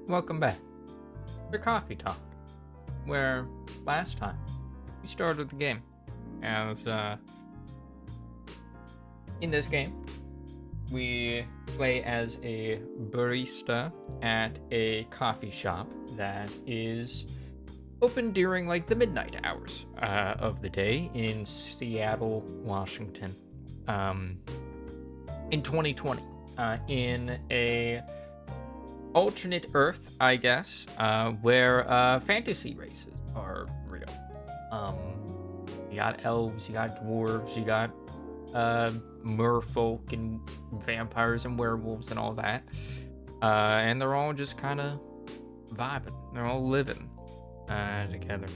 welcome back to Coffee Talk, where last time we started the game as, in this game, we play as a barista at a coffee shop that is open during, like, the midnight hours of the day in Seattle, Washington, in 2020, in a alternate Earth, I guess, where fantasy races are real. You got elves, you got dwarves, you got merfolk and vampires and werewolves and all that. And they're all just kind of vibing. They're all living together.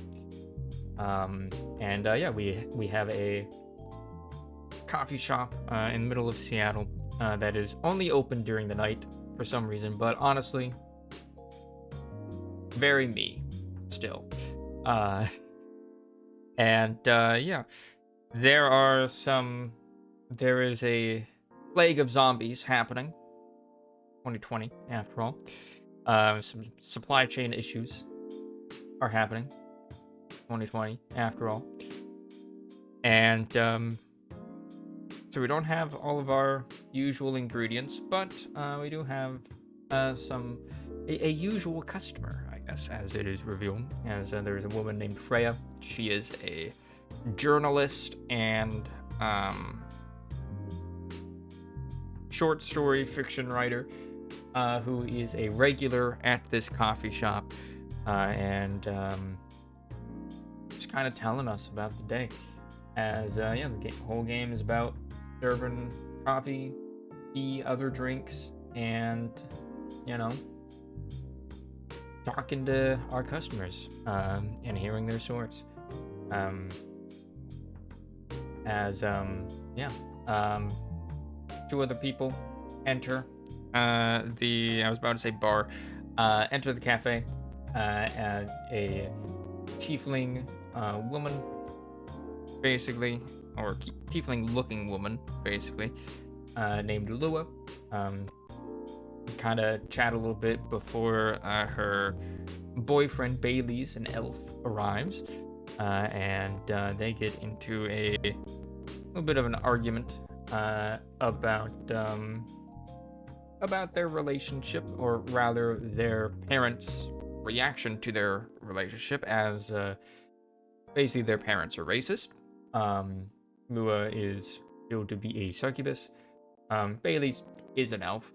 Yeah, we have a coffee shop in the middle of Seattle that is only open during the night for some reason, but honestly, very me still. Yeah, there is a plague of zombies happening. 2020, after all. Some supply chain issues are happening. 2020, after all. And so we don't have all of our usual ingredients, but we do have a usual customer, I guess, as it is revealed. As there's a woman named Freya. She is a journalist and short story fiction writer who is a regular at this coffee shop and just kind of telling us about the day. As the whole game is about serving coffee, tea, other drinks, and talking to our customers and hearing their stories. Two other people enter enter the cafe. A tiefling woman, basically, or tiefling-looking woman, basically, named Lua. Kind of chat a little bit before her boyfriend Bailey's, an elf, arrives, and they get into a little bit of an argument about their relationship, or rather their parents' reaction to their relationship, as basically their parents are racist. Lua is filled to be a succubus. Bailey is an elf.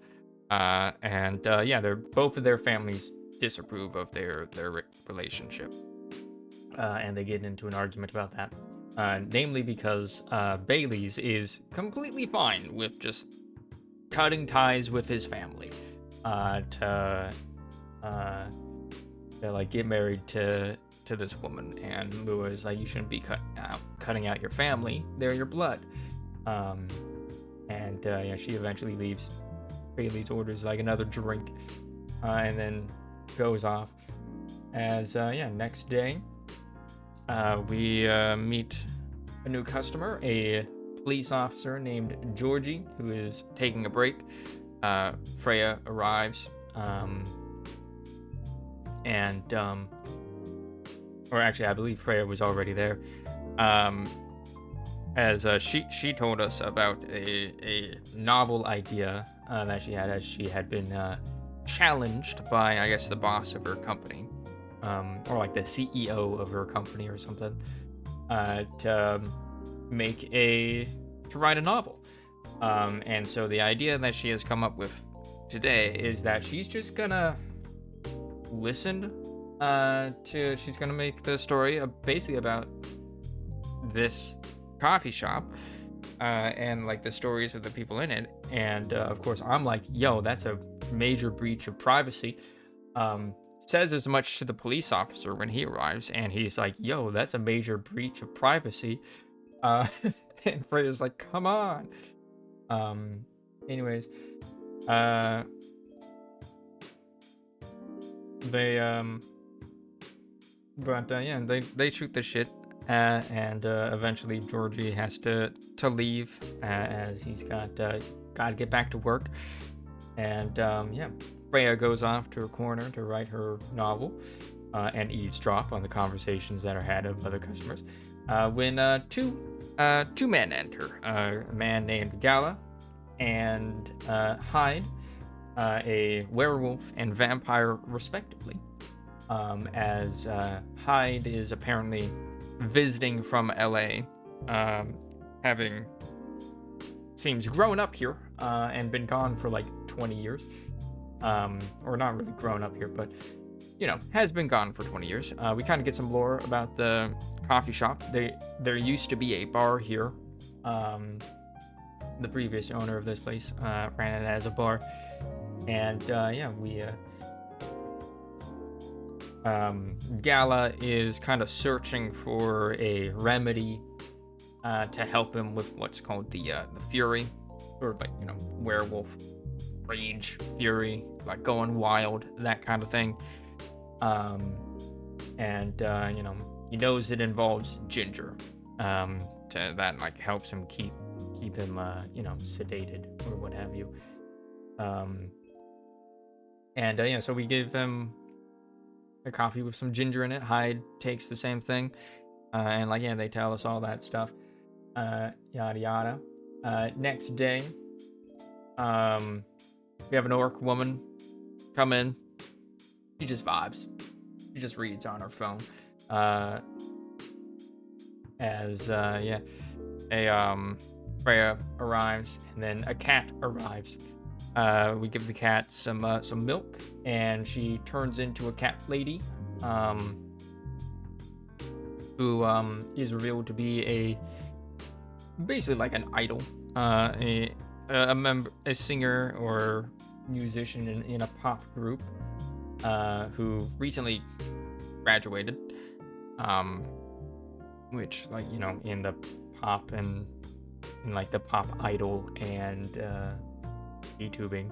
They're both of their families disapprove of their relationship. And they get into an argument about that. Namely because Bailey's is completely fine with just cutting ties with his family to like get married to this woman, and Lua is like, you shouldn't be cutting out your family, they're your blood. She eventually leaves. Bailey's orders like another drink and then goes off. As next day we meet a new customer, a police officer named Georgie, who is taking a break. Freya arrives, or actually, I believe Freya was already there. As she told us about a novel idea that she had, as she had been challenged by, I guess, the boss of her company, or like the CEO of her company or something, to write a novel. And so the idea that she has come up with today is that she's just gonna listen she's gonna make the story basically about this coffee shop and like the stories of the people in it. And of course I'm like, yo, that's a major breach of privacy. Says as much to the police officer when he arrives, and he's like, yo, that's a major breach of privacy. And Freya's like, come on. Anyways, they shoot the shit, and eventually Georgie has to leave, as he's got to get back to work. And yeah, Freya goes off to a corner to write her novel and eavesdrop on the conversations that are had of other customers. When two men enter, a man named Gala and Hyde, a werewolf and vampire, respectively. As Hyde is apparently visiting from LA, having seems grown up here and been gone for like 20 years. Or not really grown up here, but has been gone for 20 years. We kind of get some lore about the coffee shop. There used to be a bar here. The previous owner of this place ran it as a bar, and Gala is kind of searching for a remedy to help him with what's called the fury, sort of like werewolf rage, fury, like going wild, that kind of thing. He knows it involves ginger, that like helps him keep him sedated or what have you. So we give him a coffee with some ginger in it. Hyde takes the same thing, and they tell us all that stuff, yada yada. Next day, we have an orc woman come in. She just vibes. She just reads on her phone. Freya arrives, and then a cat arrives. We give the cat some milk, and she turns into a cat lady, who is revealed to be basically like an idol, a singer or musician in a pop group, who recently graduated, which in the pop and in like the pop idol and YouTubing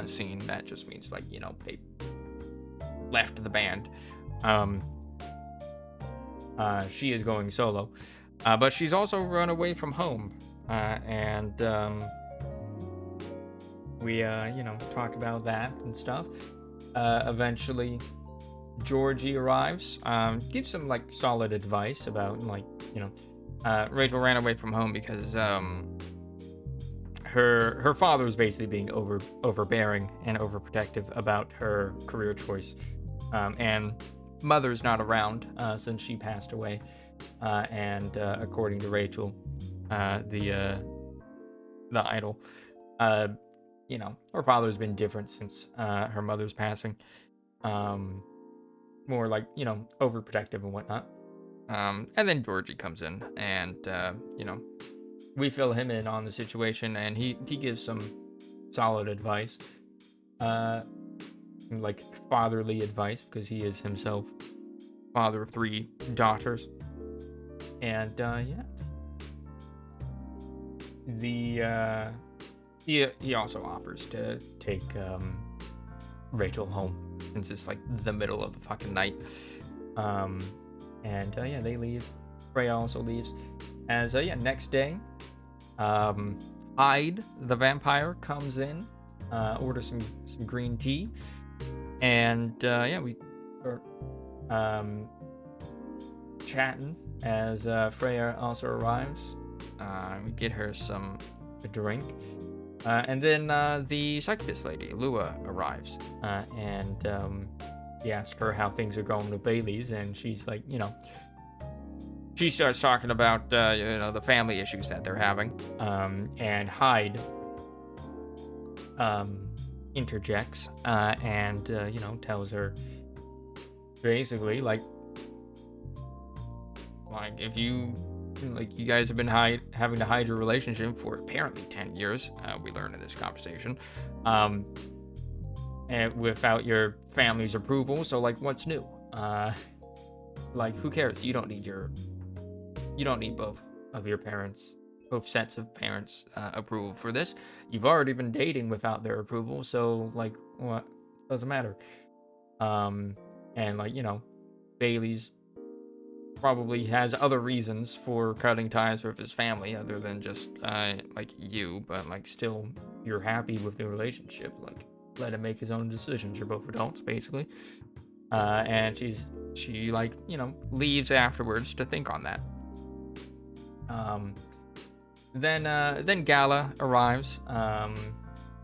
scene, that just means they left the band. She is going solo, but she's also run away from home, and we talk about that and stuff. Eventually Georgie arrives, gives some solid advice about Rachel ran away from home because her father was basically being overbearing and overprotective about her career choice, and mother's not around since she passed away, and according to Rachel, the idol, her father's been different since her mother's passing, more overprotective and whatnot. And then Georgie comes in, and we fill him in on the situation, and he gives some solid advice, fatherly advice, because he is himself father of 3 daughters. And he also offers to take Rachel home, since it's the middle of the fucking night. They leave. Freya also leaves. As next day, Hyde the vampire comes in, orders some green tea, and we start chatting as Freya also arrives. We get her a drink, and then the succubus lady Lua arrives, and he asks her how things are going with Bailey's, and she's she starts talking about the family issues that they're having, and Hyde interjects, and tells her basically if you you guys have been having to hide your relationship for apparently 10 years, we learned in this conversation, and without your family's approval, so what's new? Who cares? You don't need both of your parents, both sets of parents approval for this. You've already been dating without their approval, so what? Doesn't matter. And Bailey's probably has other reasons for cutting ties with his family other than just like you, but like still you're happy with the relationship. Like let him make his own decisions. You're both adults basically. And she like leaves afterwards to think on that. Then Gala arrives.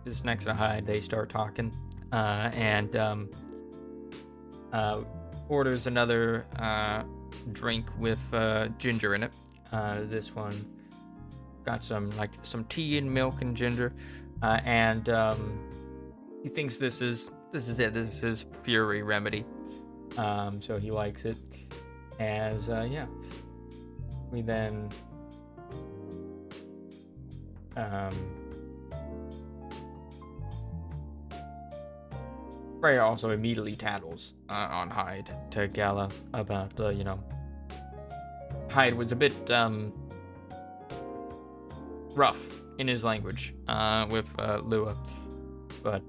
Just next to Hyde, they start talking, and orders another drink with ginger in it. This one got some tea and milk and ginger, and he thinks this is it. This is his fury remedy. So he likes it. As we then Freya also immediately tattles on Hyde to Gala about Hyde was a bit rough in his language with Lua, but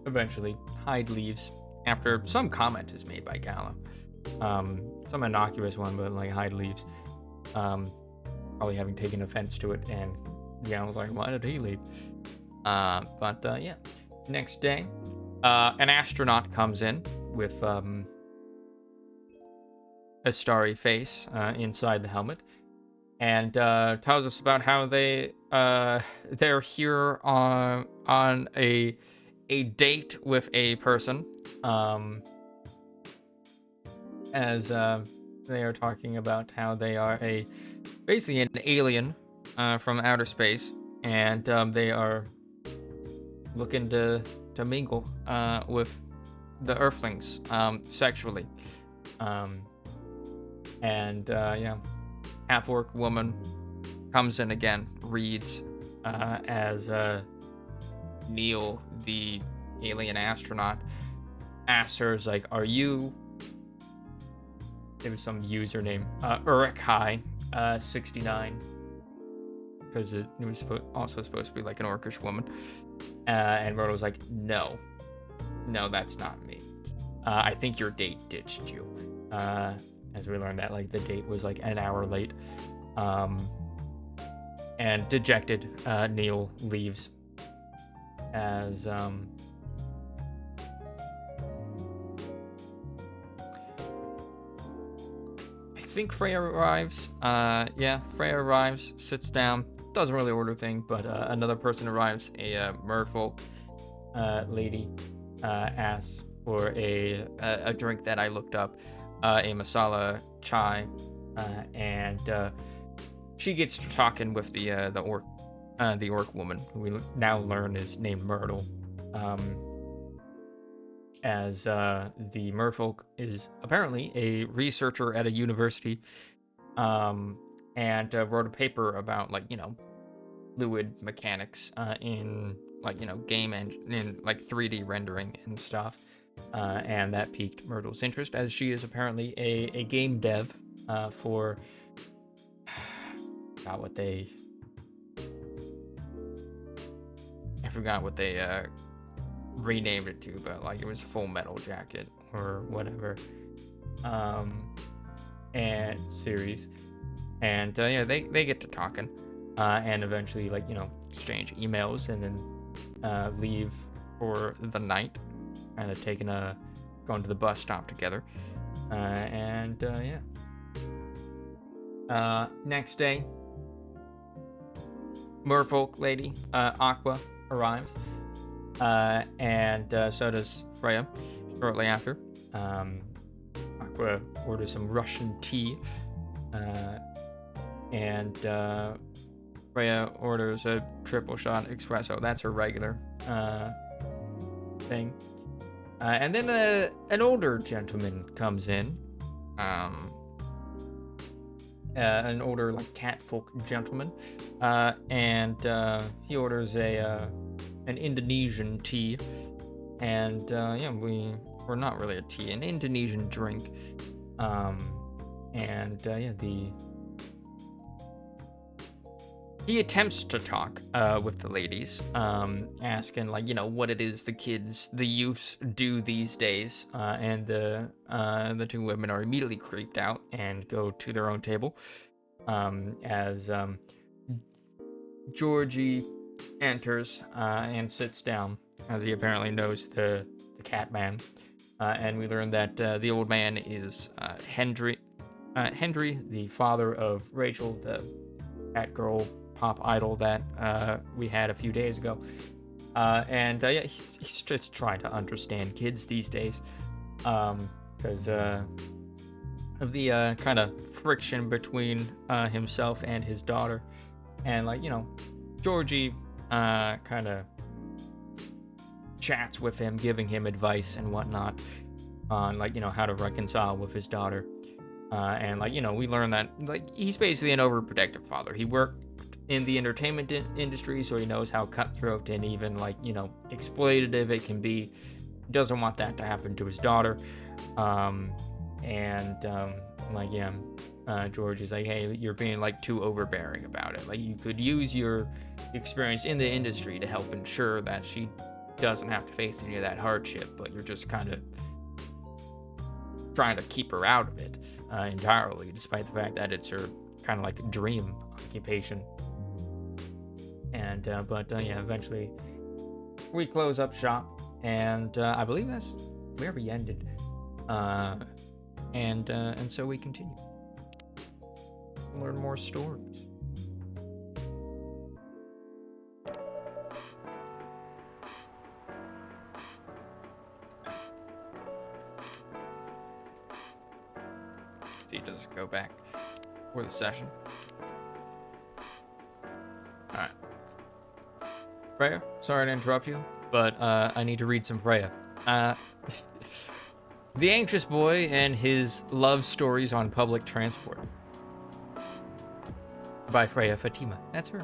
eventually Hyde leaves after some comment is made by Gala, some innocuous one, but like Hyde leaves, probably having taken offense to it, and Gala's like, why did he leave? Next day, an astronaut comes in with a starry face inside the helmet, and tells us about how they're here on a date with a person, as they are talking about how they are basically an alien from outer space, and they are looking to mingle with the Earthlings sexually. Half-orc woman comes in again, reads as Neil, the alien astronaut, asks her, like, are you... It was some username, Uruk-hai 69, because it was also supposed to be like an orcish woman. And Myrtle's like, no, that's not me. I think your date ditched you. As we learned that like the date was like an hour late. And dejected, Neil leaves as I think Freya arrives. Freya arrives, sits down, doesn't really order a thing, but another person arrives, a merfolk lady, asks for a drink that I looked up, a masala chai, and she gets to talking with the orc woman, who we now learn is named Myrtle, as the merfolk is apparently a researcher at a university, and wrote a paper about fluid mechanics in game engine, in 3D rendering and stuff, and that piqued Myrtle's interest, as she is apparently a game dev for I forgot what they renamed it to, but it was Full Metal Jacket or whatever, and series, and they get to talking, and eventually exchange emails, and then leave for the night, kind of going to the bus stop together, next day, merfolk lady Aqua arrives, and so does Freya shortly after. Aqua orders some Russian tea, and Freya orders a triple shot espresso. That's her regular thing. And then an older gentleman comes in, an older catfolk gentleman, and he orders an Indonesian tea, and we're not really a tea, an Indonesian drink, He attempts to talk with the ladies, asking like, what it is the youths do these days, and the two women are immediately creeped out and go to their own table. As Georgie enters and sits down, as he apparently knows the cat man, and we learn that the old man is Hendry, the father of Rachel, the cat girl pop idol that we had a few days ago. And yeah, he's just trying to understand kids these days, because of the kind of friction between himself and his daughter. And like, Georgie kind of chats with him, giving him advice and whatnot on like, how to reconcile with his daughter. And like, we learn that like he's basically an overprotective father. He worked in the entertainment industry, so he knows how cutthroat and even like, exploitative it can be. He doesn't want that to happen to his daughter. Like, yeah, George is like, hey, you're being like too overbearing about it. Like, you could use your experience in the industry to help ensure that she doesn't have to face any of that hardship, but you're just kind of trying to keep her out of it entirely, despite the fact that it's her kind of like dream occupation. And but yeah, eventually we close up shop, and I believe that's where we ended. And so we continue, learn more stories. See, does it go back for the session? All right. Freya, sorry to interrupt you, but I need to read some Freya. The Anxious Boy and His Love Stories on Public Transport by Freya Fatima. That's her.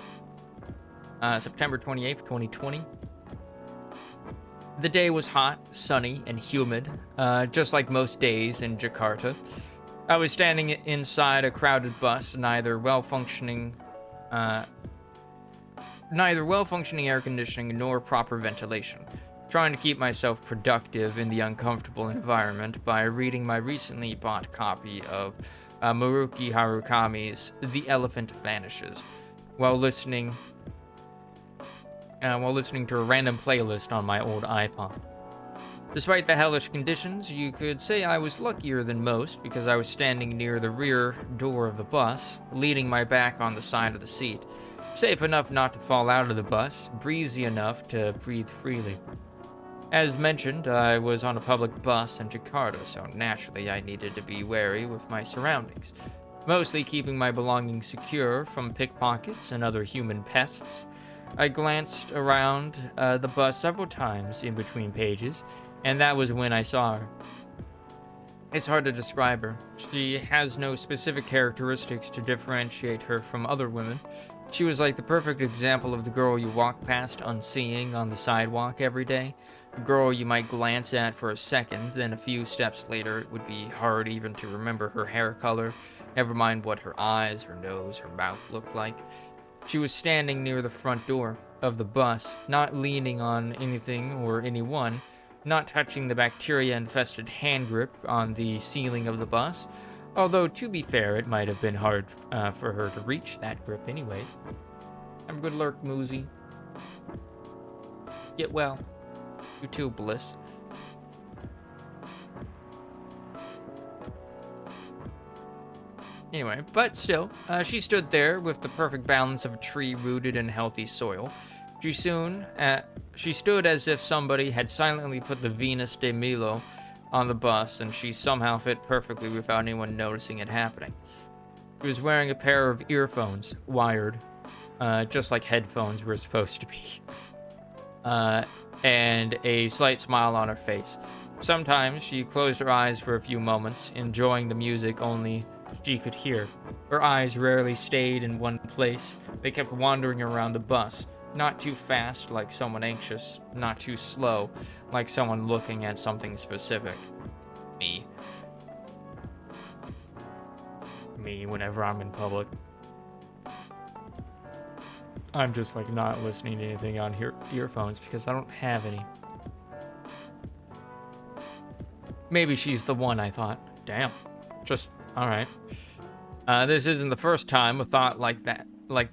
September 28th, 2020. The day was hot, sunny, and humid, just like most days in Jakarta. I was standing inside a crowded bus, neither well-functioning air conditioning nor proper ventilation, trying to keep myself productive in the uncomfortable environment by reading my recently bought copy of Muruki Harukami's The Elephant Vanishes, while listening to a random playlist on my old iPod. Despite the hellish conditions, you could say I was luckier than most because I was standing near the rear door of the bus, leaning my back on the side of the seat, safe enough not to fall out of the bus, breezy enough to breathe freely. As mentioned, I was on a public bus in Jakarta, so naturally I needed to be wary with my surroundings, mostly keeping my belongings secure from pickpockets and other human pests. I glanced around the bus several times in between pages, and that was when I saw her. It's hard to describe her. She has no specific characteristics to differentiate her from other women. She was like the perfect example of the girl you walk past unseeing on the sidewalk every day. A girl you might glance at for a second, then a few steps later it would be hard even to remember her hair color, never mind what her eyes, her nose, her mouth looked like. She was standing near the front door of the bus, not leaning on anything or anyone, not touching the bacteria-infested hand grip on the ceiling of the bus, although to be fair, it might have been hard for her to reach that grip anyways. Have a good lurk, Moozy. Get well. You too, Bliss. Anyway, but still, she stood there with the perfect balance of a tree rooted in healthy soil. She stood as if somebody had silently put the Venus de Milo on the bus, and she somehow fit perfectly without anyone noticing it happening. She was wearing a pair of earphones, wired, just like headphones were supposed to be, and a slight smile on her face. Sometimes she closed her eyes for a few moments, enjoying the music only she could hear. Her eyes rarely stayed in one place. They kept wandering around the bus, not too fast like someone anxious, not too slow like someone looking at something specific. Me whenever I'm in public. I'm just like not listening to anything on earphones because I don't have any. Maybe she's the one, I thought. Damn. Just, alright. This isn't the first time a thought like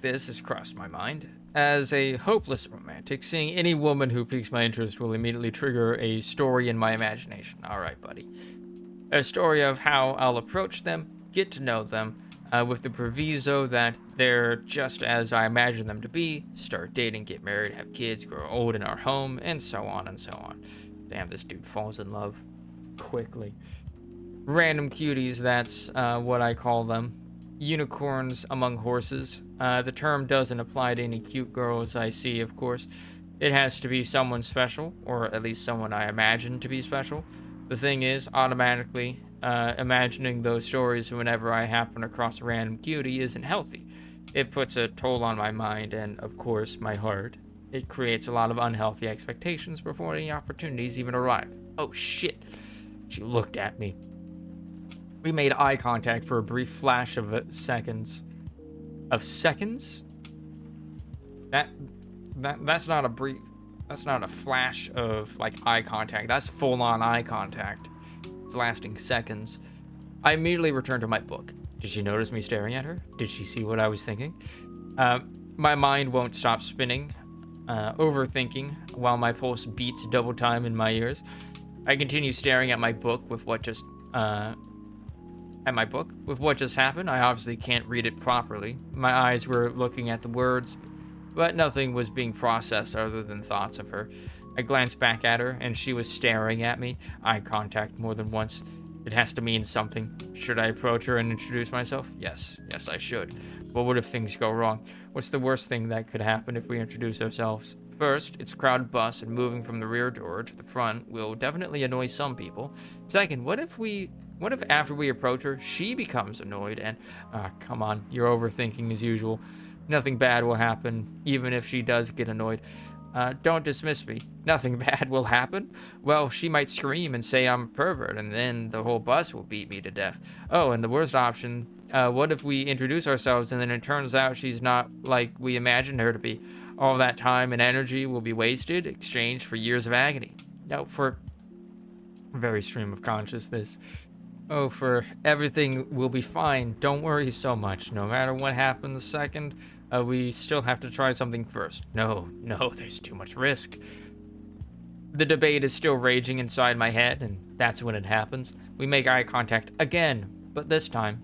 this has crossed my mind. As a hopeless romantic, seeing any woman who piques my interest will immediately trigger a story in my imagination. Alright, buddy. A story of how I'll approach them, get to know them, with the proviso that they're just as I imagine them to be, start dating, get married, have kids, grow old in our home, and so on and so on. Damn, this dude falls in love quickly. Random cuties, that's what I call them. Unicorns among horses. The term doesn't apply to any cute girls I see, of course. It has to be someone special, or at least someone I imagine to be special. The thing is, automatically, imagining those stories whenever I happen across a random cutie isn't healthy. It puts a toll on my mind and, of course, my heart. It creates a lot of unhealthy expectations before any opportunities even arrive. Oh shit. She looked at me. We made eye contact for a brief flash of seconds. Of seconds? That's not a brief... That's not a flash of, like, eye contact. That's full-on eye contact. It's lasting seconds. I immediately returned to my book. Did she notice me staring at her? Did she see what I was thinking? My mind won't stop spinning, overthinking, while my pulse beats double time in my ears. I continue staring at my book with what just... happened. I obviously can't read it properly. My eyes were looking at the words, but nothing was being processed other than thoughts of her. I glanced back at her, and she was staring at me. Eye contact more than once. It has to mean something. Should I approach her and introduce myself? Yes, I should. But what if things go wrong? What's the worst thing that could happen if we introduce ourselves? First, it's a crowded bus, and moving from the rear door to the front will definitely annoy some people. Second, what if after we approach her, she becomes annoyed and... come on, you're overthinking as usual. Nothing bad will happen, even if she does get annoyed. Don't dismiss me. Nothing bad will happen? Well, she might scream and say I'm a pervert, and then the whole bus will beat me to death. Oh, and the worst option, what if we introduce ourselves and then it turns out she's not like we imagined her to be? All that time and energy will be wasted, exchanged for years of agony. No, for... Very stream of consciousness. Oh, for everything will be fine. Don't worry so much. No matter what happens second, we still have to try something first. No, there's too much risk. The debate is still raging inside my head, and that's when it happens. We make eye contact again, but this time,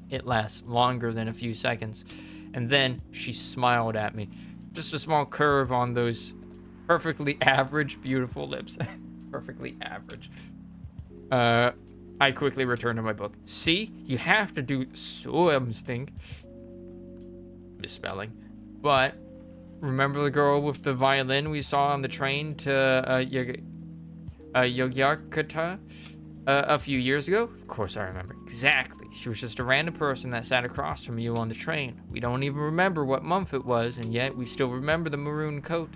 it lasts longer than a few seconds. And then she smiled at me. Just a small curve on those perfectly average, beautiful lips. Perfectly average. I quickly returned to my book. See, you have to do something. Misspelling. But remember the girl with the violin we saw on the train to Yogyakarta a few years ago? Of course I remember. Exactly. She was just a random person that sat across from you on the train. We don't even remember what month it was, and yet we still remember the maroon coat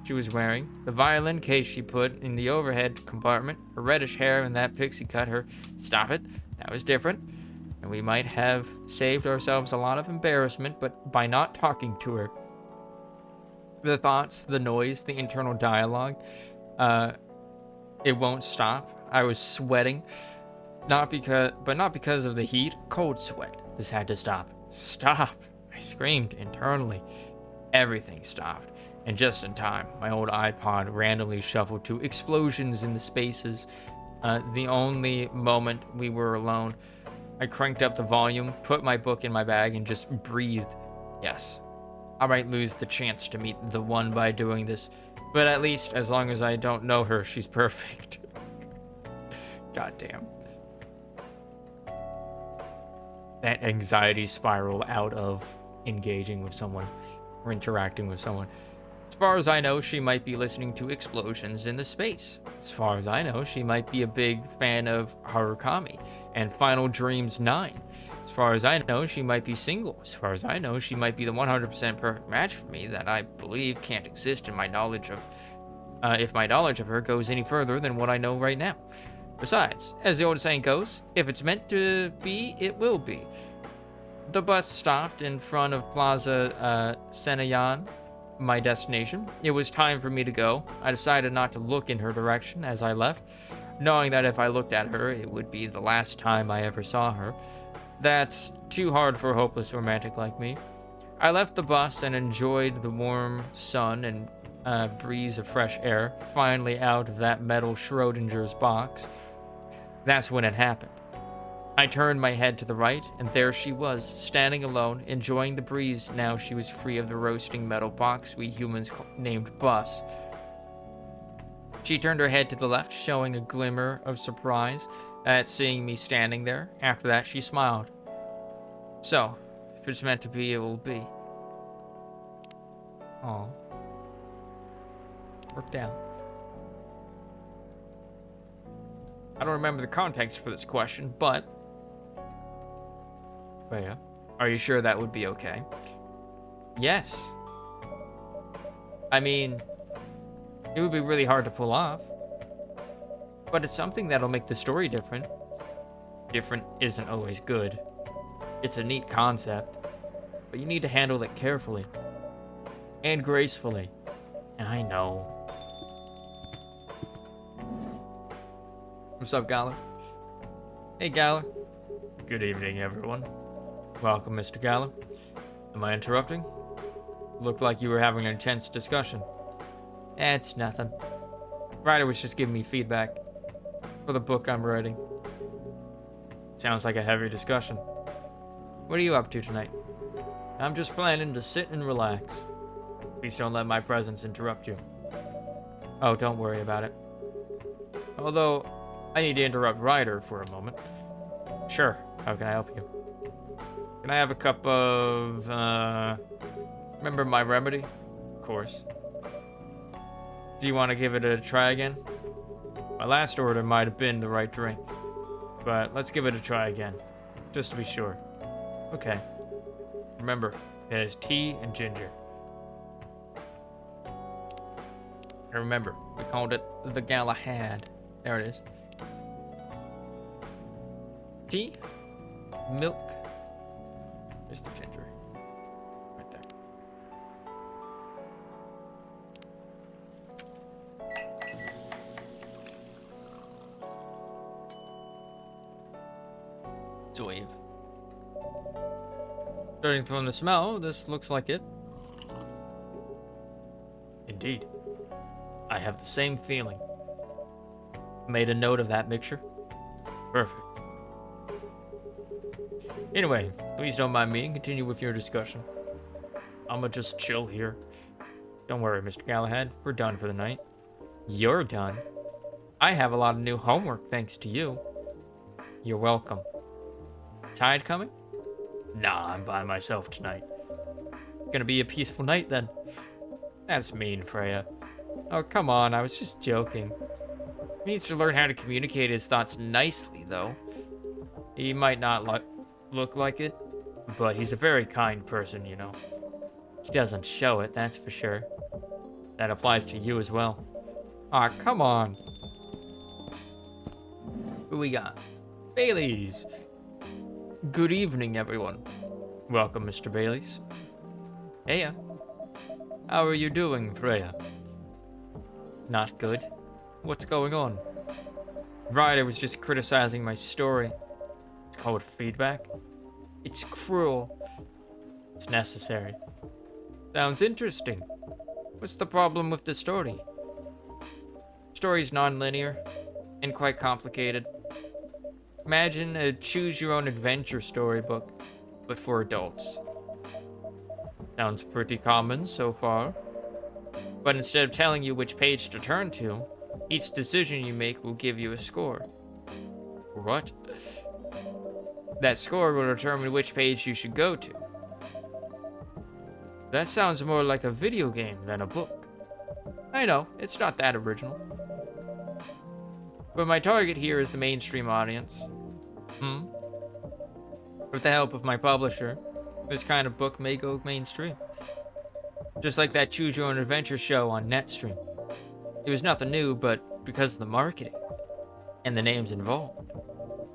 she was wearing, the violin case she put in the overhead compartment, her reddish hair, and that pixie cut her. Stop it. That was different. And we might have saved ourselves a lot of embarrassment, but by not talking to her. The thoughts, the noise, the internal dialogue, it won't stop. I was sweating, not because of the heat, cold sweat. This had to stop. Stop! I screamed internally. Everything stopped. And just in time, my old iPod randomly shuffled to explosions in the spaces. The only moment we were alone. I cranked up the volume, put my book in my bag, and just breathed. Yes, I might lose the chance to meet the one by doing this, but at least, as long as I don't know her, she's perfect. Goddamn. That anxiety spiral out of engaging with someone or interacting with someone. As far as I know, she might be listening to explosions in the space. As far as I know, she might be a big fan of Harukami and Final Dreams 9. As far as I know, she might be single. As far as I know, she might be the 100% perfect match for me that I believe can't exist in my knowledge of, if my knowledge of her goes any further than what I know right now. Besides, as the old saying goes, if it's meant to be, it will be. The bus stopped in front of Plaza Senayan, my destination. It was time for me to go. I decided not to look in her direction as I left, knowing that if I looked at her, it would be the last time I ever saw her. That's too hard for a hopeless romantic like me. I left the bus and enjoyed the warm sun and breeze of fresh air, finally out of that metal Schrodinger's box. That's when it happened. I turned my head to the right, and there she was, standing alone, enjoying the breeze now she was free of the roasting metal box we humans named bus. She turned her head to the left, showing a glimmer of surprise at seeing me standing there. After that, she smiled. So, if it's meant to be, it will be. Aw. Worked out. I don't remember the context for this question, but... Rhea, are you sure that would be okay? Yes. I mean, it would be really hard to pull off. But it's something that'll make the story different. Different isn't always good. It's a neat concept, but you need to handle it carefully. And gracefully. I know. What's up, Galler? Hey, Galler. Good evening, everyone. Welcome, Mr. Galler. Am I interrupting? Looked like you were having an intense discussion. It's nothing. Writer was just giving me feedback for the book I'm writing. Sounds like a heavy discussion. What are you up to tonight? I'm just planning to sit and relax. Please don't let my presence interrupt you. Oh, don't worry about it. Although, I need to interrupt Ryder for a moment. Sure, how can I help you? Can I have a cup of, remember my remedy? Of course. Do you want to give it a try again? My last order might have been the right drink, but let's give it a try again, just to be sure. Okay. Remember, it has tea and ginger. And remember, we called it the Galahad. There it is. Tea, milk. There's the ginger. Right there. Wave. Starting from the smell, this looks like it. Indeed. I have the same feeling. Made a note of that mixture. Perfect. Anyway, please don't mind me and continue with your discussion. I'ma just chill here. Don't worry, Mr. Galahad. We're done for the night. You're done? I have a lot of new homework thanks to you. You're welcome. Tide coming? Nah, I'm by myself tonight. Gonna be a peaceful night then. That's mean, Freya. Oh, come on, I was just joking. He needs to learn how to communicate his thoughts nicely, though. He might not look like it, but he's a very kind person, you know. He doesn't show it, that's for sure. That applies to you as well. Aw, come on. Who we got? Bailey's. Good evening, everyone. Welcome, Mr. Bailey's. Heya. How are you doing, Freya? Not good. What's going on? Ryder was just criticizing my story. It's called feedback. It's cruel. It's necessary. Sounds interesting. What's the problem with the story? Story's non-linear and quite complicated. Imagine a choose-your-own-adventure storybook, but for adults. Sounds pretty common so far. But instead of telling you which page to turn to, each decision you make will give you a score. What? That score will determine which page you should go to. That sounds more like a video game than a book. I know, it's not that original. But my target here is the mainstream audience. With the help of my publisher, this kind of book may go mainstream. Just like that Choose Your Own Adventure show on Netstream. It was nothing new, but because of the marketing and the names involved,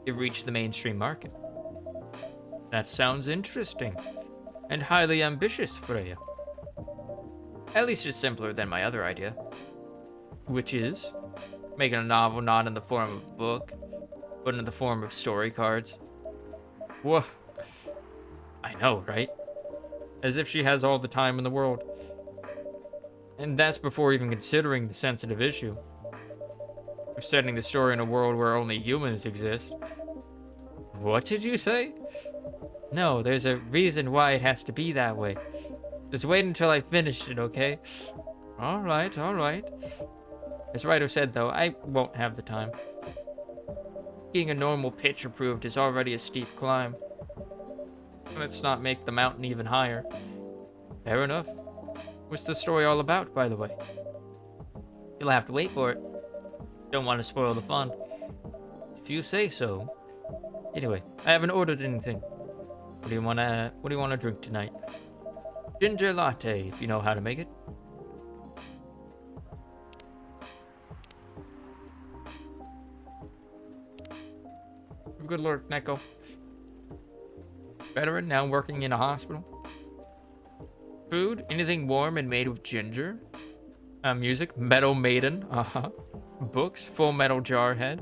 it reached the mainstream market. That sounds interesting. And highly ambitious, Freya. At least it's simpler than my other idea. Which is making a novel not in the form of a book, but in the form of story cards. Whoa. I know, right? As if she has all the time in the world. And that's before even considering the sensitive issue of setting the story in a world where only humans exist. What did you say? No, there's a reason why it has to be that way. Just wait until I finish it, okay? Alright, alright. As Ryder said, though, I won't have the time. Getting a normal pitch approved is already a steep climb. Let's not make the mountain even higher. Fair enough. What's the story all about, by the way? You'll have to wait for it. Don't want to spoil the fun. If you say so. Anyway, I haven't ordered anything. What do you wanna drink tonight? Ginger latte, if you know how to make it. Good Lord, Neko. Veteran, now working in a hospital. Food, anything warm and made with ginger. Music, Metal Maiden, Books, Full Metal Jarhead.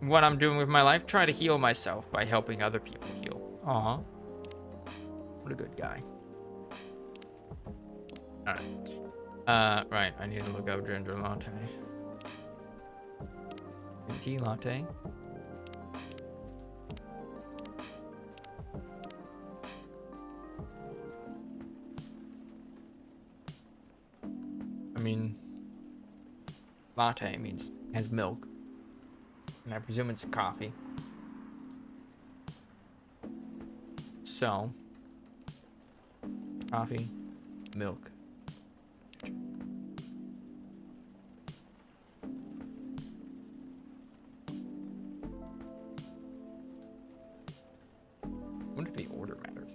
What I'm doing with my life, try to heal myself by helping other people heal. What a good guy. Alright. Right, I need to look up ginger latte. Tea latte. I mean, latte means has milk, and I presume it's coffee. So, coffee, milk. I wonder if the order matters.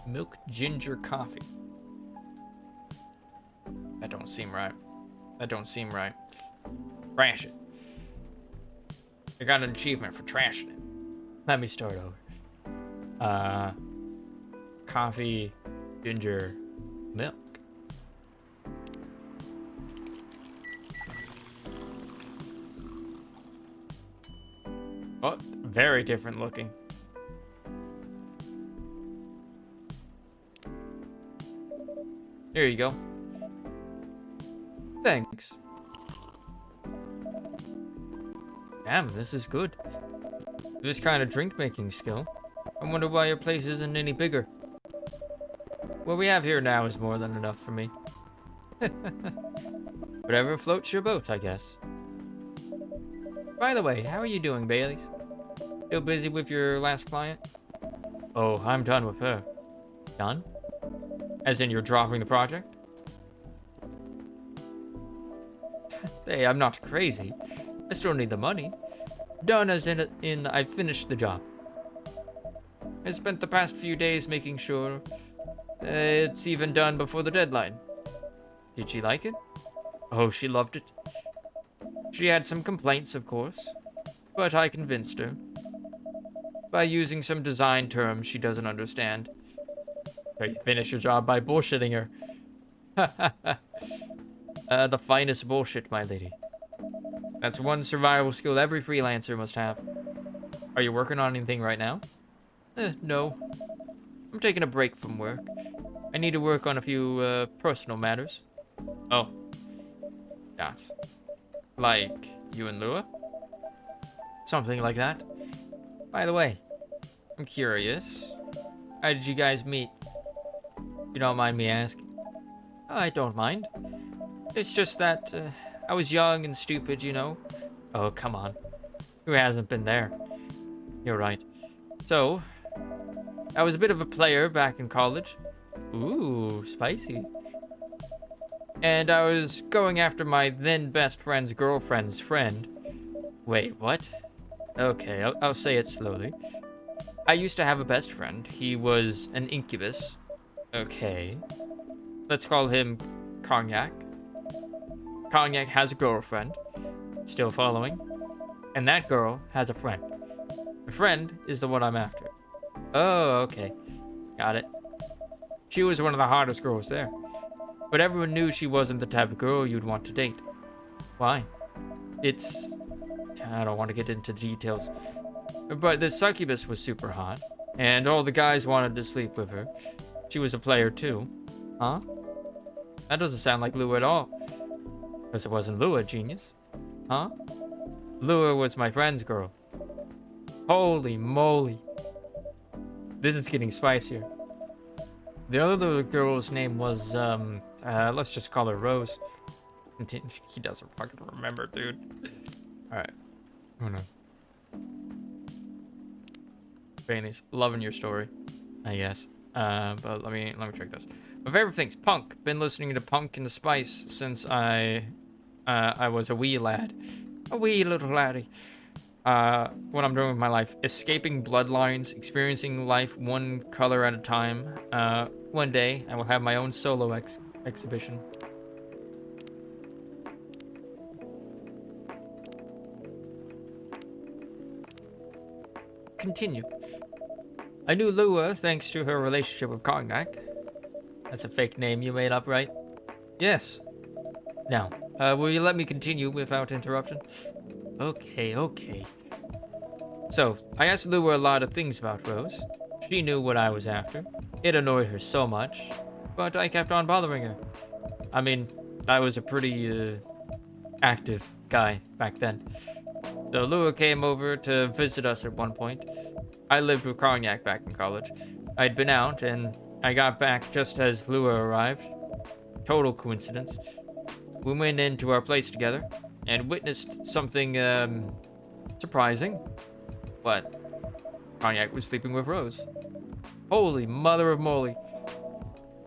Milk ginger coffee. That don't seem right. That don't seem right. Trash it. I got an achievement for trashing it. Let me start over. Coffee, ginger, milk. Oh, very different looking. Here you go. Thanks. Damn, this is good. This kind of drink-making skill. I wonder why your place isn't any bigger. What we have here now is more than enough for me. Whatever floats your boat, I guess. By the way, how are you doing, Baileys? Still busy with your last client? Oh, I'm done with her. Done? As in you're dropping the project? Hey, I'm not crazy. I still need the money. Done as in I finished the job. I spent the past few days making sure it's even done before the deadline. Did she like it? Oh, she loved it. She had some complaints, of course, but I convinced her. By using some design terms she doesn't understand. So you finish your job by bullshitting her. The finest bullshit, my lady. That's one survival skill every freelancer must have. Are you working on anything right now? No. I'm taking a break from work. I need to work on a few, personal matters. Oh. That's... like you and Lua? Something like that. By the way, I'm curious. How did you guys meet? You don't mind me asking? I don't mind. It's just that, I was young and stupid, you know? Oh, come on. Who hasn't been there? You're right. So, I was a bit of a player back in college. Ooh, spicy. And I was going after my then best friend's girlfriend's friend. Wait, what? Okay, I'll say it slowly. I used to have a best friend. He was an incubus. Okay. Let's call him Cognac. Cognac has a girlfriend, still following, and that girl has a friend. The friend is the one I'm after. Oh, okay. Got it. She was one of the hottest girls there, but everyone knew she wasn't the type of girl you'd want to date. Why? I don't want to get into the details, but this succubus was super hot, and all the guys wanted to sleep with her. She was a player too. Huh? That doesn't sound like Lua at all. Because it wasn't Lua, genius. Huh? Lua was my friend's girl. Holy moly. This is getting spicier. The other girl's name was, let's just call her Rose. He doesn't fucking remember, dude. Alright. Oh no. Bailey's loving your story, I guess. But let me check this. My favorite things, punk. Been listening to Punk and the Spice since I was a wee lad. A wee little laddie. What I'm doing with my life. Escaping bloodlines, experiencing life one color at a time. One day, I will have my own solo exhibition. Continue. I knew Lua thanks to her relationship with Cognac. That's a fake name you made up, right? Yes. Now, will you let me continue without interruption? Okay. So, I asked Lua a lot of things about Rose. She knew what I was after. It annoyed her so much, but I kept on bothering her. I mean, I was a pretty, active guy back then. So Lua came over to visit us at one point. I lived with Cognac back in college. I'd been out, and I got back just as Lua arrived. Total coincidence. We went into our place together and witnessed something, surprising. But Cognac was sleeping with Rose. Holy mother of moly.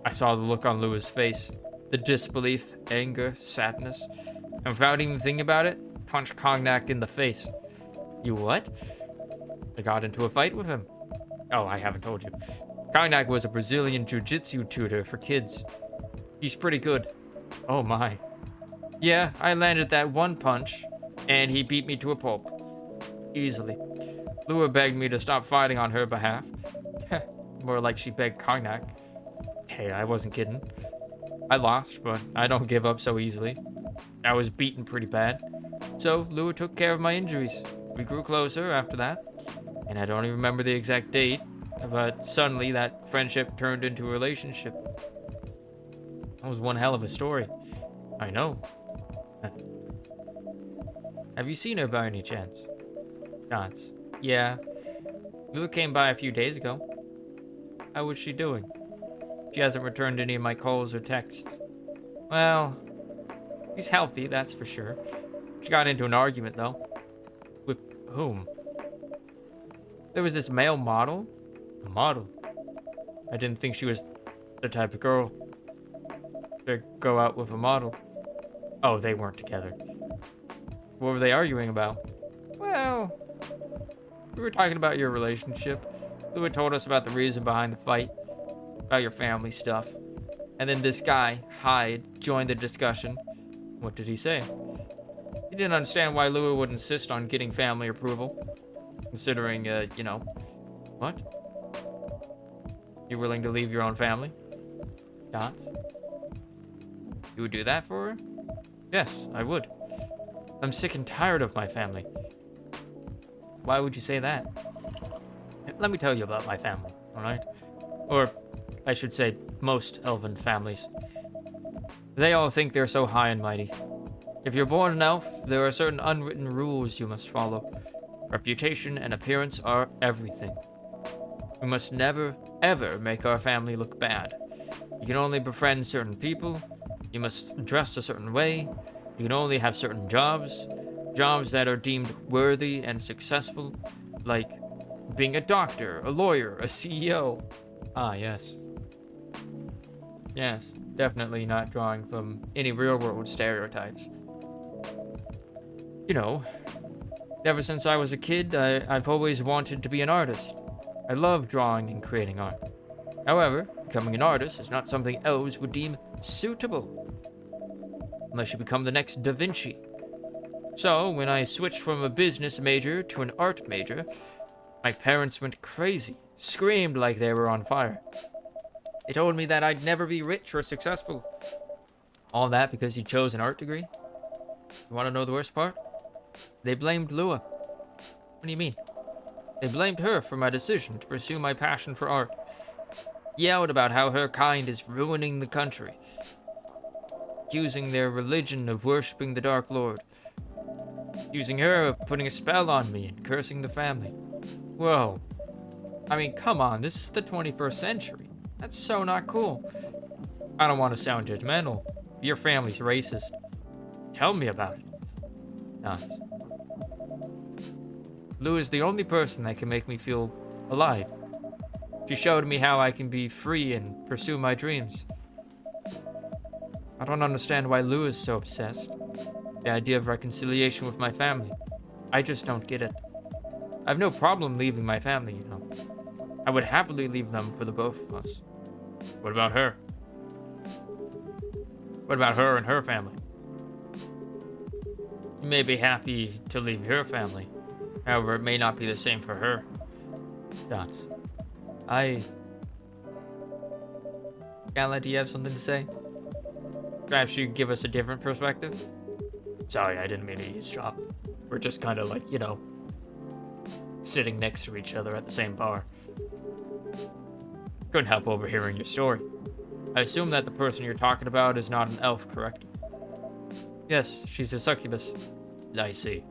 I saw the look on Lua's face. The disbelief, anger, sadness. And without even thinking about it, punched Cognac in the face. You what? I got into a fight with him. Oh, I haven't told you. Cognac was a Brazilian jiu-jitsu tutor for kids. He's pretty good. Oh my. Yeah, I landed that one punch, and he beat me to a pulp. Easily. Lua begged me to stop fighting on her behalf. More like she begged Cognac. Hey, I wasn't kidding. I lost, but I don't give up so easily. I was beaten pretty bad. So, Lua took care of my injuries. We grew closer after that. And I don't even remember the exact date, but suddenly that friendship turned into a relationship. That was one hell of a story. I know. Have you seen her by any chance? Chance. Yeah. Lua came by a few days ago. How was she doing? She hasn't returned any of my calls or texts. Well, she's healthy, that's for sure. She got into an argument, though. With whom? There was this male model. A model? I didn't think she was the type of girl to go out with a model. Oh, they weren't together. What were they arguing about? Well, we were talking about your relationship. Lua told us about the reason behind the fight, about your family stuff. And then this guy, Hyde, joined the discussion. What did he say? He didn't understand why Lua would insist on getting family approval. Considering, you know... What? You willing to leave your own family? Dots? You would do that for her? Yes, I would. I'm sick and tired of my family. Why would you say that? Let me tell you about my family, alright? Or, I should say, most elven families. They all think they're so high and mighty. If you're born an elf, there are certain unwritten rules you must follow. Reputation and appearance are everything. We must never, ever make our family look bad. You can only befriend certain people. You must dress a certain way. You can only have certain jobs. Jobs that are deemed worthy and successful, like being a doctor, a lawyer, a CEO. Ah, yes. Yes, definitely not drawing from any real-world stereotypes. You know, ever since I was a kid, I've always wanted to be an artist. I love drawing and creating art. However, becoming an artist is not something elves would deem suitable. unless you become the next Da Vinci. So, when I switched from a business major to an art major, my parents went crazy, screamed like they were on fire. They told me that I'd never be rich or successful. All that because you chose an art degree? You want to know the worst part? They blamed Lua. What do you mean? They blamed her for my decision to pursue my passion for art. Yelled about how her kind is ruining the country, accusing their religion of worshipping the Dark Lord, accusing her of putting a spell on me and cursing the family. Whoa. I mean, come on, this is the 21st century. That's so not cool. I don't want to sound judgmental. Your family's racist. Tell me about it. Nuts. Lou is the only person that can make me feel alive. She showed me how I can be free and pursue my dreams. I don't understand why Lou is so obsessed. The idea of reconciliation with my family. I just don't get it. I have no problem leaving my family, you know. I would happily leave them for the both of us. What about her? What about her and her family? You may be happy to leave your family. However, it may not be the same for her. Dots. Gala, do you have something to say? Perhaps you give us a different perspective? Sorry, I didn't mean to eavesdrop. We're just kind of like, you know, sitting next to each other at the same bar. Couldn't help overhearing your story. I assume that the person you're talking about is not an elf, correct? Yes, she's a succubus. I see.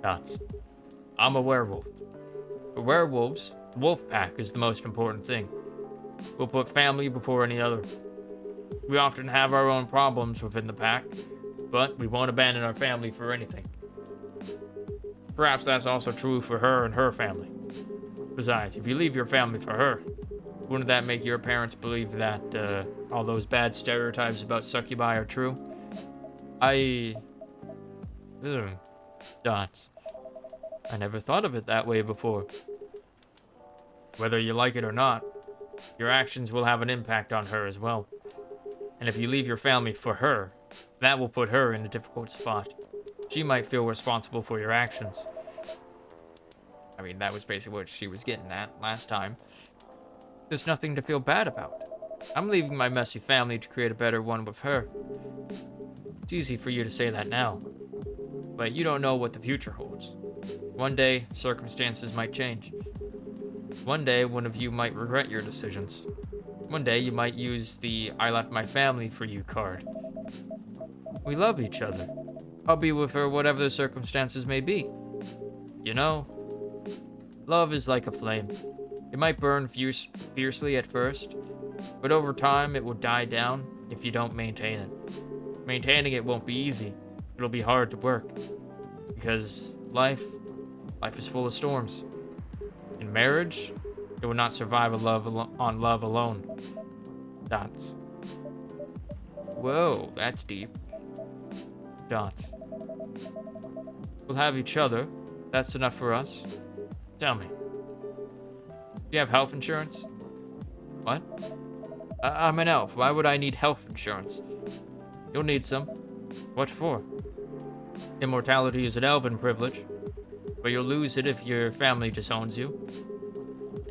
Dots. I'm a werewolf. For werewolves, the wolf pack is the most important thing. We'll put family before any other. We often have our own problems within the pack, but we won't abandon our family for anything. Perhaps that's also true for her and her family. Besides, if you leave your family for her, wouldn't that make your parents believe that all those bad stereotypes about succubi are true? Dots. I never thought of it that way before. Whether you like it or not, your actions will have an impact on her as well. And if you leave your family for her, that will put her in a difficult spot. She might feel responsible for your actions. I mean, that was basically what she was getting at last time. There's nothing to feel bad about. I'm leaving my messy family to create a better one with her. It's easy for you to say that now, but you don't know what the future holds. One day, circumstances might change. One day, one of you might regret your decisions. One day, you might use the I left my family for you card. We love each other. I'll be with her whatever the circumstances may be. You know, love is like a flame. It might burn fiercely at first, but over time it will die down if you don't maintain it. Maintaining it won't be easy. It'll be hard to work. Because life is full of storms. In marriage, it will not survive on love alone. Dots. Whoa, that's deep. Dots. We'll have each other. That's enough for us. Tell me. Do you have health insurance? What? I'm an elf. Why would I need health insurance? You'll need some. What for? Immortality is an elven privilege, but you'll lose it if your family disowns you.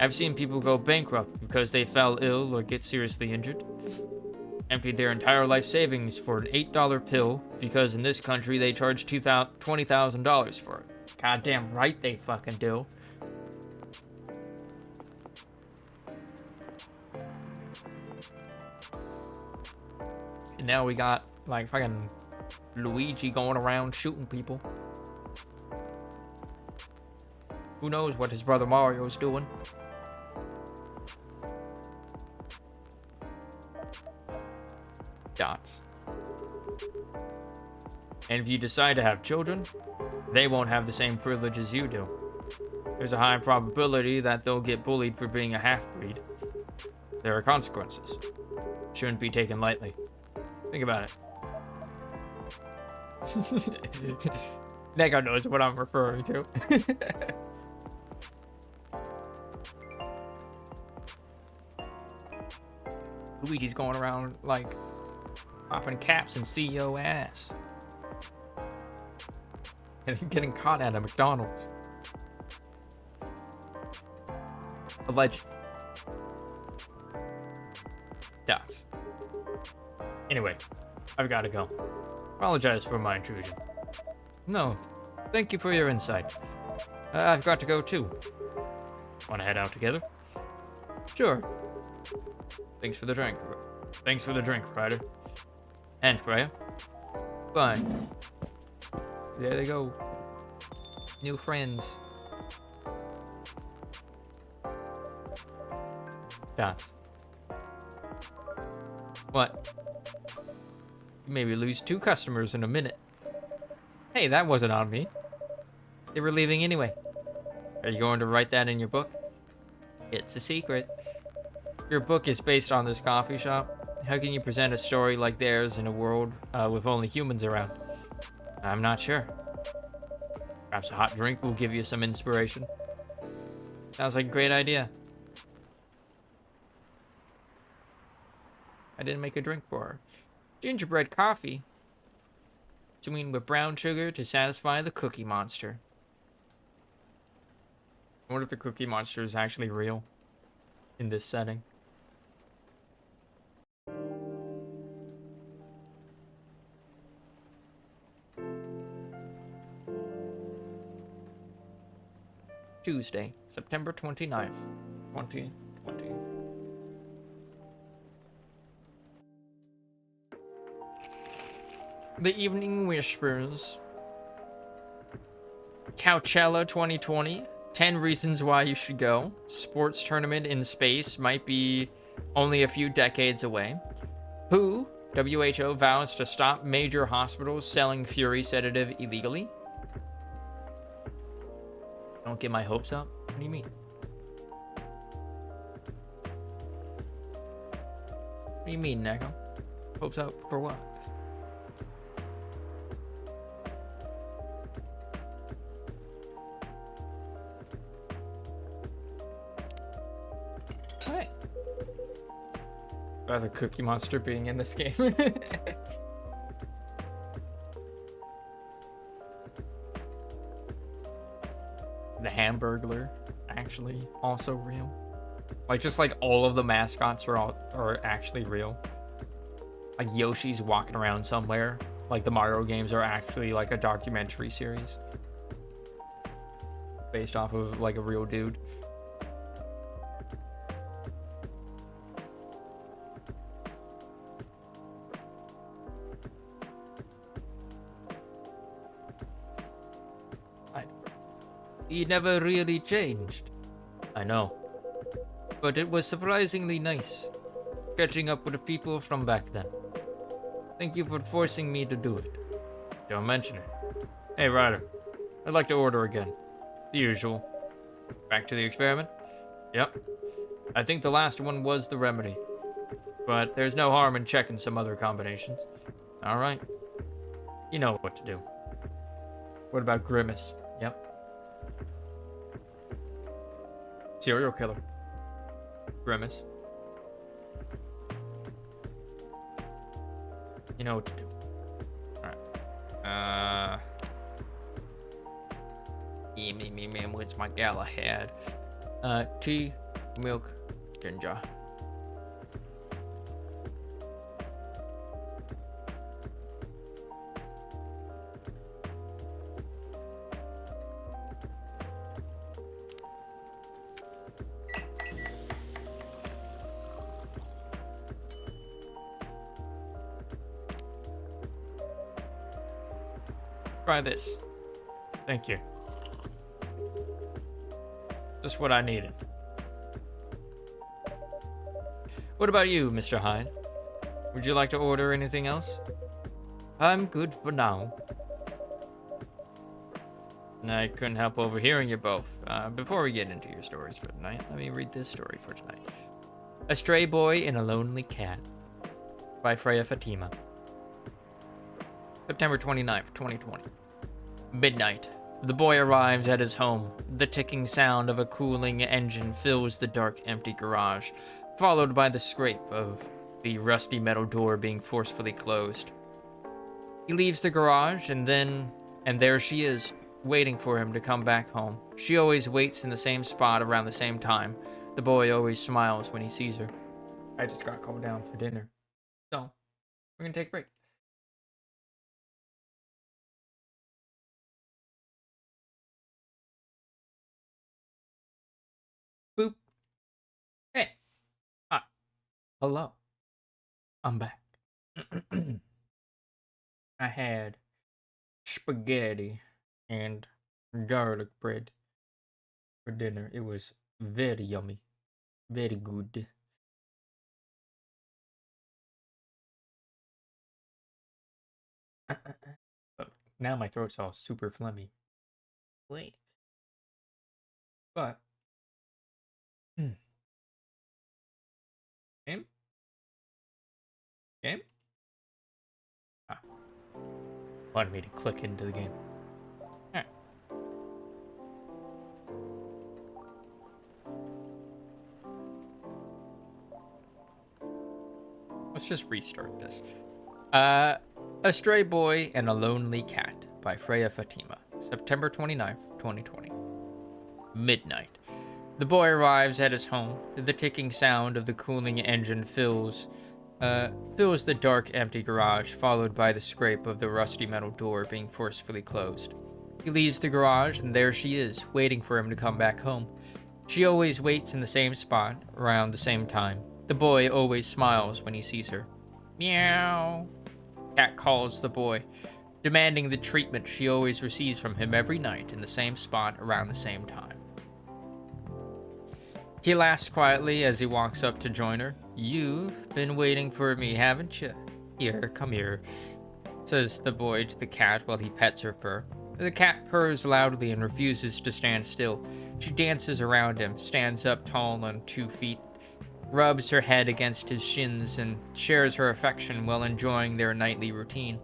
I've seen people go bankrupt because they fell ill or get seriously injured. Emptied their entire life savings for an $8 pill because in this country they charge $20,000 for it. Goddamn right they fucking do. And now we got like fucking Luigi going around shooting people. Who knows what his brother Mario's doing? Dots. And if you decide to have children, they won't have the same privileges you do. There's a high probability that they'll get bullied for being a half-breed. There are consequences. Shouldn't be taken lightly. Think about it. Neko knows what I'm referring to. Luigi's going around like, popping caps and CEO ass. And getting caught at a McDonald's. Allegedly. Does. Anyway, I've got to go. Apologize for my intrusion. No, thank you for your insight. I've got to go too. Want to head out together? Sure. Thanks for the drink. Thanks for the drink, Ryder. And Freya. Bye. There they go. New friends. Dots. What? You maybe lose 2 customers in a minute. Hey, that wasn't on me. They were leaving anyway. Are you going to write that in your book? It's a secret. Your book is based on this coffee shop. How can you present a story like theirs in a world with only humans around? I'm not sure. Perhaps a hot drink will give you some inspiration. Sounds like a great idea. I didn't make a drink for her. Gingerbread coffee. Sweetened with brown sugar to satisfy the Cookie Monster. I wonder if the Cookie Monster is actually real in this setting. Tuesday, September 29th, 2020. The Evening Whispers. Coachella 2020. 10 reasons why you should go. Sports tournament in space might be only a few decades away. WHO vows to stop major hospitals selling Fury sedative illegally. Don't get my hopes up. What do you mean? What do you mean, Neko? Hopes up for what? Hey. About the Cookie Monster being in this game. The Hamburglar, actually, also real. Like, just like all of the mascots are actually real. Like Yoshi's walking around somewhere. Like the Mario games are actually like a documentary series. Based off of like a real dude. He never really changed. I know. But it was surprisingly nice, catching up with the people from back then. Thank you for forcing me to do it. Don't mention it. Hey, Ryder. I'd like to order again. The usual. Back to the experiment? Yep. I think the last one was the remedy. But there's no harm in checking some other combinations. Alright. You know what to do. What about Grimace? Yep. Serial killer. Grimace. You know what to do. Alright. What's my Galahad? Tea, milk, ginger. Try this. Thank you. Just what I needed. What about you, Mr. Hyde? Would you like to order anything else? I'm good for now. I couldn't help overhearing you both. Before we get into your stories for tonight, let me read this story for tonight. A Stray Boy and a Lonely Cat by Freya Fatima. September 29th, 2020. Midnight. The boy arrives at his home. The ticking sound of a cooling engine fills the dark, empty garage, followed by the scrape of the rusty metal door being forcefully closed. He leaves the garage, and there she is, waiting for him to come back home. She always waits in the same spot around the same time. The boy always smiles when he sees her. I just got called down for dinner, so we're gonna take a break. Boop. Hey. Hi. Hello. I'm back. I had spaghetti and garlic bread for dinner. It was very yummy. Very good. But now my throat's all super phlegmy. Wait. But game? Game? Ah. Wanted me to click into the game. Alright. Let's just restart this. A Stray Boy and a Lonely Cat by Freya Fatima. September 29th, 2020. Midnight. The boy arrives at his home. The ticking sound of the cooling engine fills the dark, empty garage, followed by the scrape of the rusty metal door being forcefully closed. He leaves the garage, and there she is, waiting for him to come back home. She always waits in the same spot, around the same time. The boy always smiles when he sees her. Meow. Cat calls the boy, demanding the treatment she always receives from him every night in the same spot, around the same time. He laughs quietly as he walks up to join her. You've been waiting for me, haven't you? Here, come here, says the boy to the cat while he pets her fur. The cat purrs loudly and refuses to stand still. She dances around him, stands up tall on 2 feet, rubs her head against his shins, and shares her affection while enjoying their nightly routine.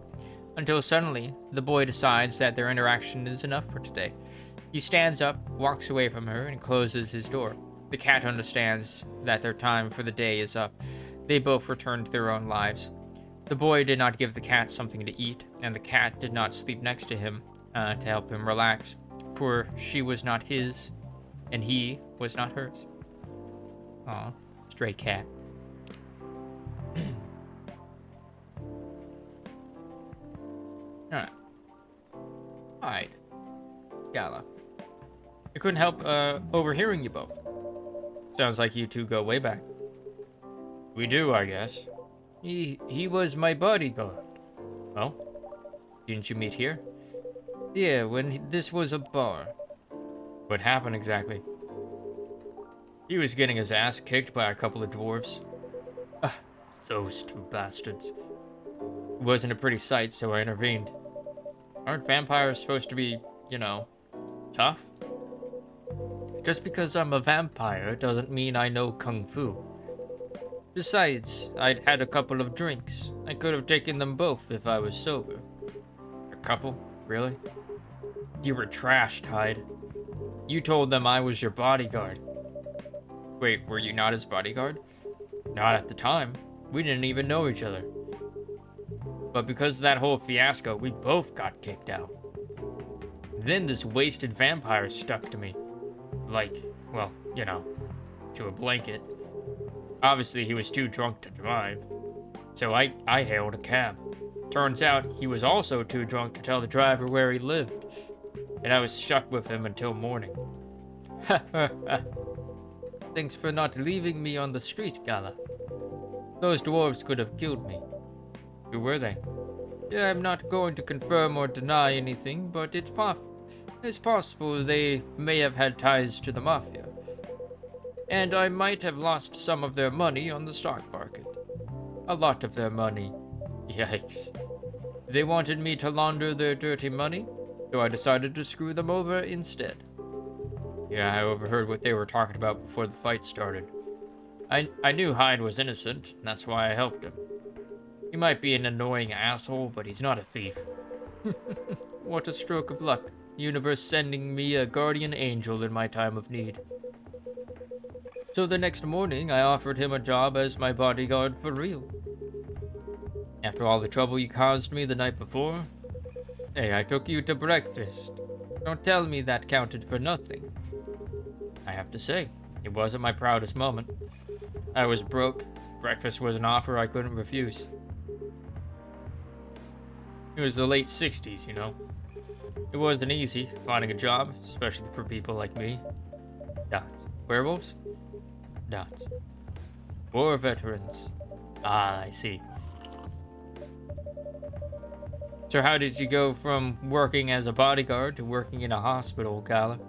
Until suddenly, the boy decides that their interaction is enough for today. He stands up, walks away from her, and closes his door. The cat understands that their time for the day is up. They both return to their own lives. The boy did not give the cat something to eat, and the cat did not sleep next to him to help him relax, for she was not his, and he was not hers. Aw, stray cat. Alright. Hide. Gala. I couldn't help overhearing you both. Sounds like you two go way back. We do, I guess. He was my bodyguard. Oh? Didn't you meet here? Yeah, this was a bar. What happened exactly? He was getting his ass kicked by a couple of dwarves. Those two bastards. It wasn't a pretty sight, so I intervened. Aren't vampires supposed to be, tough? Just because I'm a vampire doesn't mean I know kung fu. Besides, I'd had a couple of drinks. I could have taken them both if I was sober. A couple? Really? You were trashed, Hyde. You told them I was your bodyguard. Wait, were you not his bodyguard? Not at the time. We didn't even know each other. But because of that whole fiasco, we both got kicked out. Then this wasted vampire stuck to me. To a blanket. Obviously, he was too drunk to drive. So I hailed a cab. Turns out, he was also too drunk to tell the driver where he lived. And I was stuck with him until morning. Ha ha ha. Thanks for not leaving me on the street, Gala. Those dwarves could have killed me. Who were they? Yeah, I'm not going to confirm or deny anything, but it's possible they may have had ties to the Mafia. And I might have lost some of their money on the stock market. A lot of their money. Yikes. They wanted me to launder their dirty money, so I decided to screw them over instead. Yeah, I overheard what they were talking about before the fight started. I knew Hyde was innocent, and that's why I helped him. He might be an annoying asshole, but he's not a thief. What a stroke of luck. Universe sending me a guardian angel in my time of need. So the next morning, I offered him a job as my bodyguard for real. After all the trouble you caused me the night before, hey, I took you to breakfast. Don't tell me that counted for nothing. I have to say, it wasn't my proudest moment. I was broke. Breakfast was an offer I couldn't refuse. It was the late 60s, you know. It wasn't easy finding a job, especially for people like me. Dots. Werewolves? Dots. War veterans. Ah, I see. So how did you go from working as a bodyguard to working in a hospital, Gala?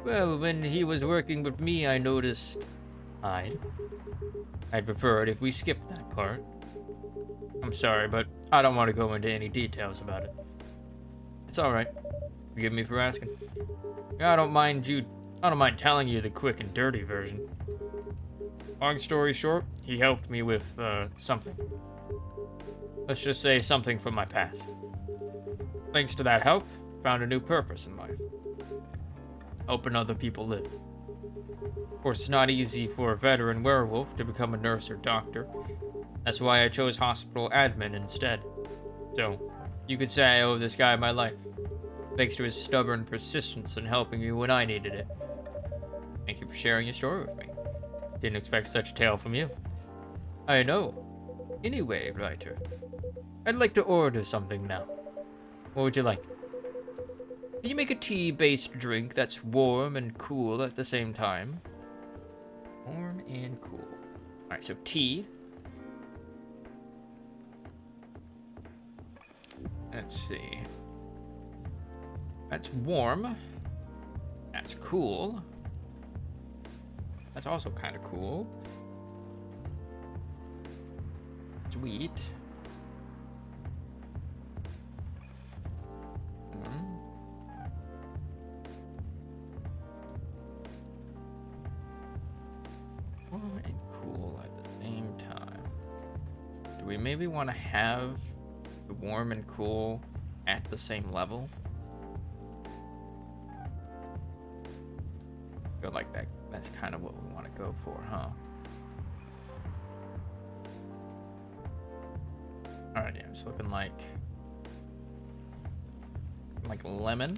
Well, when he was working with me, I noticed... I'd prefer it if we skipped that part. I'm sorry, but I don't want to go into any details about it. It's alright. Forgive me for asking. I don't mind telling you the quick and dirty version. Long story short, he helped me with, something. Let's just say something from my past. Thanks to that help, found a new purpose in life. Helping other people live. Of course, it's not easy for a veteran werewolf to become a nurse or doctor. That's why I chose hospital admin instead. So, you could say I owe this guy my life. Thanks to his stubborn persistence in helping me when I needed it. Thank you for sharing your story with me. Didn't expect such a tale from you. I know. Anyway, writer, I'd like to order something now. What would you like? Can you make a tea-based drink that's warm and cool at the same time? Warm and cool. Alright, so tea. Let's see. That's warm. That's cool. That's also kind of cool. Sweet. Warm and cool at the same time. Do we maybe want to have the warm and cool at the same level? I feel like that's kind of what we want to go for, huh? Alright, yeah, it's looking like lemon.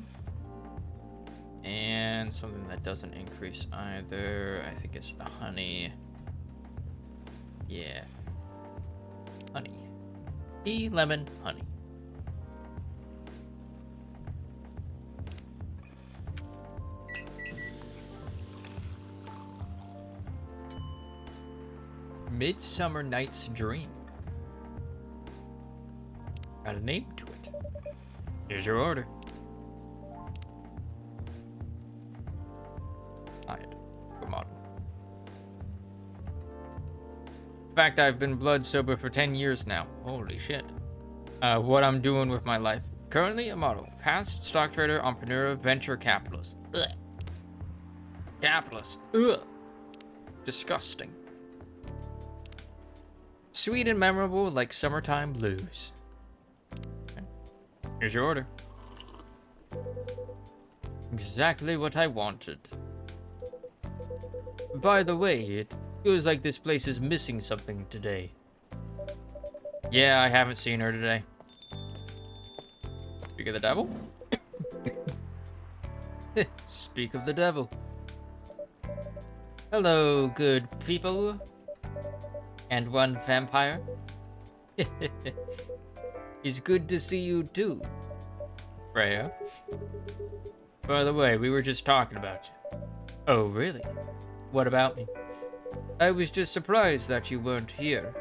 And something that doesn't increase either. I think it's the honey. Yeah. Honey. Tea, lemon, honey. Midsummer Night's Dream. Got a name to it. Here's your order. Model. In fact, I've been blood sober for 10 years now. Holy shit. What I'm doing with my life. Currently a model. Past stock trader, entrepreneur, venture capitalist. Ugh. Capitalist. Ugh. Disgusting. Sweet and memorable like summertime blues. Okay. Here's your order. Exactly what I wanted. By the way, it feels like this place is missing something today. Yeah, I haven't seen her today. Speak of the devil? Speak of the devil. Hello, good people. And one vampire. It's good to see you too, Freya. By the way, we were just talking about you. Oh, really? What about me? I was just surprised that you weren't here.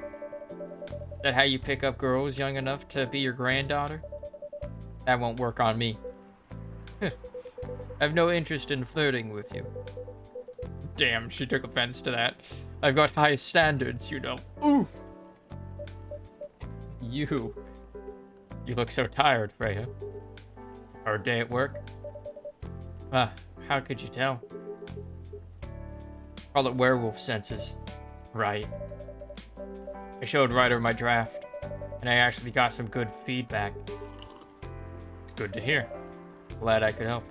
Is that how you pick up girls young enough to be your granddaughter? That won't work on me. I've no interest in flirting with you. Damn, she took offense to that. I've got high standards, you know. Ooh. You look so tired, Freya. Hard day at work? How could you tell? Call it werewolf senses. Right. I showed Ryder my draft, and I actually got some good feedback. It's good to hear. Glad I could help.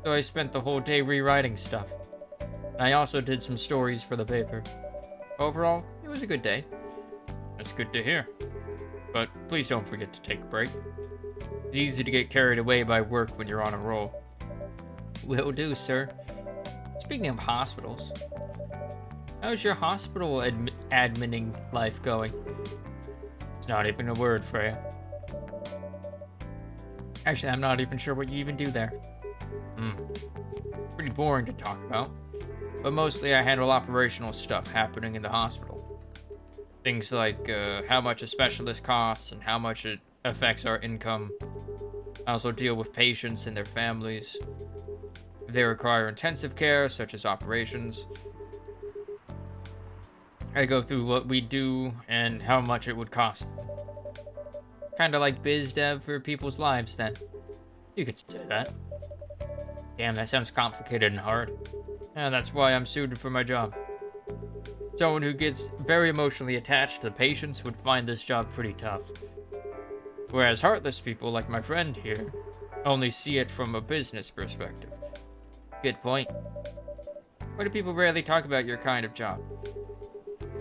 So I spent the whole day rewriting stuff. I also did some stories for the paper. Overall, it was a good day. That's good to hear. But please don't forget to take a break. It's easy to get carried away by work when you're on a roll. Will do, sir. Speaking of hospitals, how's your hospital adminning life going? It's not even a word, Freya. Actually, I'm not even sure what you even do there. Pretty boring to talk about. But mostly I handle operational stuff happening in the hospital. Things like how much a specialist costs and how much it affects our income. I also deal with patients and their families. If they require intensive care, such as operations, I go through what we do and how much it would cost. Kinda like biz dev for people's lives, then. You could say that. Damn, that sounds complicated and hard. Yeah, that's why I'm suited for my job. Someone who gets very emotionally attached to patients would find this job pretty tough. Whereas heartless people, like my friend here, only see it from a business perspective. Good point. Why do people rarely talk about your kind of job?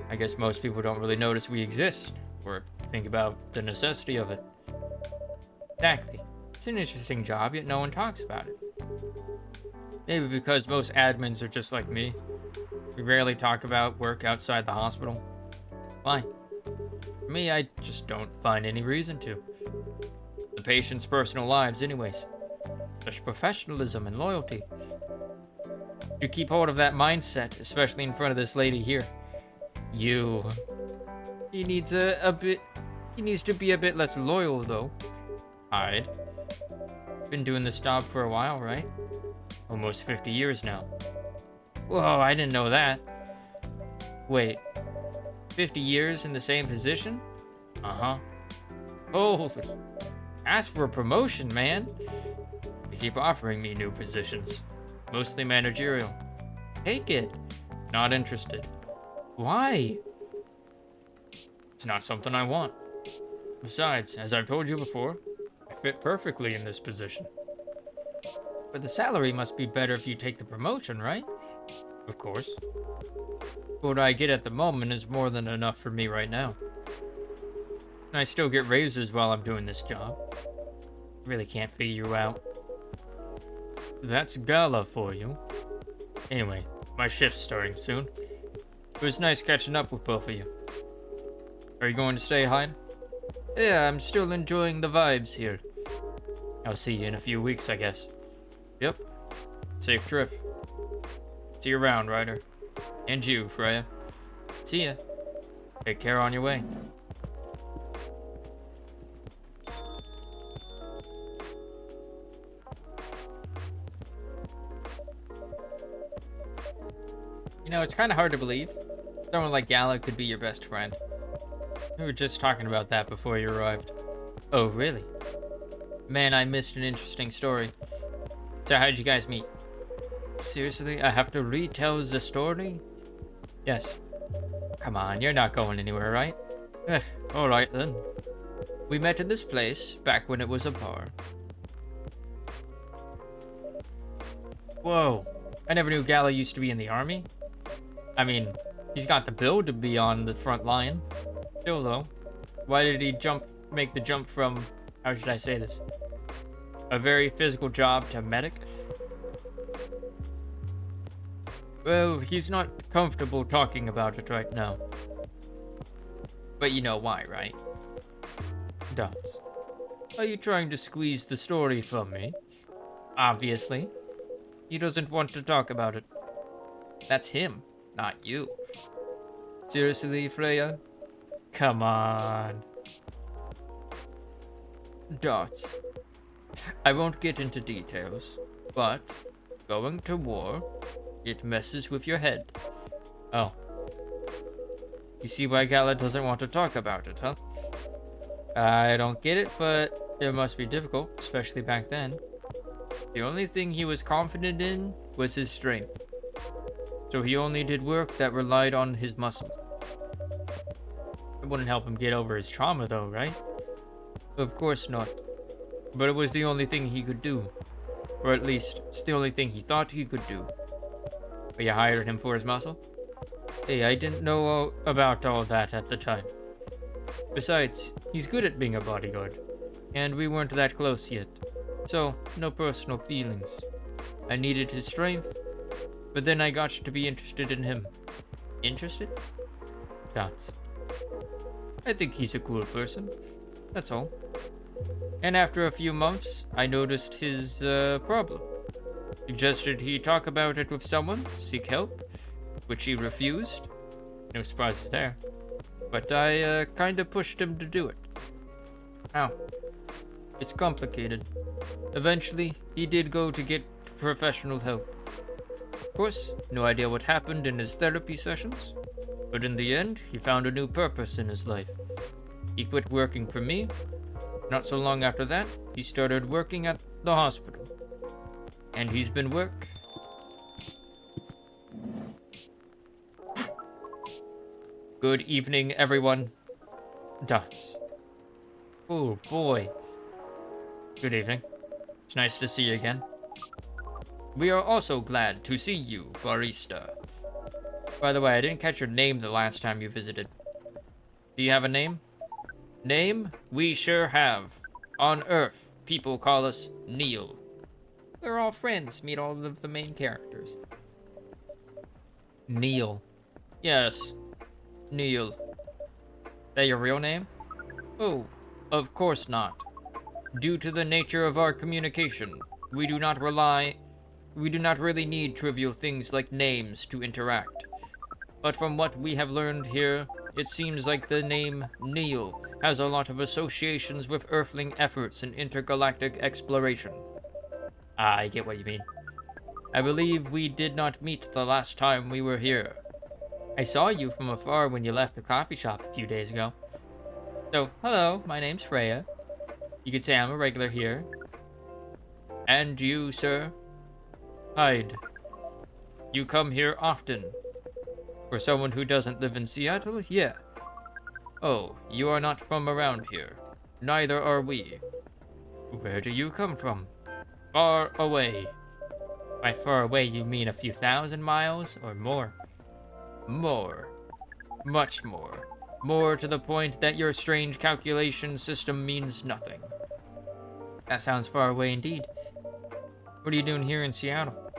I guess most people don't really notice we exist, or think about the necessity of it. Exactly. It's an interesting job, yet no one talks about it. Maybe because most admins are just like me. We rarely talk about work outside the hospital. Why? For me, I just don't find any reason to. The patients' personal lives anyways. Such professionalism and loyalty. You keep hold of that mindset, especially in front of this lady here. He needs he needs to be a bit less loyal though. Hide. Been doing this job for a while, right? Almost 50 years now. Whoa, I didn't know that. Wait, 50 years in the same position? Uh-huh. Holy. Ask for a promotion, man. They keep offering me new positions. Mostly managerial. Take it. Not interested. Why? It's not something I want. Besides, as I've told you before, I fit perfectly in this position. But the salary must be better if you take the promotion, right? Of course. What I get at the moment is more than enough for me right now. And I still get raises while I'm doing this job. Really can't figure you out. That's Gala for you. Anyway, my shift's starting soon. It was nice catching up with both of you. Are you going to stay, Hyde? Yeah, I'm still enjoying the vibes here. I'll see you in a few weeks, I guess. Yep. Safe trip. See you around, Ryder. And you, Freya. See ya. Take care on your way. You know, it's kind of hard to believe. Someone like Gala could be your best friend. We were just talking about that before you arrived. Oh, really? Man, I missed an interesting story. So how'd you guys meet? Seriously, I have to retell the story? Yes. Come on, you're not going anywhere, right? Alright then. We met in this place, back when it was a bar. Whoa. I never knew Gala used to be in the army. I mean, he's got the build to be on the front line. Still though, why did he make the jump from, how should I say this? A very physical job to medic? Well, he's not comfortable talking about it right now. But you know why, right? Dots. Are you trying to squeeze the story from me? Obviously. He doesn't want to talk about it. That's him, not you. Seriously, Freya? Come on. Dots. I won't get into details, but going to war, it messes with your head. Oh. You see why Gala doesn't want to talk about it, huh? I don't get it, but it must be difficult, especially back then. The only thing he was confident in was his strength. So he only did work that relied on his muscle. It wouldn't help him get over his trauma though, right? Of course not. But it was the only thing he could do. Or at least, it's the only thing he thought he could do. But you hired him for his muscle? Hey, I didn't know about all that at the time. Besides, he's good at being a bodyguard, and we weren't that close yet, so no personal feelings. I needed his strength, but then I got to be interested in him. Interested? Dots. I think he's a cool person, that's all. And after a few months, I noticed his problem. Suggested he talk about it with someone, seek help, which he refused. No surprises there. But I kinda pushed him to do it. How? It's complicated. Eventually, he did go to get professional help. Of course, no idea what happened in his therapy sessions, but in the end, he found a new purpose in his life. He quit working for me. Not so long after that, he started working at the hospital. And he's been Good evening, everyone. Dots. Oh, boy. Good evening. It's nice to see you again. We are also glad to see you, barista. By the way, I didn't catch your name the last time you visited. Do you have a name? Name? We sure have. On Earth, people call us Neil. We're all friends. Meet all of the main characters. Neil. Yes. Neil. That your real name? Oh, of course not. Due to the nature of our communication, we do not really need trivial things like names to interact. But from what we have learned here, it seems like the name Neil has a lot of associations with Earthling efforts in intergalactic exploration. I get what you mean. I believe we did not meet the last time we were here. I saw you from afar when you left the coffee shop a few days ago. So, hello, my name's Freya. You could say I'm a regular here. And you, sir? Hyde. You come here often. For someone who doesn't live in Seattle, yeah. Oh, you are not from around here. Neither are we. Where do you come from? Far away. By far away, you mean a few thousand miles or more? More. Much more. More to the point that your strange calculation system means nothing. That sounds far away indeed. What are you doing here in Seattle?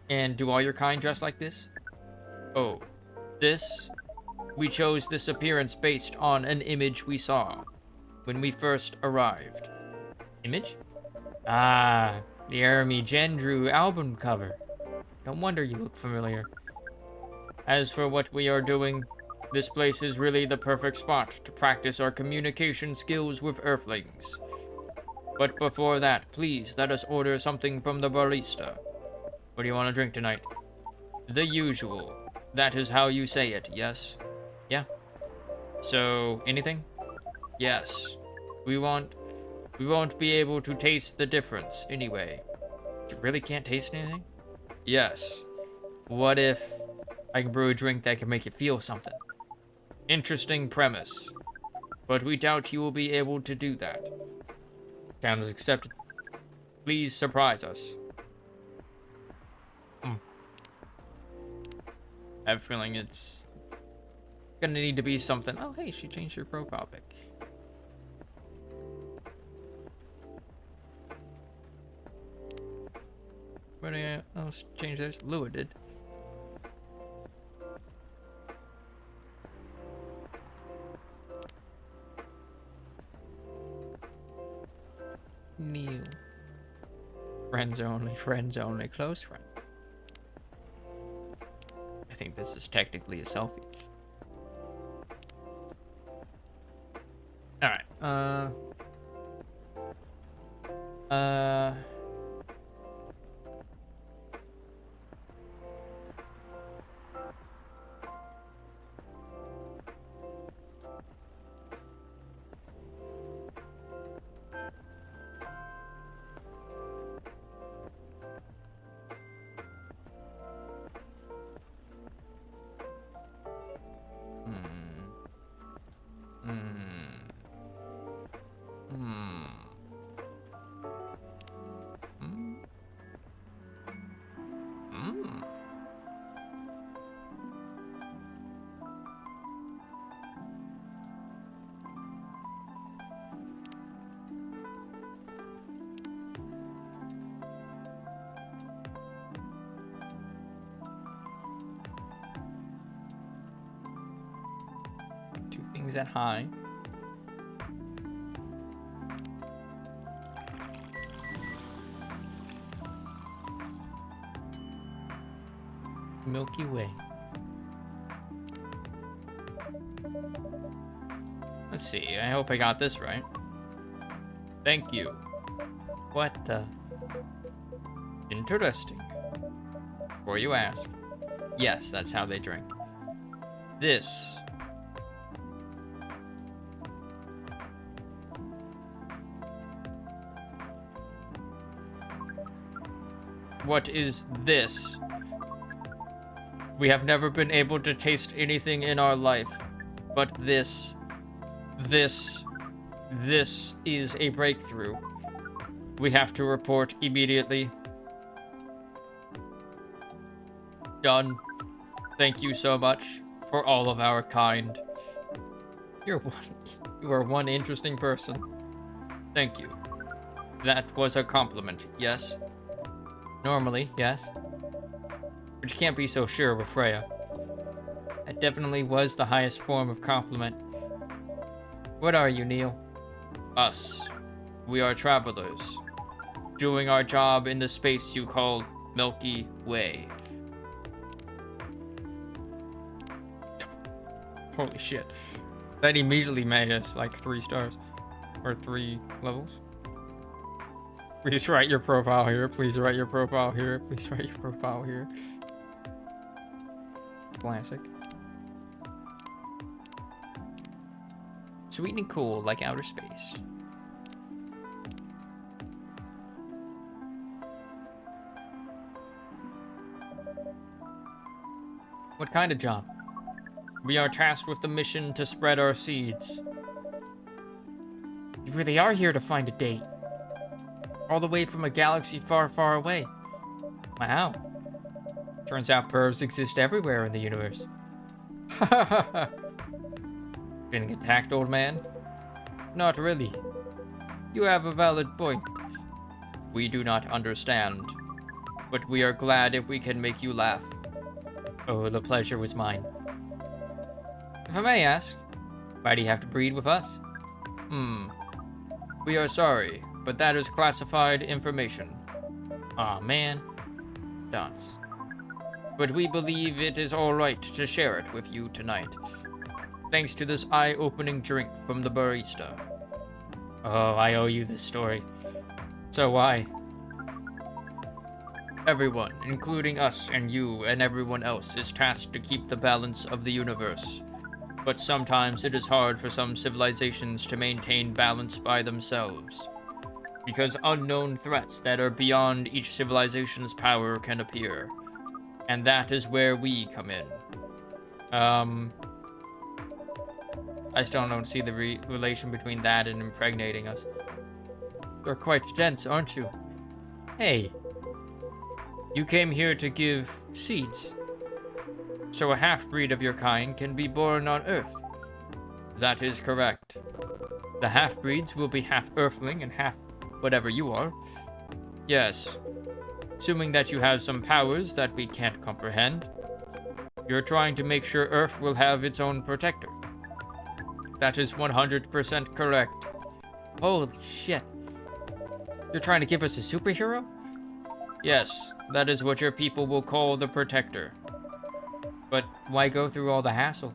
And do all your kind dress like this? Oh, this? We chose this appearance based on an image we saw when we first arrived. Image? Ah, the Jeremy Gendrew album cover. No wonder you look familiar. As for what we are doing, this place is really the perfect spot to practice our communication skills with Earthlings. But before that, please let us order something from the barista. What do you want to drink tonight? The usual. That is how you say it, yes? Yeah. So, anything? Yes. We won't be able to taste the difference anyway. You really can't taste anything? Yes. What if I can brew a drink that can make you feel something? Interesting premise. But we doubt you will be able to do that. Challenge accepted. Please surprise us. I have a feeling it's gonna need to be something. Oh, hey, she changed her profile pic. What else change this? Lua did. Neil. Friends only, close friends. I think this is technically a selfie. Alright, Is that high? Milky Way. Let's see. I hope I got this right. Thank you. What the? Interesting. Before you ask. Yes, that's how they drink. This. What is this? We have never been able to taste anything in our life, but this is a breakthrough. We have to report immediately. Done. Thank you so much for all of our kind. You are one interesting person. Thank you. That was a compliment, yes? Normally, yes. But you can't be so sure with Freya. That definitely was the highest form of compliment. What are you, Neil? Us. We are travelers. Doing our job in the space you call Milky Way. Holy shit. That immediately made us like 3 stars. Or 3 levels. Please write your profile here. Please write your profile here. Please write your profile here. Classic. Sweet and cool like outer space. What kind of job? We are tasked with the mission to spread our seeds. You really are here to find a date. All the way from a galaxy far, far away. Wow. Turns out pervs exist everywhere in the universe. Getting attacked, old man? Not really. You have a valid point. We do not understand, but we are glad if we can make you laugh. Oh, the pleasure was mine. If I may ask, why do you have to breed with us? We are sorry, but that is classified information. Aw, man. Dance. But we believe it is alright to share it with you tonight. Thanks to this eye-opening drink from the barista. Oh, I owe you this story. So why? Everyone, including us and you and everyone else, is tasked to keep the balance of the universe. But sometimes it is hard for some civilizations to maintain balance by themselves. Because unknown threats that are beyond each civilization's power can appear. And that is where we come in. I still don't see the relation between that and impregnating us. You're quite dense, aren't you? Hey. You came here to give seeds. So a half-breed of your kind can be born on Earth. That is correct. The half-breeds will be half Earthling and half whatever you are. Yes. Assuming that you have some powers that we can't comprehend. You're trying to make sure Earth will have its own protector. That is 100% correct. Holy shit. You're trying to give us a superhero? Yes, that is what your people will call the protector. But why go through all the hassle?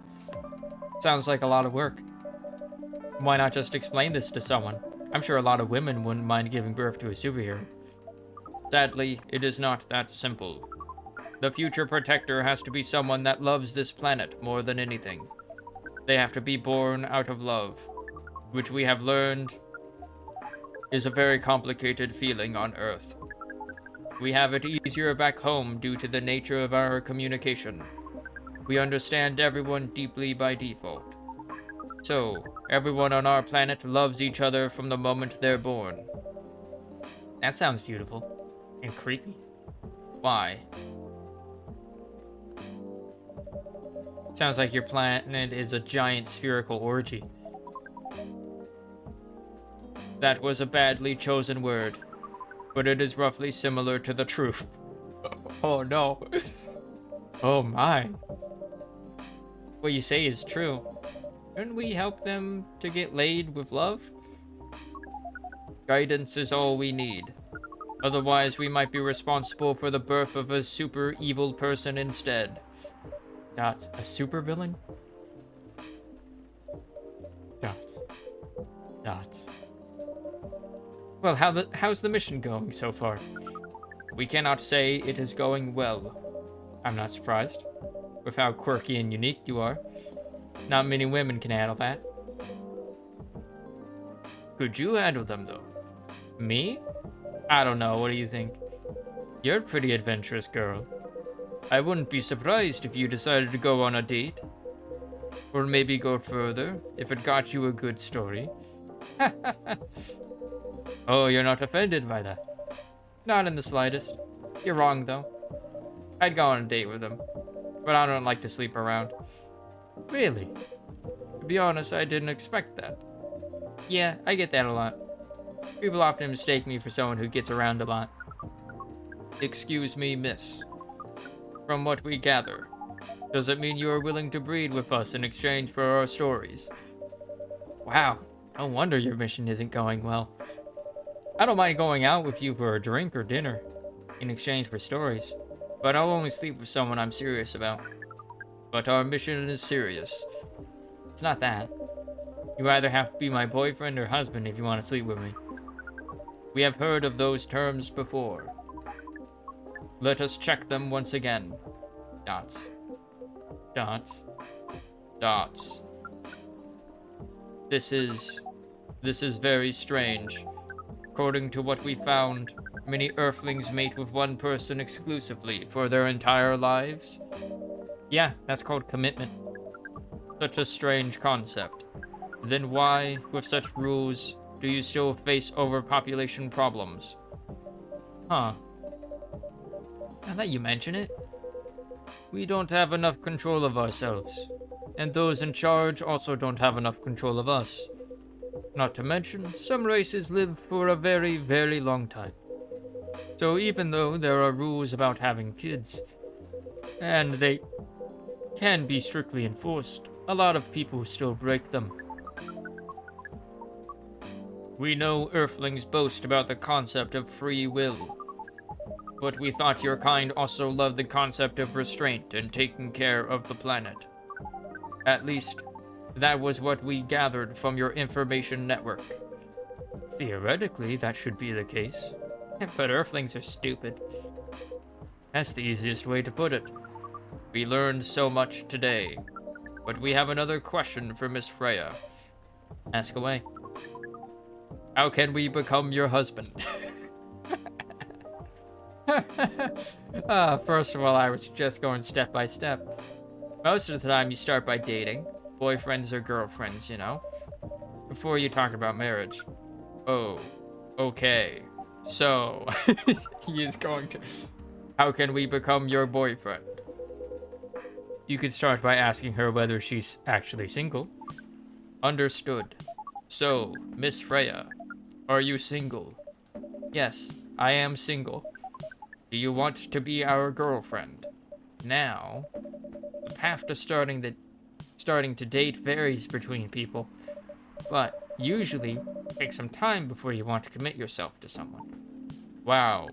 Sounds like a lot of work. Why not just explain this to someone? I'm sure a lot of women wouldn't mind giving birth to a superhero. Sadly, it is not that simple. The future protector has to be someone that loves this planet more than anything. They have to be born out of love, which we have learned is a very complicated feeling on Earth. We have it easier back home due to the nature of our communication. We understand everyone deeply by default. So, everyone on our planet loves each other from the moment they're born. That sounds beautiful. And creepy. Why? Sounds like your planet is a giant spherical orgy. That was a badly chosen word, but it is roughly similar to the truth. Oh no. Oh my. What you say is true. Shouldn't we help them to get laid with love? Guidance is all we need. Otherwise, we might be responsible for the birth of a super evil person instead. Dots. A super villain? Dots. Dots. Well, how's the mission going so far? We cannot say it is going well. I'm not surprised. With how quirky and unique you are. Not many women can handle that. Could you handle them, though? Me? I don't know, what do you think? You're a pretty adventurous girl. I wouldn't be surprised if you decided to go on a date. Or maybe go further, if it got you a good story. Oh, you're not offended by that? Not in the slightest. You're wrong, though. I'd go on a date with him, but I don't like to sleep around. Really? To be honest, I didn't expect that. Yeah, I get that a lot. People often mistake me for someone who gets around a lot. Excuse me, miss. From what we gather, does it mean you are willing to breed with us in exchange for our stories? Wow, no wonder your mission isn't going well. I don't mind going out with you for a drink or dinner, in exchange for stories, but I'll only sleep with someone I'm serious about. But our mission is serious. It's not that. You either have to be my boyfriend or husband if you want to sleep with me. We have heard of those terms before. Let us check them once again. Dots. Dots. Dots. This is very strange. According to what we found, many Earthlings mate with one person exclusively for their entire lives. Yeah, that's called commitment. Such a strange concept. Then why, with such rules, do you still face overpopulation problems? Huh. Now that you mention it, we don't have enough control of ourselves. And those in charge also don't have enough control of us. Not to mention, some races live for a very, very long time. So even though there are rules about having kids, and they can be strictly enforced, a lot of people still break them. We know Earthlings boast about the concept of free will, but we thought your kind also loved the concept of restraint and taking care of the planet. At least, that was what we gathered from your information network. Theoretically, that should be the case, but Earthlings are stupid. That's the easiest way to put it. We learned so much today, but we have another question for Miss Freya. Ask away. How can we become your husband? First of all, I would suggest going step by step. Most of the time, you start by dating, boyfriends or girlfriends, you know, before you talk about marriage. Oh, okay. So, he is going to... How can we become your boyfriend? You could start by asking her whether she's actually single. Understood. So, Miss Freya, are you single? Yes, I am single. Do you want to be our girlfriend? Now, the path to starting to date varies between people, but usually it takes some time before you want to commit yourself to someone. Wow,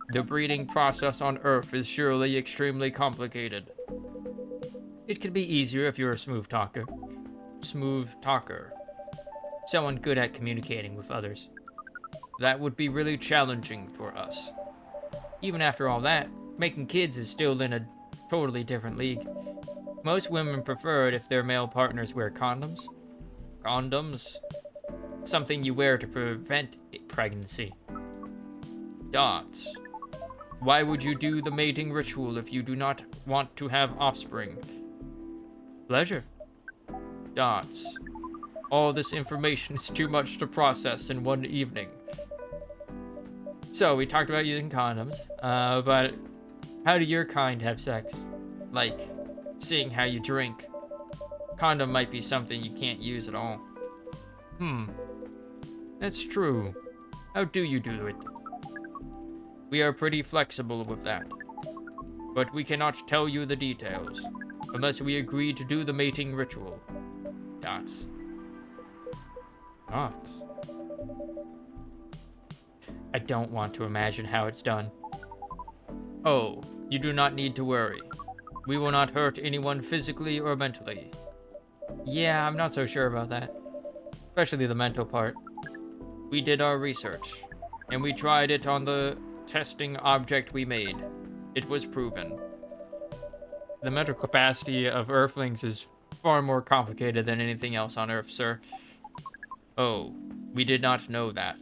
the breeding process on Earth is surely extremely complicated. It could be easier if you're a smooth talker. Smooth talker. Someone good at communicating with others. That would be really challenging for us. Even after all that, making kids is still in a totally different league. Most women prefer it if their male partners wear condoms. Condoms? Something you wear to prevent pregnancy. Dots. Why would you do the mating ritual if you do not want to have offspring? Pleasure. Dots. All this information is too much to process in one evening. So, we talked about using condoms, but how do your kind have sex? Like, seeing how you drink. Condom might be something you can't use at all. That's true. How do you do it? We are pretty flexible with that. But we cannot tell you the details, unless we agree to do the mating ritual. Dots. Dots. I don't want to imagine how it's done. Oh, you do not need to worry. We will not hurt anyone physically or mentally. Yeah, I'm not so sure about that. Especially the mental part. We did our research, and we tried it on the testing object we made. It was proven. The mental capacity of Earthlings is far more complicated than anything else on Earth, sir. Oh, we did not know that.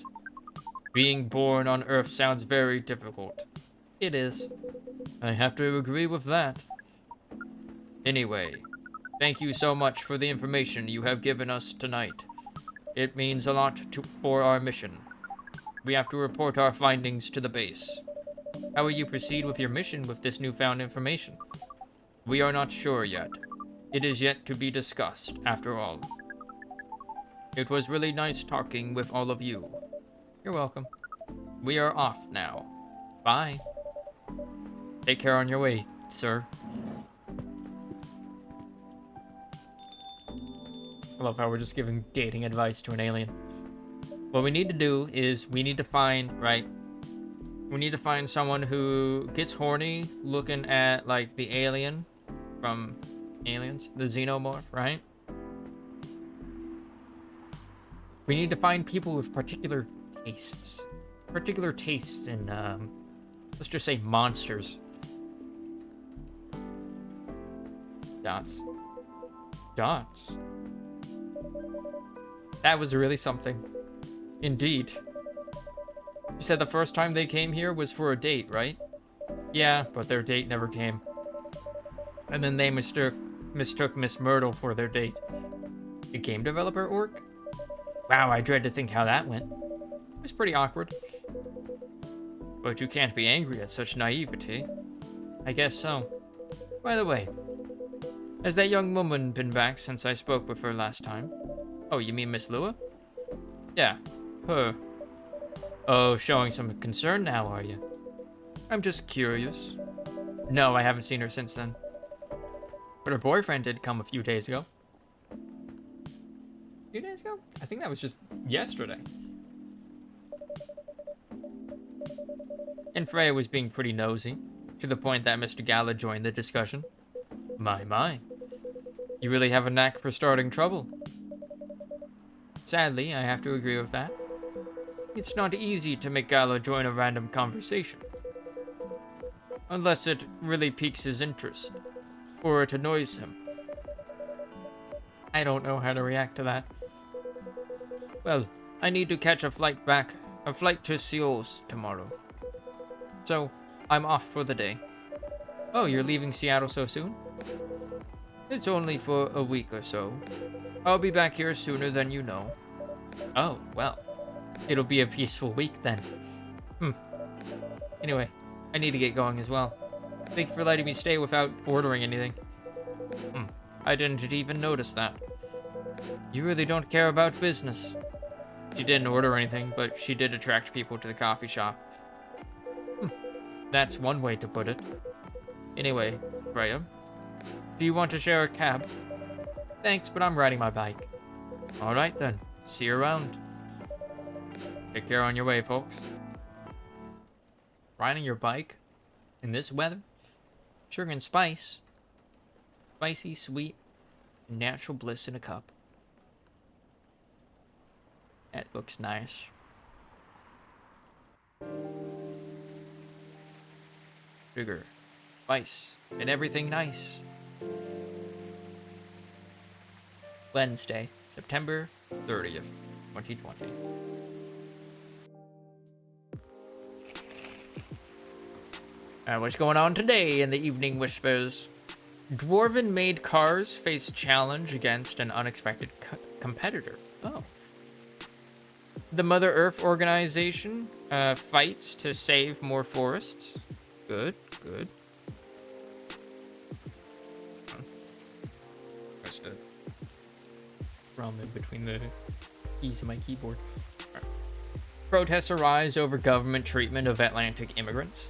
Being born on Earth sounds very difficult. It is. I have to agree with that. Anyway, thank you so much for the information you have given us tonight. It means a lot for our mission. We have to report our findings to the base. How will you proceed with your mission with this newfound information? We are not sure yet. It is yet to be discussed, after all. It was really nice talking with all of you. You're welcome. We are off now. Bye. Take care on your way, sir. I love how we're just giving dating advice to an alien. What we need to do is we need to find, right? We need to find someone who gets horny looking at, like, the alien from Aliens, the xenomorph, right? We need to find people with particular tastes. Particular tastes in, let's just say monsters. Dots. Dots. That was really something. Indeed. You said the first time they came here was for a date, right? Yeah, but their date never came. And then they mistook Miss Myrtle for their date. A game developer orc? Wow, I dread to think how that went. It was pretty awkward. But you can't be angry at such naivety. I guess so. By the way, has that young woman been back since I spoke with her last time? Oh, you mean Miss Lua? Yeah, her. Oh, showing some concern now, are you? I'm just curious. No, I haven't seen her since then. But her boyfriend did come a few days ago. A few days ago? I think that was just yesterday. And Freya was being pretty nosy, to the point that Mr. Gala joined the discussion. My. You really have a knack for starting trouble. Sadly, I have to agree with that. It's not easy to make Gala join a random conversation. Unless it really piques his interest, or it annoys him. I don't know how to react to that. Well, I need to catch a flight to Seoul tomorrow. So, I'm off for the day. Oh, you're leaving Seattle so soon? It's only for a week or so. I'll be back here sooner than you know. Oh, well. It'll be a peaceful week then. Anyway, I need to get going as well. Thank you for letting me stay without ordering anything. I didn't even notice that. You really don't care about business. She didn't order anything, but she did attract people to the coffee shop. That's one way to put it. Anyway, Freya, do you want to share a cab? Thanks, but I'm riding my bike. Alright then, see you around. Take care on your way, folks. Riding your bike in this weather? Sugar and spice. Spicy, sweet, natural bliss in a cup. That looks nice. Sugar, spice, and everything nice. Wednesday, September 30th, 2020. What's going on today in the Evening Whispers? Dwarven-made cars face challenge against an unexpected competitor. Oh. The Mother Earth organization fights to save more forests. Good. Press the thumb in between the keys of my keyboard. Right. Protests arise over government treatment of Atlantic immigrants.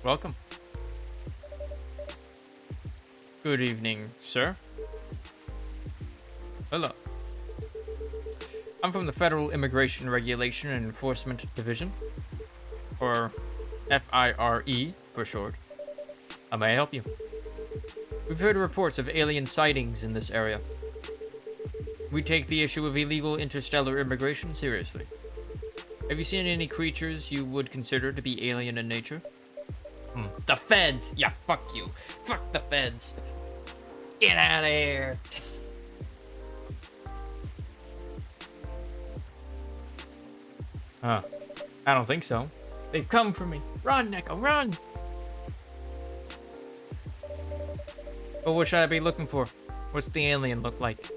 Welcome. Good evening, sir. Hello. I'm from the Federal Immigration Regulation and Enforcement Division, or FIRE for short. How may I help you? We've heard reports of alien sightings in this area. We take the issue of illegal interstellar immigration seriously. Have you seen any creatures you would consider to be alien in nature? The feds! Yeah, fuck you. Fuck the feds. Get out of here. Yes. Huh. I don't think so. They've come for me. Run, Neko, run! But what should I be looking for? What's the alien look like?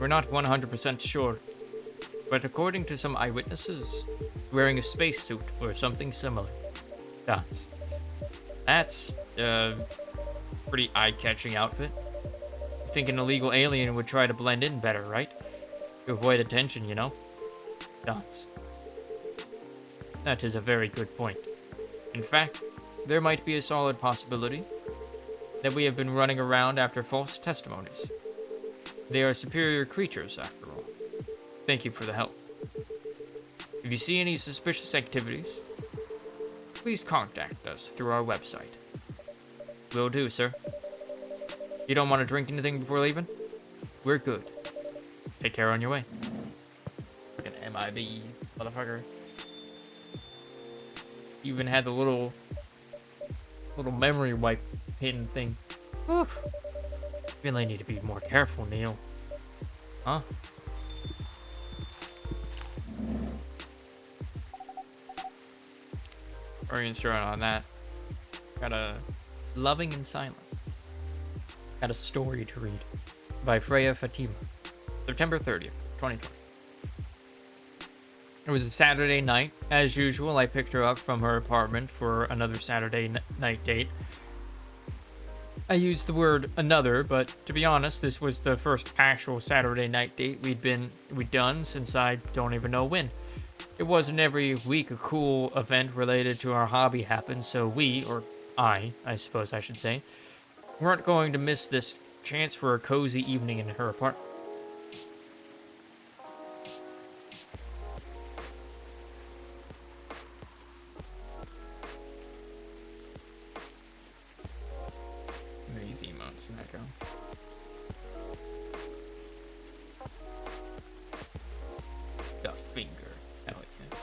We're not 100% sure. But according to some eyewitnesses, wearing a spacesuit or something similar. That's a pretty eye-catching outfit. You think an illegal alien would try to blend in better, right? To avoid attention, you know? Dots. That is a very good point. In fact, there might be a solid possibility that we have been running around after false testimonies. They are superior creatures, after all. Thank you for the help. If you see any suspicious activities, please contact us through our website. Will do, sir. You don't want to drink anything before leaving? We're good. Take care on your way. Fucking MIB, motherfucker. Even had the little memory wipe hidden thing. Oof. Really need to be more careful, Neil. Huh? Oriented on that. Got a Loving in Silence. Got a story to read by Freya Fatima. September 30th, 2020. It was a Saturday night. As usual, I picked her up from her apartment for another Saturday night date. I used the word another, but to be honest, this was the first actual Saturday night date we'd done since I don't even know when. It wasn't every week a cool event related to our hobby happened, so we, or I suppose I should say, weren't going to miss this chance for a cozy evening in her apartment. These emotes in that go. The finger. Hell yeah.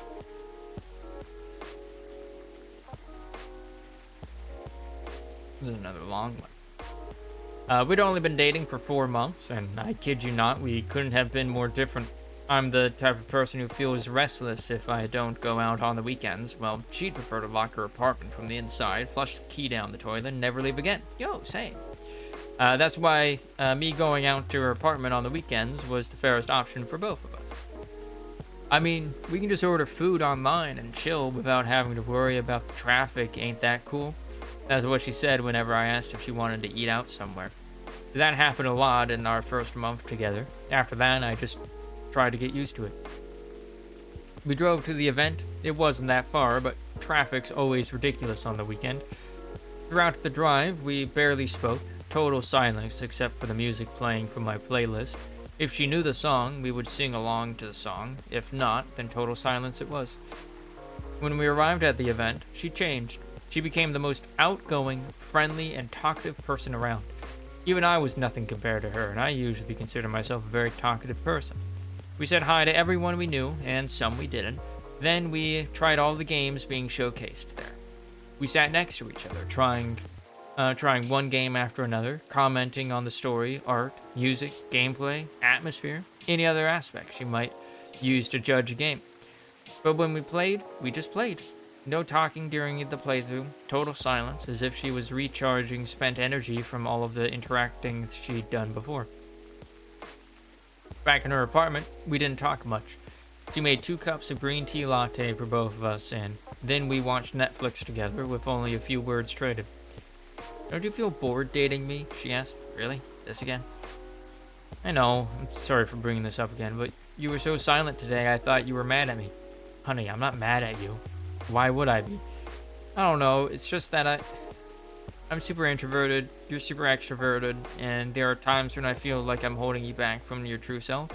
This is another long one. We'd only been dating for 4 months, and I kid you not, we couldn't have been more different. I'm the type of person who feels restless if I don't go out on the weekends. Well, she'd prefer to lock her apartment from the inside, flush the key down the toilet, and never leave again. Yo, same. That's why me going out to her apartment on the weekends was the fairest option for both of us. I mean, we can just order food online and chill without having to worry about the traffic. Ain't that cool? That's what she said whenever I asked if she wanted to eat out somewhere. That happened a lot in our first month together. After that, I just tried to get used to it. We drove to the event. It wasn't that far, but traffic's always ridiculous on the weekend. Throughout the drive, we barely spoke. Total silence except for the music playing from my playlist. If she knew the song, we would sing along to the song. If not, then total silence it was. When we arrived at the event, she changed. She became the most outgoing, friendly, and talkative person around. Even I was nothing compared to her, and I usually consider myself a very talkative person. We said hi to everyone we knew, and some we didn't. Then we tried all the games being showcased there. We sat next to each other, trying one game after another, commenting on the story, art, music, gameplay, atmosphere, any other aspects you might use to judge a game. But when we played, we just played. No talking during the playthrough, total silence, as if she was recharging spent energy from all of the interacting she'd done before. Back in her apartment, we didn't talk much. She made 2 cups of green tea latte for both of us, and then we watched Netflix together with only a few words traded. Don't you feel bored dating me? She asked. Really? This again? I know, I'm sorry for bringing this up again, but you were so silent today I thought you were mad at me. Honey, I'm not mad at you. Why would I be? I don't know. It's just that I'm super introverted, you're super extroverted, and there are times when I feel like I'm holding you back from your true self.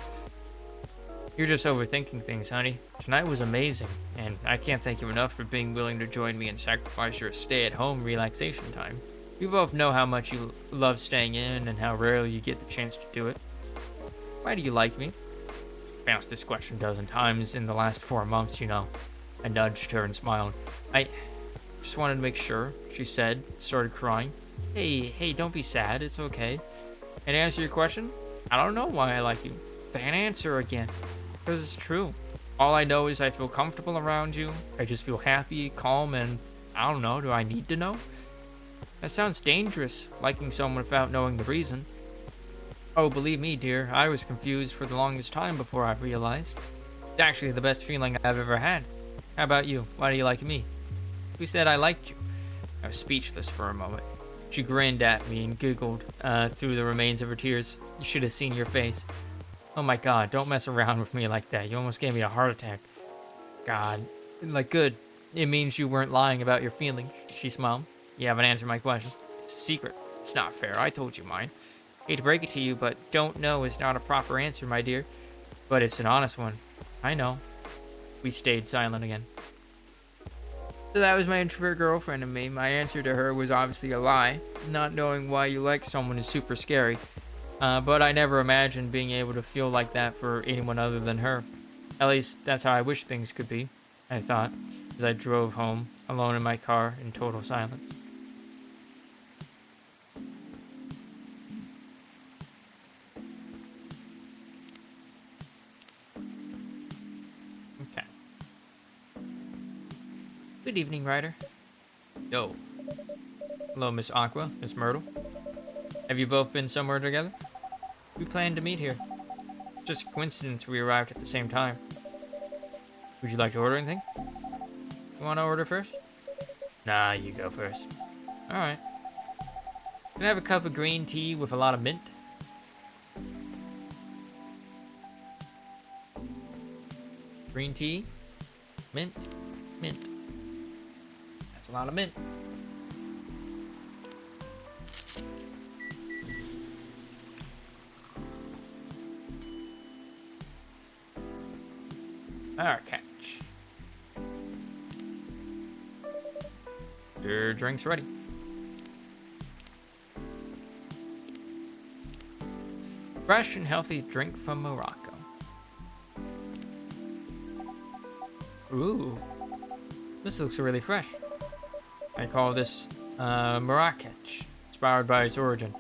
You're just overthinking things, honey. Tonight was amazing, and I can't thank you enough for being willing to join me and sacrifice your stay-at-home relaxation time. We both know how much you love staying in and how rarely you get the chance to do it. Why do you like me? I've asked this question a dozen times in the last 4 months, you know. I nudged her and smiled. I just wanted to make sure, she said, started crying. Hey, don't be sad, it's okay. And to answer your question, I don't know why I like you. That answer again. Because it's true. All I know is I feel comfortable around you. I just feel happy, calm, and I don't know, do I need to know? That sounds dangerous, liking someone without knowing the reason. Oh, believe me, dear, I was confused for the longest time before I realized. It's actually the best feeling I've ever had. How about you? Why do you like me? Who said I liked you? I was speechless for a moment. She grinned at me and giggled through the remains of her tears. You should have seen your face. Oh my god, don't mess around with me like that. You almost gave me a heart attack. God. Like, good. It means you weren't lying about your feelings. She smiled. You haven't answered my question. It's a secret. It's not fair. I told you mine. Hate to break it to you, but don't know is not a proper answer, my dear. But it's an honest one. I know. We stayed silent again. So that was my introvert girlfriend and me. My answer to her was obviously a lie. Not knowing why you like someone is super scary. But I never imagined being able to feel like that for anyone other than her. At least, that's how I wish things could be, I thought, as I drove home, alone in my car, in total silence. Okay. Good evening, Ryder. Yo. Hello, Miss Aqua, Miss Myrtle. Have you both been somewhere together? We planned to meet here. Just a coincidence we arrived at the same time. Would you like to order anything? You want to order first? Nah, you go first. Alright. Can I have a cup of green tea with a lot of mint? Green tea, mint, mint. That's a lot of mint. Our catch. Your drink's ready. Fresh and healthy drink from Morocco. Ooh, this looks really fresh. I call this Marrakech, inspired by its origin.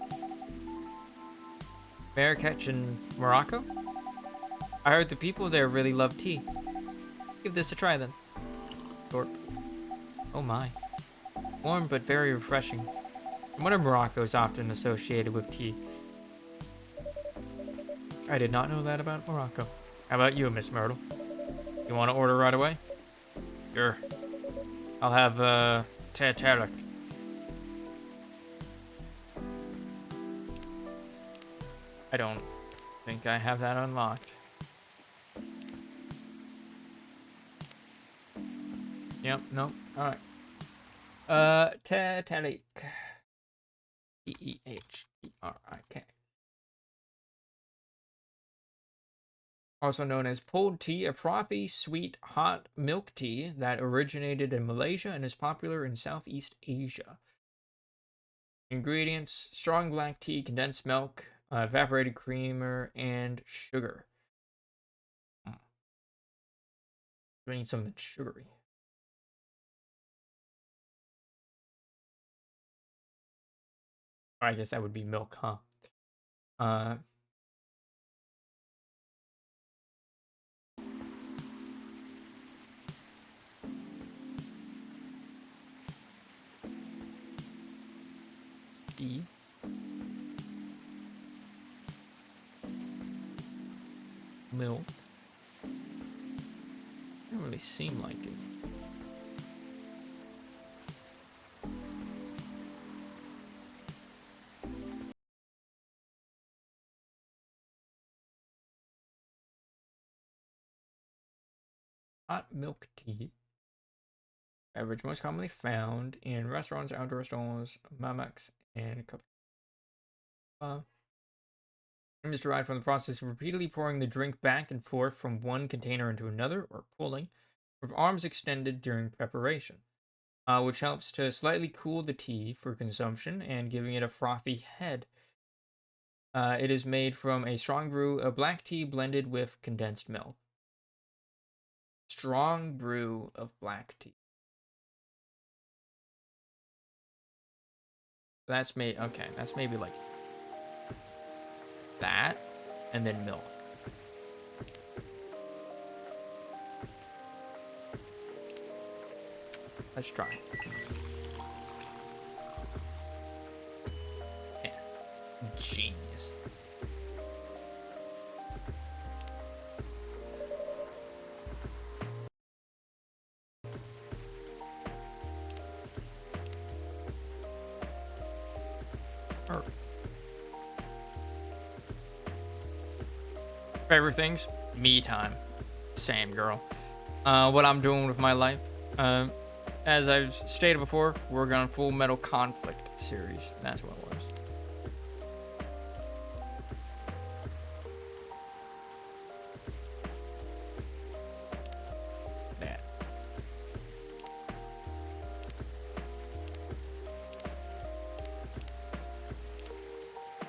Marrakech in Morocco? I heard the people there really love tea. Give this a try then. Thorpe. Oh my. Warm but very refreshing. No wonder Morocco is often associated with tea. I did not know that about Morocco. How about you, Miss Myrtle? You want to order right away? Sure. I'll have ThatWriterUKnow. I don't think I have that unlocked. Yep, nope. Alright. ThatWriterUKnow. TEHERIK. Also known as pulled tea, a frothy, sweet, hot milk tea that originated in Malaysia and is popular in Southeast Asia. Ingredients: strong black tea, condensed milk, evaporated creamer, and sugar. We need something sugary. I guess that would be milk, huh? Uh, tea. Milk. Doesn't really seem like it. Hot milk tea. Beverage most commonly found in restaurants, outdoor stalls, mamaks, and cup. Is derived from the process of repeatedly pouring the drink back and forth from one container into another, or pulling, with arms extended during preparation, which helps to slightly cool the tea for consumption and giving it a frothy head. It is made from a strong brew of black tea blended with condensed milk. Strong brew of black tea. That's made, okay, that's maybe like that, and then milk. Let's try. Yeah. Genius. Favorite things? Me time. Same, girl. What I'm doing with my life? As I've stated before, we're on Full Metal Conflict series. That's what it was. Yeah.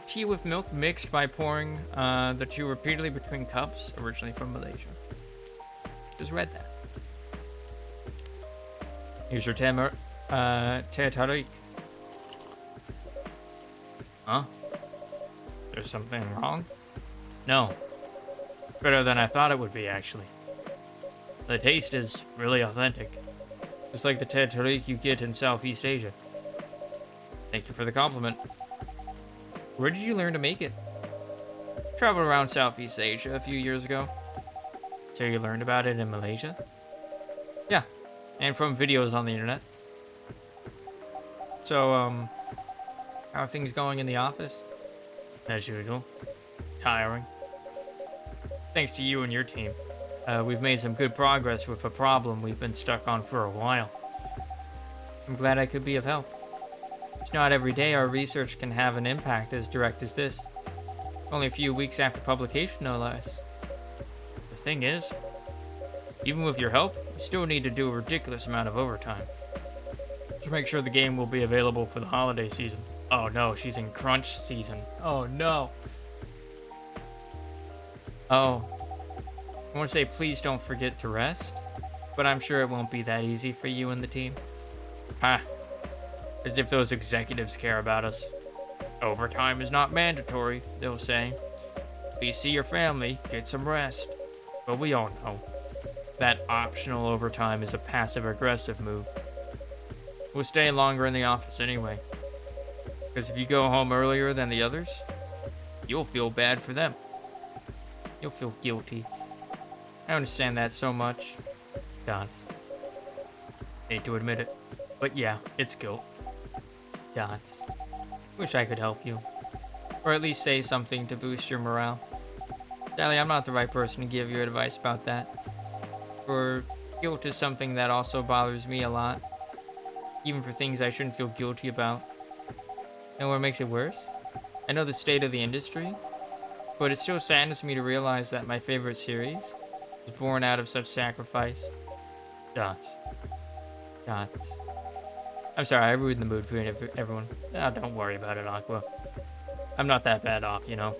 Tea with milk mixed by pouring the two repeatedly between cups, originally from Malaysia. Just read that. Here's your teh tarik. Huh? There's something wrong? No. Better than I thought it would be, actually. The taste is really authentic. Just like the teh tarik you get in Southeast Asia. Thank you for the compliment. Where did you learn to make it? Traveled around Southeast Asia a few years ago. So you learned about it in Malaysia? Yeah. And from videos on the internet. So, how are things going in the office? As usual. Tiring. Thanks to you and your team, we've made some good progress with a problem we've been stuck on for a while. I'm glad I could be of help. It's not every day our research can have an impact as direct as this. Only a few weeks after publication, no less. The thing is, even with your help, we still need to do a ridiculous amount of overtime to make sure the game will be available for the holiday season. Oh no, she's in crunch season. Oh no. Oh. I want to say please don't forget to rest, but I'm sure it won't be that easy for you and the team. Ha. As if those executives care about us. Overtime is not mandatory, they'll say. Please see your family, get some rest. But we all know that optional overtime is a passive-aggressive move. We'll stay longer in the office anyway. Because if you go home earlier than the others, you'll feel bad for them. You'll feel guilty. I understand that so much. Dots. Hate to admit it, but yeah, it's guilt. Dots. Wish I could help you. Or at least say something to boost your morale. Sally, I'm not the right person to give you advice about that. For guilt is something that also bothers me a lot. Even for things I shouldn't feel guilty about. And what makes it worse? I know the state of the industry, but it still saddens me to realize that my favorite series was born out of such sacrifice. Dots. Dots. I'm sorry, I ruined the mood for everyone. Oh, don't worry about it, Aqua. I'm not that bad off, you know.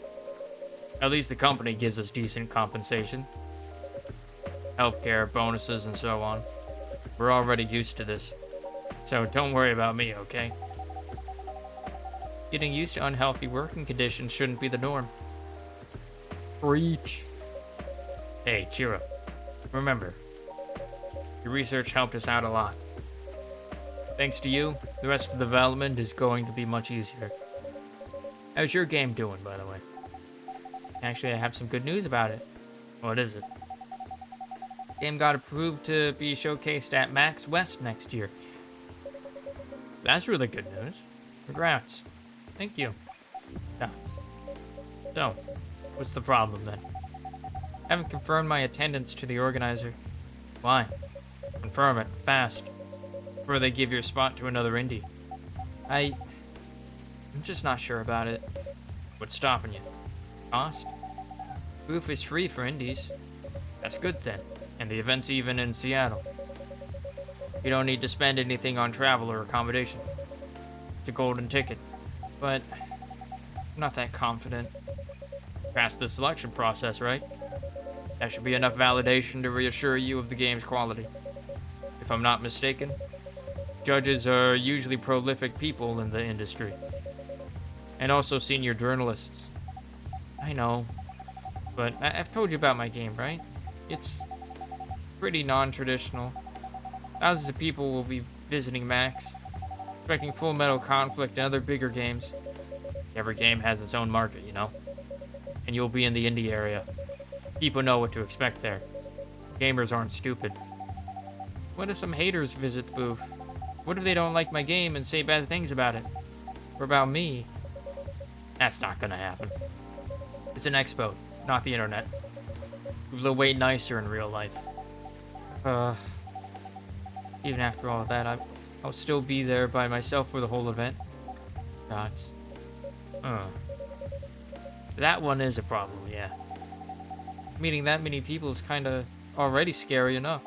At least the company gives us decent compensation. Healthcare, bonuses, and so on. We're already used to this. So don't worry about me, okay? Getting used to unhealthy working conditions shouldn't be the norm. Preach. Hey, cheer up. Remember, your research helped us out a lot. Thanks to you, the rest of the development is going to be much easier. How's your game doing, by the way? Actually, I have some good news about it. What is it? Game got approved to be showcased at Max West next year. That's really good news. Congrats. Thank you. Dots. So, what's the problem then? I haven't confirmed my attendance to the organizer. Why? Confirm it, fast. before they give your spot to another indie. I'm just not sure about it. What's stopping you? Cost? Booth is free for indies. That's good then. And the event's even in Seattle. You don't need to spend anything on travel or accommodation. It's a golden ticket. But I'm not that confident. Passed the selection process, right? That should be enough validation to reassure you of the game's quality. If I'm not mistaken, judges are usually prolific people in the industry. And also senior journalists. I know. But I've told you about my game, right? It's pretty non-traditional. Thousands of people will be visiting Max, expecting Full Metal Conflict and other bigger games. Every game has its own market, you know? And you'll be in the indie area. People know what to expect there. Gamers aren't stupid. What if some haters visit the booth? What if they don't like my game and say bad things about it? Or about me? That's not gonna happen. It's an expo, not the internet. They'll way nicer in real life. Even after all of that, I'll still be there by myself for the whole event. Dots. That one is a problem, yeah. Meeting that many people is kinda already scary enough.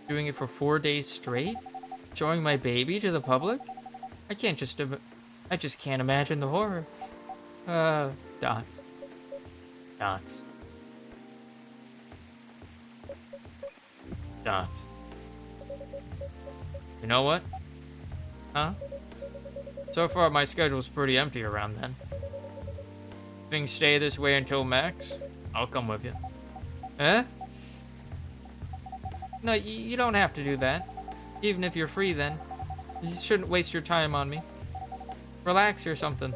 Doing it for 4 days straight? Showing my baby to the public? I just can't imagine the horror. Dots. Dots. Dots. You know what? Huh? So far, my schedule's pretty empty around then. Things stay this way until Max? I'll come with you. Eh? No, you don't have to do that. Even if you're free then. You shouldn't waste your time on me. Relax or something.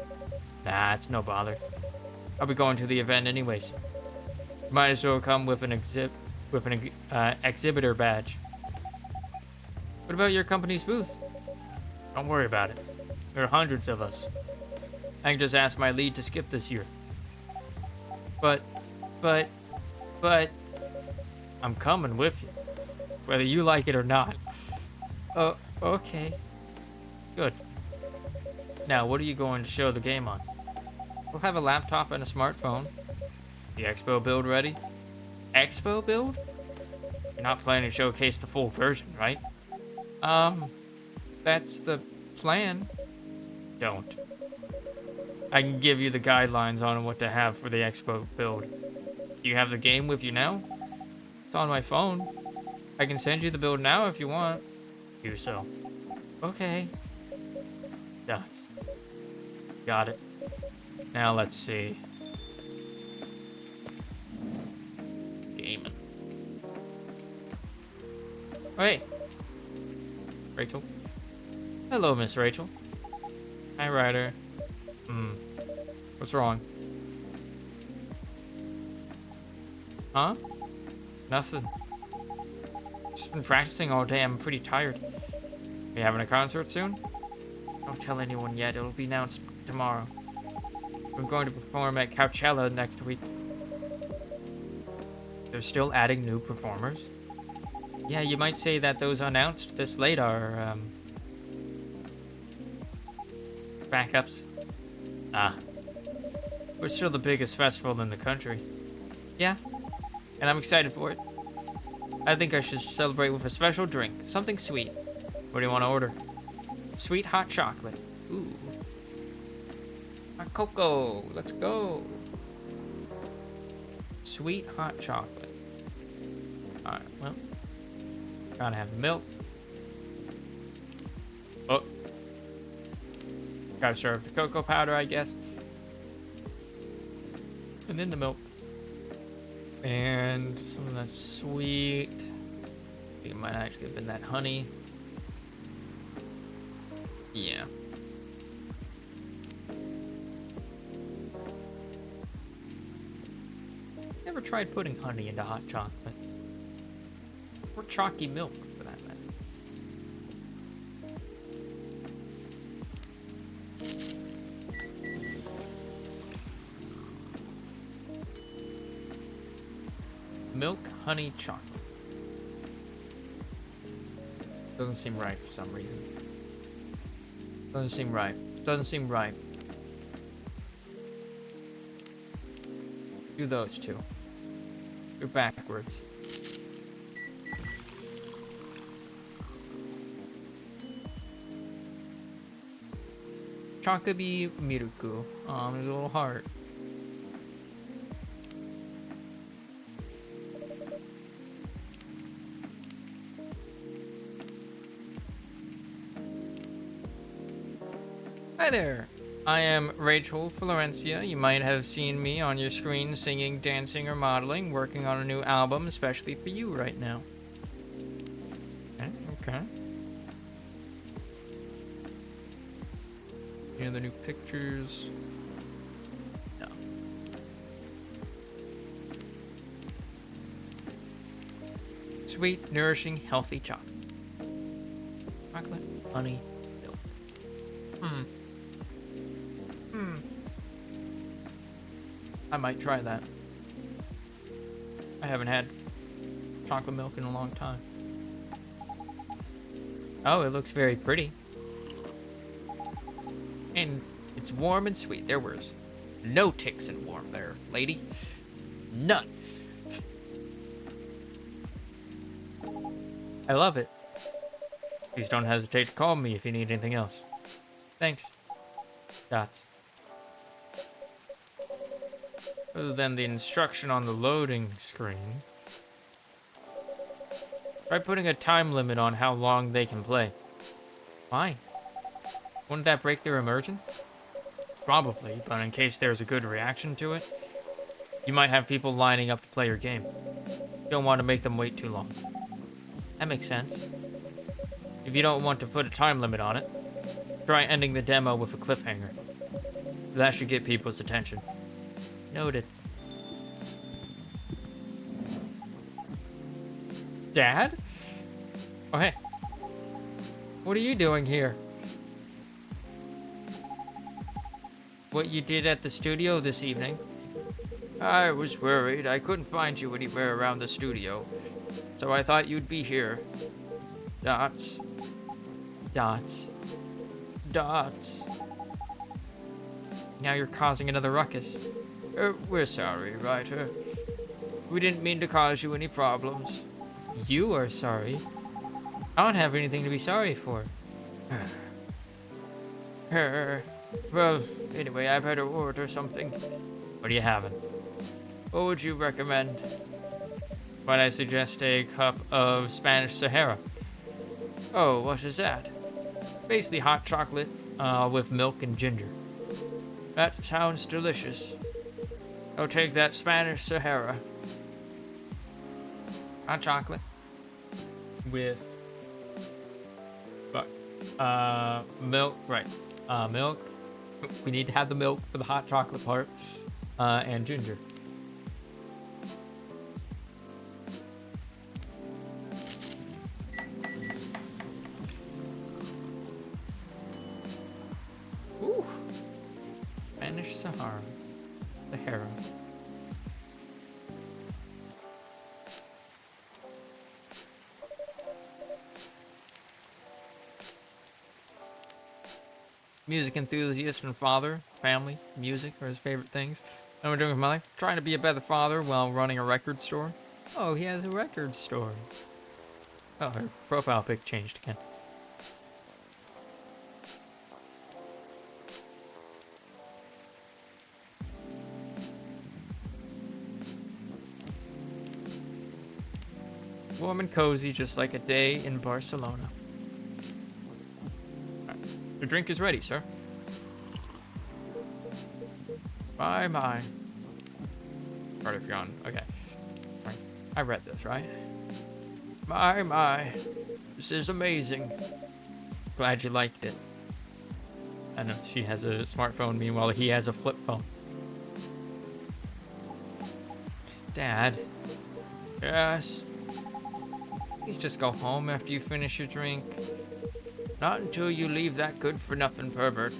Nah, it's no bother. I'll be going to the event anyways. Might as well come with an exhibitor badge. What about your company's booth? Don't worry about it. There are hundreds of us. I can just ask my lead to skip this year. But, I'm coming with you. Whether you like it or not. Oh, okay. Good. Now, what are you going to show the game on? We'll have a laptop and a smartphone. The expo build ready? Expo build? You're not planning to showcase the full version, right? That's the plan. Don't. I can give you the guidelines on what to have for the expo build. Do you have the game with you now? It's on my phone. I can send you the build now if you want. Do so. Okay. Dots. Got it. Now let's see. Gaming. Oh, hey. Rachel. Hello, Miss Rachel. Hi, Ryder. What's wrong? Huh? Nothing. Just been practicing all day. I'm pretty tired. You having a concert soon? Don't tell anyone yet. It'll be announced tomorrow. I'm going to perform at Coachella next week. They're still adding new performers? Yeah, you might say that those announced this late are, backups. We're still the biggest festival in the country. Yeah, and I'm excited for it. I think I should celebrate with a special drink. Something sweet. What do you want to order? Sweet hot chocolate. Ooh. Hot cocoa. Let's go. Sweet hot chocolate. Alright, well. Gotta have the milk. Oh. Gotta start with the cocoa powder, I guess. And then the milk. And some of that sweet. I think it might actually have been that honey. Yeah. Never tried putting honey into hot chocolate. Or chalky milk, for that matter. Milk, honey, chocolate. Doesn't seem right for some reason. Doesn't seem right. Doesn't seem right. Do those two. Go backwards. Chakabi Miruku. There's a little heart. Hi there. I am Rachel Florencia. You might have seen me on your screen singing, dancing, or modeling, working on a new album especially for you right now. Okay. Any other new pictures? No. Sweet, nourishing, healthy chocolate. Chocolate, honey, milk. I might try that. I haven't had chocolate milk in a long time. Oh, it looks very pretty. And it's warm and sweet. There was no ticks in warm there, lady. None. I love it. Please don't hesitate to call me if you need anything else. Thanks. Dots. Other than the instruction on the loading screen, try putting a time limit on how long they can play. Why? Wouldn't that break their immersion? Probably, but in case there's a good reaction to it, you might have people lining up to play your game. You don't want to make them wait too long. That makes sense. If you don't want to put a time limit on it, try ending the demo with a cliffhanger. That should get people's attention. Noted. Dad? Oh, hey. What are you doing here? What you did at the studio this evening? I was worried. I couldn't find you anywhere around the studio. So I thought you'd be here. Dots. Dots. Dots. Now you're causing another ruckus. We're sorry, writer. We didn't mean to cause you any problems. You are sorry. I don't have anything to be sorry for. Well, anyway, I better order something. What are you having? What would you recommend? Might I suggest a cup of Spanish Sahara? Oh, what is that? Basically hot chocolate with milk and ginger. That sounds delicious. I'll take that Spanish Sahara. Hot chocolate with milk, right? Milk. We need to have the milk for the hot chocolate part, and ginger. Ooh, Spanish Sahara. Sahara. Music enthusiast and father, family, music are his favorite things. And we're doing with my life, trying to be a better father while running a record store. Oh, he has a record store. Oh, her profile pic changed again. Warm and cozy, just like a day in Barcelona. Your drink is ready, sir. My. Cardiff yawn. Okay. Right. I read this, right? My. This is amazing. Glad you liked it. I know she has a smartphone, meanwhile he has a flip phone. Dad. Yes? Please just go home after you finish your drink. Not until you leave that good-for-nothing pervert.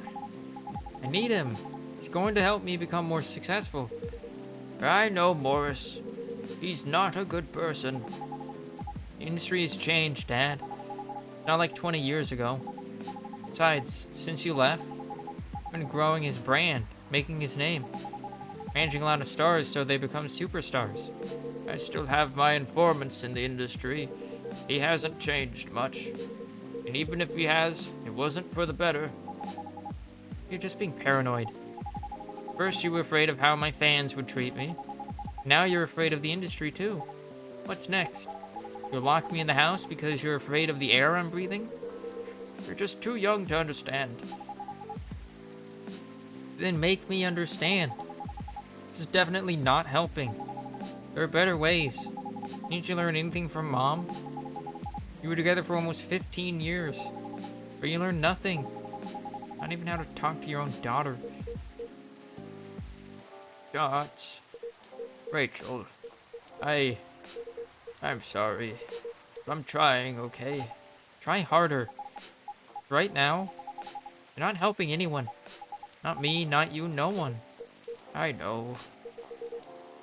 I need him. He's going to help me become more successful. I know, Morris. He's not a good person. The industry has changed, Dad. Not like 20 years ago. Besides, since you left, I've been growing his brand, making his name, managing a lot of stars so they become superstars. I still have my informants in the industry. He hasn't changed much. And even if he has, it wasn't for the better. You're just being paranoid. First you were afraid of how my fans would treat me. Now you're afraid of the industry too. What's next? You'll lock me in the house because you're afraid of the air I'm breathing? You're just too young to understand. Then make me understand. This is definitely not helping. There are better ways. Didn't you learn anything from Mom? You were together for almost 15 years, but you learned nothing. Not even how to talk to your own daughter. Dots. Rachel. I'm sorry. I'm trying, okay? Try harder. Right now, you're not helping anyone. Not me, not you, no one. I know.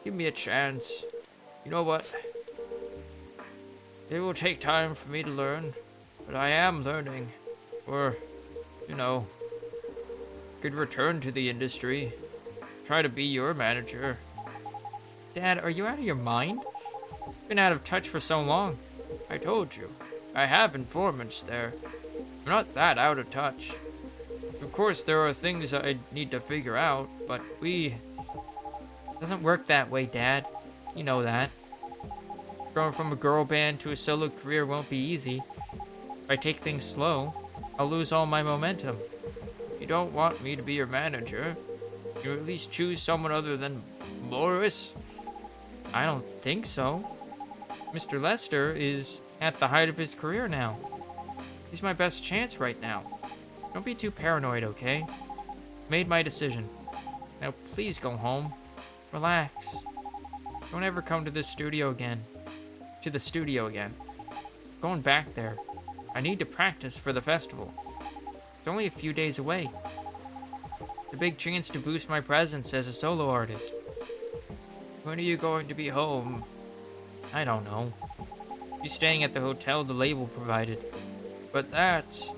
Give me a chance. You know what? It will take time for me to learn, but I am learning. Or, could return to the industry. Try to be your manager. Dad, are you out of your mind? Been out of touch for so long. I told you. I have informants there. I'm not that out of touch. Of course, there are things I need to figure out, but it doesn't work that way, Dad. You know that. Going from a girl band to a solo career won't be easy. If I take things slow, I'll lose all my momentum. If you don't want me to be your manager, you at least choose someone other than Morris? I don't think so. Mr. Lester is at the height of his career now. He's my best chance right now. Don't be too paranoid, okay? Made my decision. Now please go home. Relax. Don't ever come to this studio again. To the studio again. Going back there. I need to practice for the festival. It's only a few days away. It's a big chance to boost my presence as a solo artist. When are you going to be home? I don't know. Be staying at the hotel the label provided. But that's...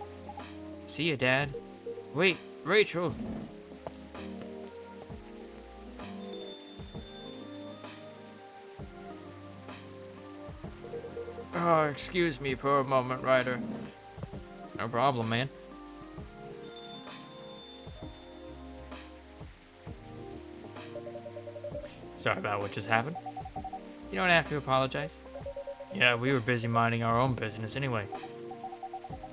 See ya, Dad. Wait, Rachel. Oh, excuse me for a moment, Ryder. No problem, man. Sorry about what just happened. You don't have to apologize. Yeah, we were busy minding our own business anyway.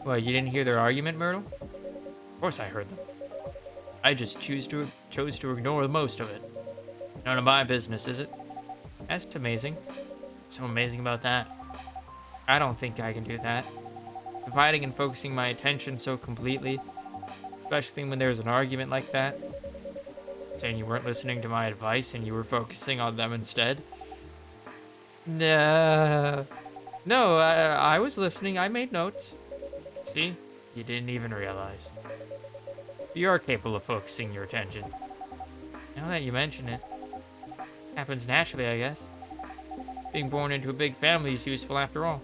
Well, you didn't hear their argument, Myrtle? Of course I heard them. I just chose to ignore most of it. None of my business, is it? That's amazing. What's so amazing about that? I don't think I can do that. Dividing and focusing my attention so completely, especially when there's an argument like that. Saying you weren't listening to my advice and you were focusing on them instead. No, I was listening. I made notes. See? You didn't even realize. You are capable of focusing your attention. Now that you mention it. Happens naturally, I guess. Being born into a big family is useful after all.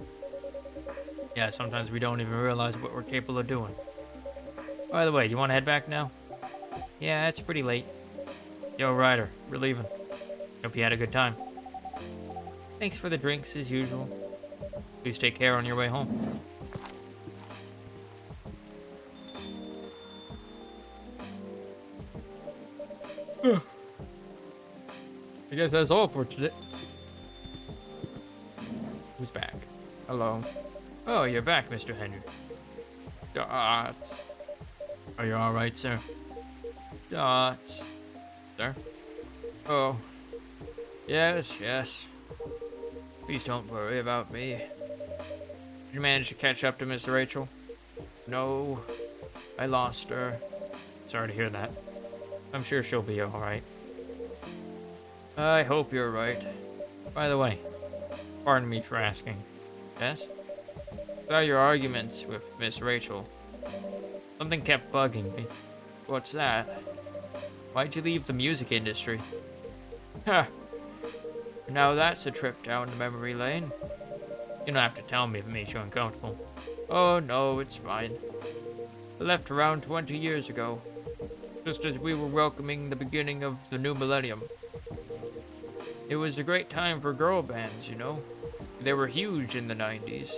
Yeah, sometimes we don't even realize what we're capable of doing. By the way, you want to head back now? Yeah, it's pretty late. Yo, Ryder, we're leaving. Hope you had a good time. Thanks for the drinks, as usual. Please take care on your way home. I guess that's all for today. Who's back? Hello. Oh, you're back, Mr. Henry. Dots. Are you alright, sir? Dots. Sir? Oh. Yes. Please don't worry about me. Did you manage to catch up to Miss Rachel? No. I lost her. Sorry to hear that. I'm sure she'll be alright. I hope you're right. By the way, pardon me for asking. Yes? About your arguments with Miss Rachel. Something kept bugging me. What's that? Why'd you leave the music industry? Ha! Now that's a trip down the memory lane. You don't have to tell me if it makes you uncomfortable. Oh, no, it's fine. I left around 20 years ago, just as we were welcoming the beginning of the new millennium. It was a great time for girl bands, you know. They were huge in the 90s.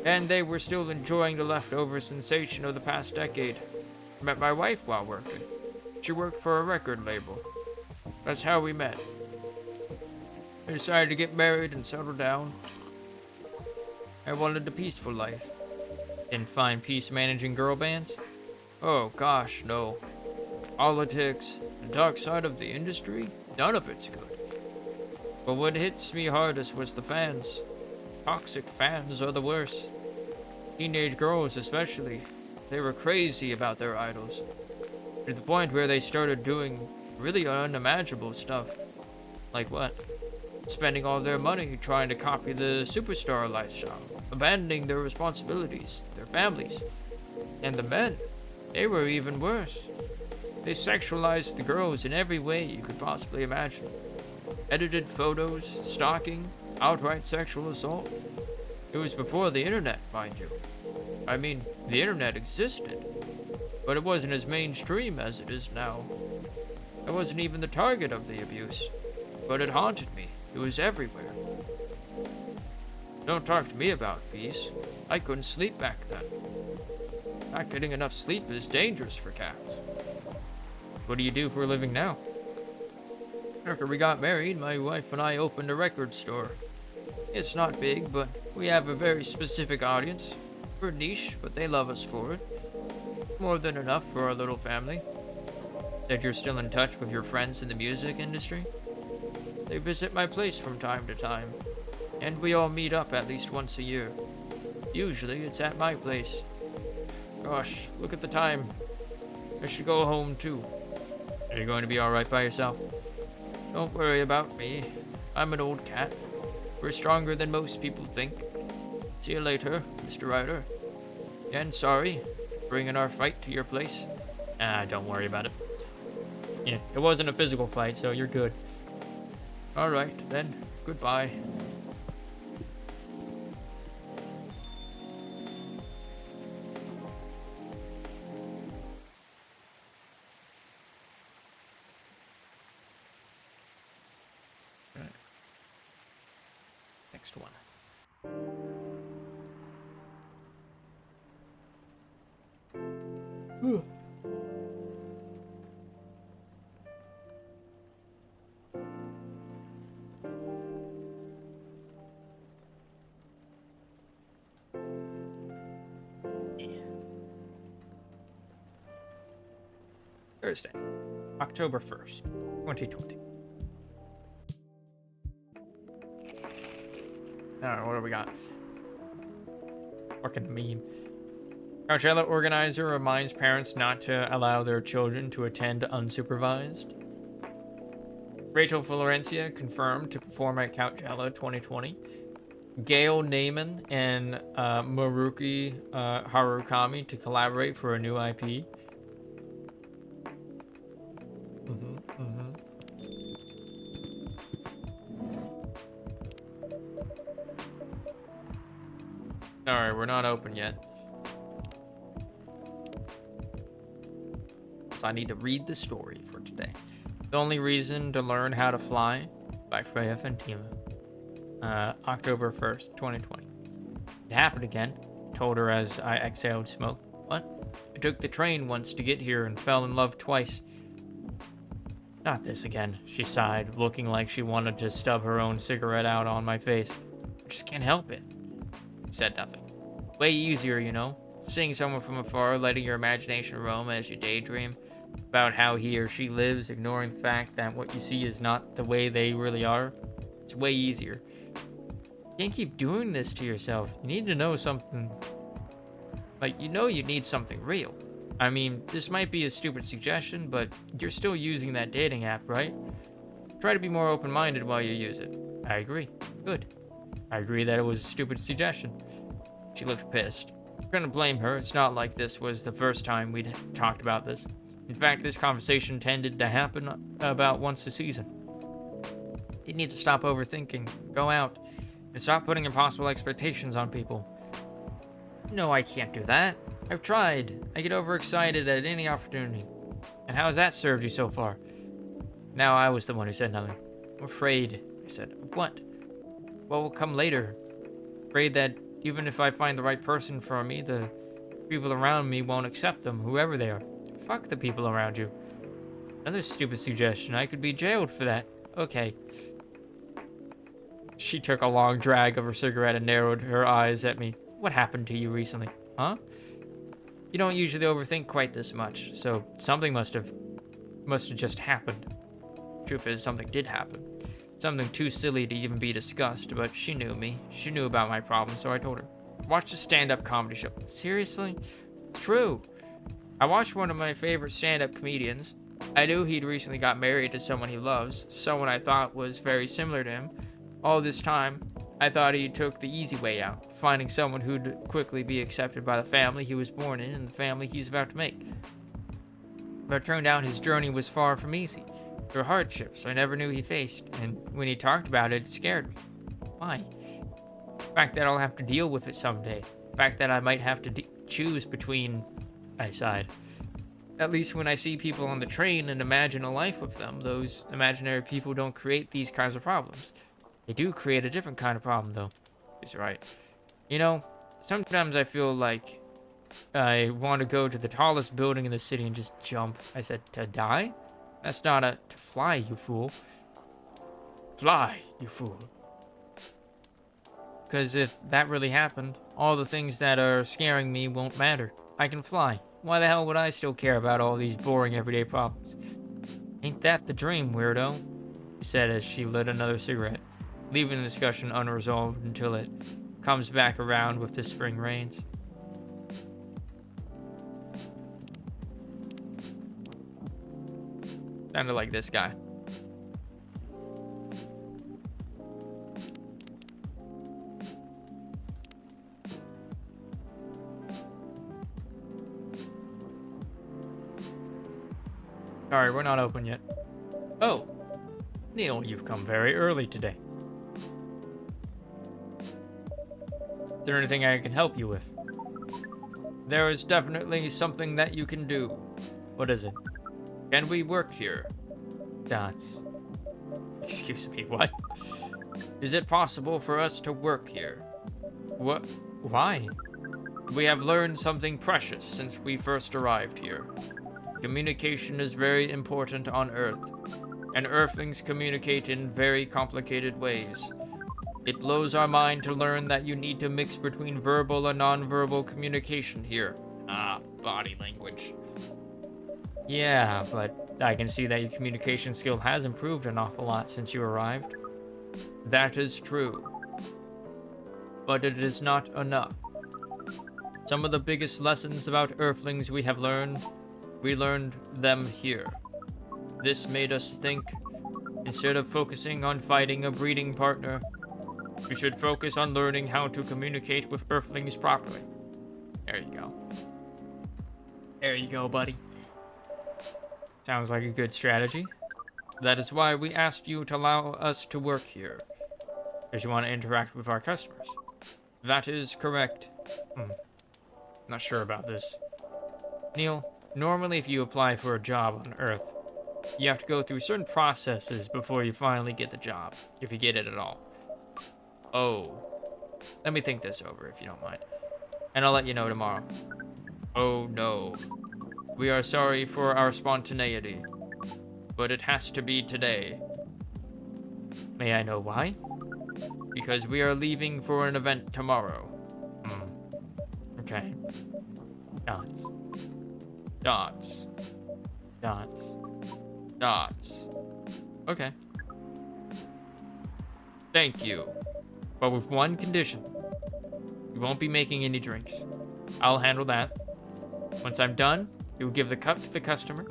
And they were still enjoying the leftover sensation of the past decade. I met my wife while working. She worked for a record label. That's how we met. I decided to get married and settle down. I wanted a peaceful life. Didn't find peace managing girl bands? Oh gosh, no. Politics, the dark side of the industry, none of it's good. But what hits me hardest was the fans. Toxic fans are the worst. Teenage girls especially. They were crazy about their idols. To the point where they started doing really unimaginable stuff. Like what? Spending all their money trying to copy the superstar lifestyle, abandoning their responsibilities, their families. And the men, they were even worse. They sexualized the girls in every way you could possibly imagine. Edited photos, stalking, outright sexual assault. It was before the internet, mind you. I mean, the internet existed, but it wasn't as mainstream as it is now. I wasn't even the target of the abuse, but it haunted me. It was everywhere. Don't talk to me about peace. I couldn't sleep back then. Not getting enough sleep is dangerous for cats. What do you do for a living now? After we got married, my wife and I opened a record store. It's not big, but we have a very specific audience. We're niche, but they love us for it. More than enough for our little family. That you're still in touch with your friends in the music industry? They visit my place from time to time, and we all meet up at least once a year. Usually it's at my place. Gosh, look at the time. I should go home too. Are you going to be alright by yourself? Don't worry about me. I'm an old cat. We're stronger than most people think. See you later, Mr. Ryder. And sorry, bringing our fight to your place. Don't worry about it. Yeah, it wasn't a physical fight, so you're good. Alright, then. Goodbye. Right. Next one. Thursday, October 1st, 2020. Alright, what do we got? Fucking meme. Coachella organizer reminds parents not to allow their children to attend unsupervised. Rachel Florencia confirmed to perform at Coachella 2020. Gail Naiman and Maruki Harukami to collaborate for a new IP. Alright, we're not open yet. So I need to read the story for today. The Only Reason to Learn How to Fly by Freya Fantima. October 1st, 2020. It happened again, told her as I exhaled smoke. What? I took the train once to get here and fell in love twice. Not this again, she sighed, looking like she wanted to stub her own cigarette out on my face. I just can't help it. Said nothing. Way easier, you know? Seeing someone from afar, letting your imagination roam as you daydream about how he or she lives, ignoring the fact that what you see is not the way they really are. It's way easier. You can't keep doing this to yourself. You need to know something. Like, you know you need something real. I mean, this might be a stupid suggestion, but you're still using that dating app, right? Try to be more open-minded while you use it. I agree. Good. I agree that it was a stupid suggestion. She looked pissed. I couldn't blame her. It's not like this was the first time we'd talked about this. In fact, this conversation tended to happen about once a season. You need to stop overthinking. Go out. And stop putting impossible expectations on people. No, I can't do that. I've tried. I get overexcited at any opportunity. And how's that served you so far? Now I was the one who said nothing. I'm afraid, I said. Of what? What will come later? Afraid that even if I find the right person for me, the people around me won't accept them, whoever they are. Fuck the people around you. Another stupid suggestion. I could be jailed for that. Okay. She took a long drag of her cigarette and narrowed her eyes at me. What happened to you recently? Huh? You don't usually overthink quite this much, so something must have just happened. Truth is, something did happen. Something too silly to even be discussed, but she knew me. She knew about my problem, so I told her. Watch a stand-up comedy show. Seriously? True. I watched one of my favorite stand-up comedians. I knew he'd recently got married to someone he loves, someone I thought was very similar to him. All this time, I thought he took the easy way out, finding someone who'd quickly be accepted by the family he was born in and the family he's about to make. But it turned out his journey was far from easy. There were hardships I never knew he faced, and when he talked about it, it scared me. Why? The fact that I'll have to deal with it someday. The fact that I might have to choose between... I sighed. At least when I see people on the train and imagine a life with them, those imaginary people don't create these kinds of problems. They do create a different kind of problem, though. He's right. You know, sometimes I feel like I want to go to the tallest building in the city and just jump. I said, to die? That's not to fly, you fool. Fly, you fool. Because if that really happened, all the things that are scaring me won't matter. I can fly. Why the hell would I still care about all these boring everyday problems? Ain't that the dream, weirdo? She said as she lit another cigarette, leaving the discussion unresolved until it comes back around with the spring rains. Sounded like this guy. Sorry, we're not open yet. Oh, Neil, you've come very early today. Is there anything I can help you with? There is definitely something that you can do. What is it? Can we work here? Dots. Excuse me, what? Is it possible for us to work here? What? Why? We have learned something precious since we first arrived here. Communication is very important on Earth, and Earthlings communicate in very complicated ways. It blows our mind to learn that you need to mix between verbal and non-verbal communication here. Ah, body language. Yeah, but I can see that your communication skill has improved an awful lot since you arrived. That is true. But it is not enough. Some of the biggest lessons about Earthlings we have learned, we learned them here. This made us think, instead of focusing on finding a breeding partner, we should focus on learning how to communicate with Earthlings properly. There you go. There you go, buddy. Sounds like a good strategy. That is why we asked you to allow us to work here. Because you want to interact with our customers. That is correct. Not sure about this. Neil, normally if you apply for a job on Earth, you have to go through certain processes before you finally get the job, if you get it at all. Oh. Let me think this over, if you don't mind. And I'll let you know tomorrow. Oh no. We are sorry for our spontaneity, but it has to be today. May I know why? Because we are leaving for an event tomorrow. Okay. Dots. Dots. Dots. Dots. Okay. Thank you. But with one condition. You won't be making any drinks. I'll handle that. Once I'm done, you'll give the cup to the customer.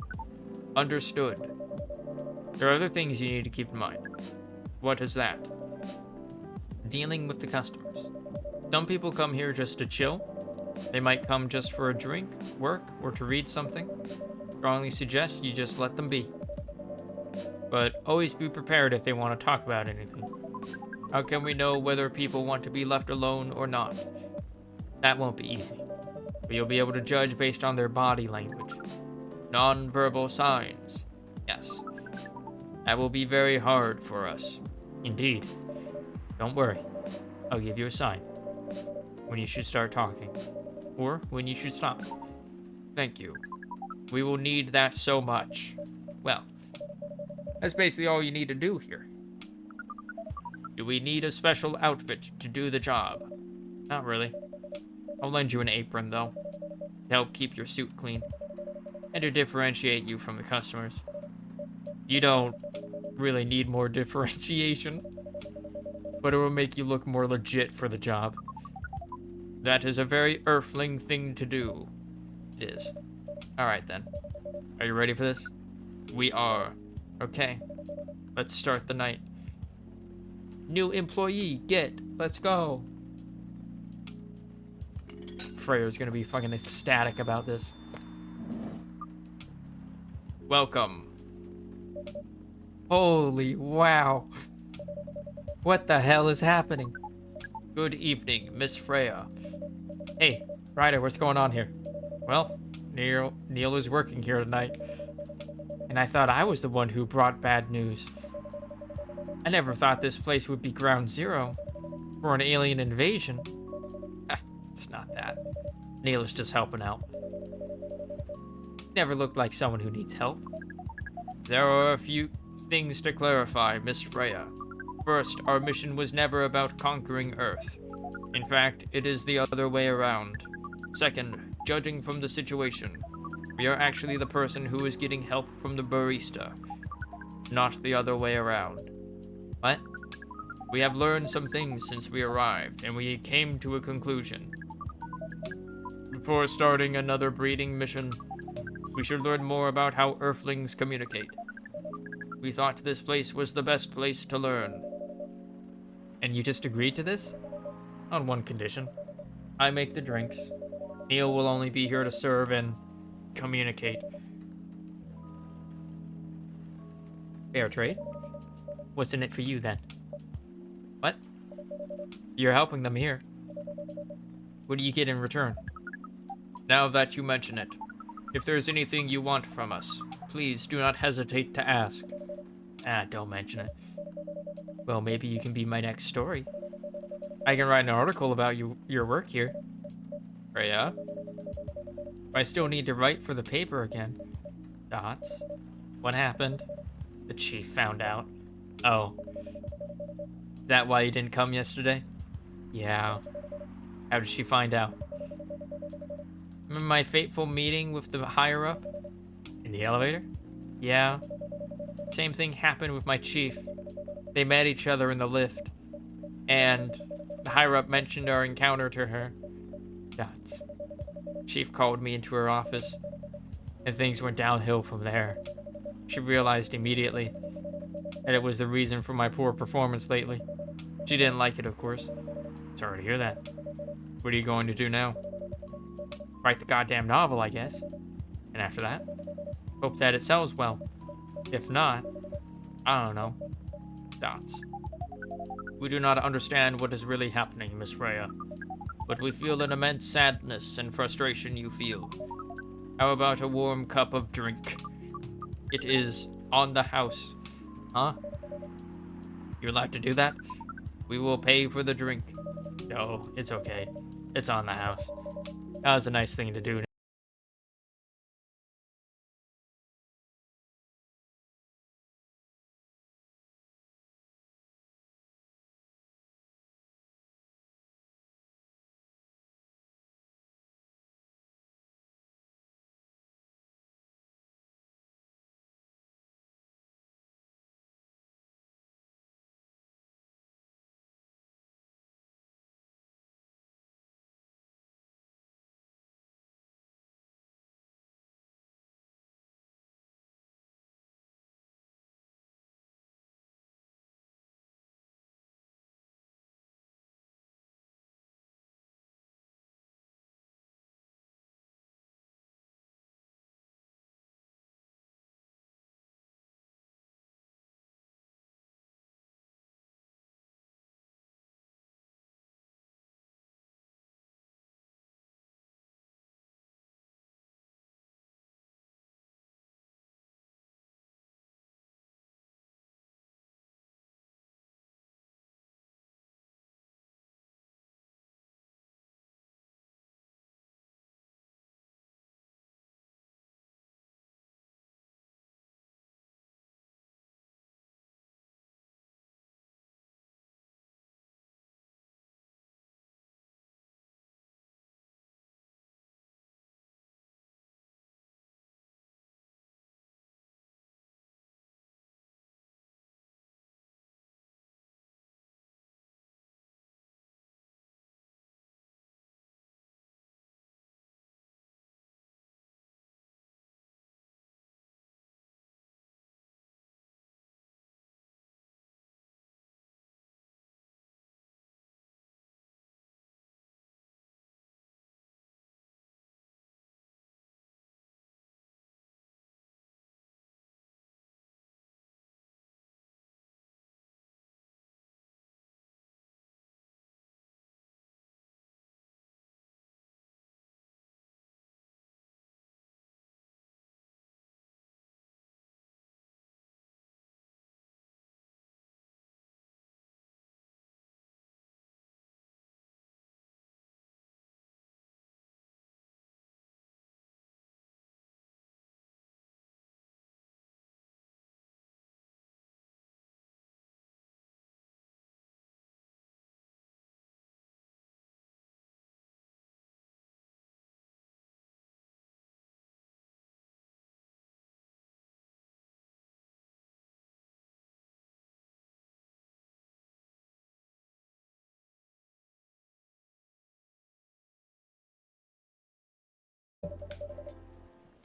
Understood. There are other things you need to keep in mind. What is that? Dealing with the customers. Some people come here just to chill. They might come just for a drink, work, or to read something. Strongly suggest you just let them be. But always be prepared if they want to talk about anything. How can we know whether people want to be left alone or not? That won't be easy, but you'll be able to judge based on their body language. Non-verbal signs. Yes. That will be very hard for us. Indeed. Don't worry. I'll give you a sign when you should start talking, or when you should stop. Thank you. We will need that so much. Well, that's basically all you need to do here. Do we need a special outfit to do the job? Not really. I'll lend you an apron, though, to help keep your suit clean, and to differentiate you from the customers. You don't really need more differentiation, but it will make you look more legit for the job. That is a very Earthling thing to do. It is. Alright then. Are you ready for this? We are. Okay. Let's start the night. New employee, get. Let's go. Freya's gonna be fucking ecstatic about this. Welcome. Holy wow. What the hell is happening? Good evening, Miss Freya. Hey, Ryder, what's going on here? Well, Neil is working here tonight. And I thought I was the one who brought bad news. I never thought this place would be ground zero for an alien invasion. It's not that. Neil is just helping out. Never looked like someone who needs help. There are a few things to clarify, Miss Freya. First, our mission was never about conquering Earth. In fact, it is the other way around. Second, judging from the situation, we are actually the person who is getting help from the barista, not the other way around. What? We have learned some things since we arrived, and we came to a conclusion. Before starting another breeding mission, we should learn more about how Earthlings communicate. We thought this place was the best place to learn. And you just agreed to this? On one condition. I make the drinks. Neil will only be here to serve and communicate. Fair trade? What's in it for you, then? What? You're helping them here. What do you get in return? Now that you mention it, if there's anything you want from us, please do not hesitate to ask. Don't mention it. Well, maybe you can be my next story. I can write an article about your work here. Freya? I still need to write for the paper again. Dots? What happened? The chief found out. Oh. That why you didn't come yesterday? Yeah. How did she find out? Remember my fateful meeting with the higher-up? In the elevator? Yeah. Same thing happened with my chief. They met each other in the lift. And the higher-up mentioned our encounter to her. Dots. Chief called me into her office, and things went downhill from there. She realized immediately that it was the reason for my poor performance lately. She didn't like it, of course. Sorry to hear that. What are you going to do now? Write the goddamn novel, I guess. And after that, hope that it sells well. If not, I don't know. Dots. We do not understand what is really happening, Miss Freya, but we feel an immense sadness and frustration you feel. How about a warm cup of drink? It is on the house. Huh? You're allowed to do that? We will pay for the drink. No, it's okay. It's on the house. That was a nice thing to do.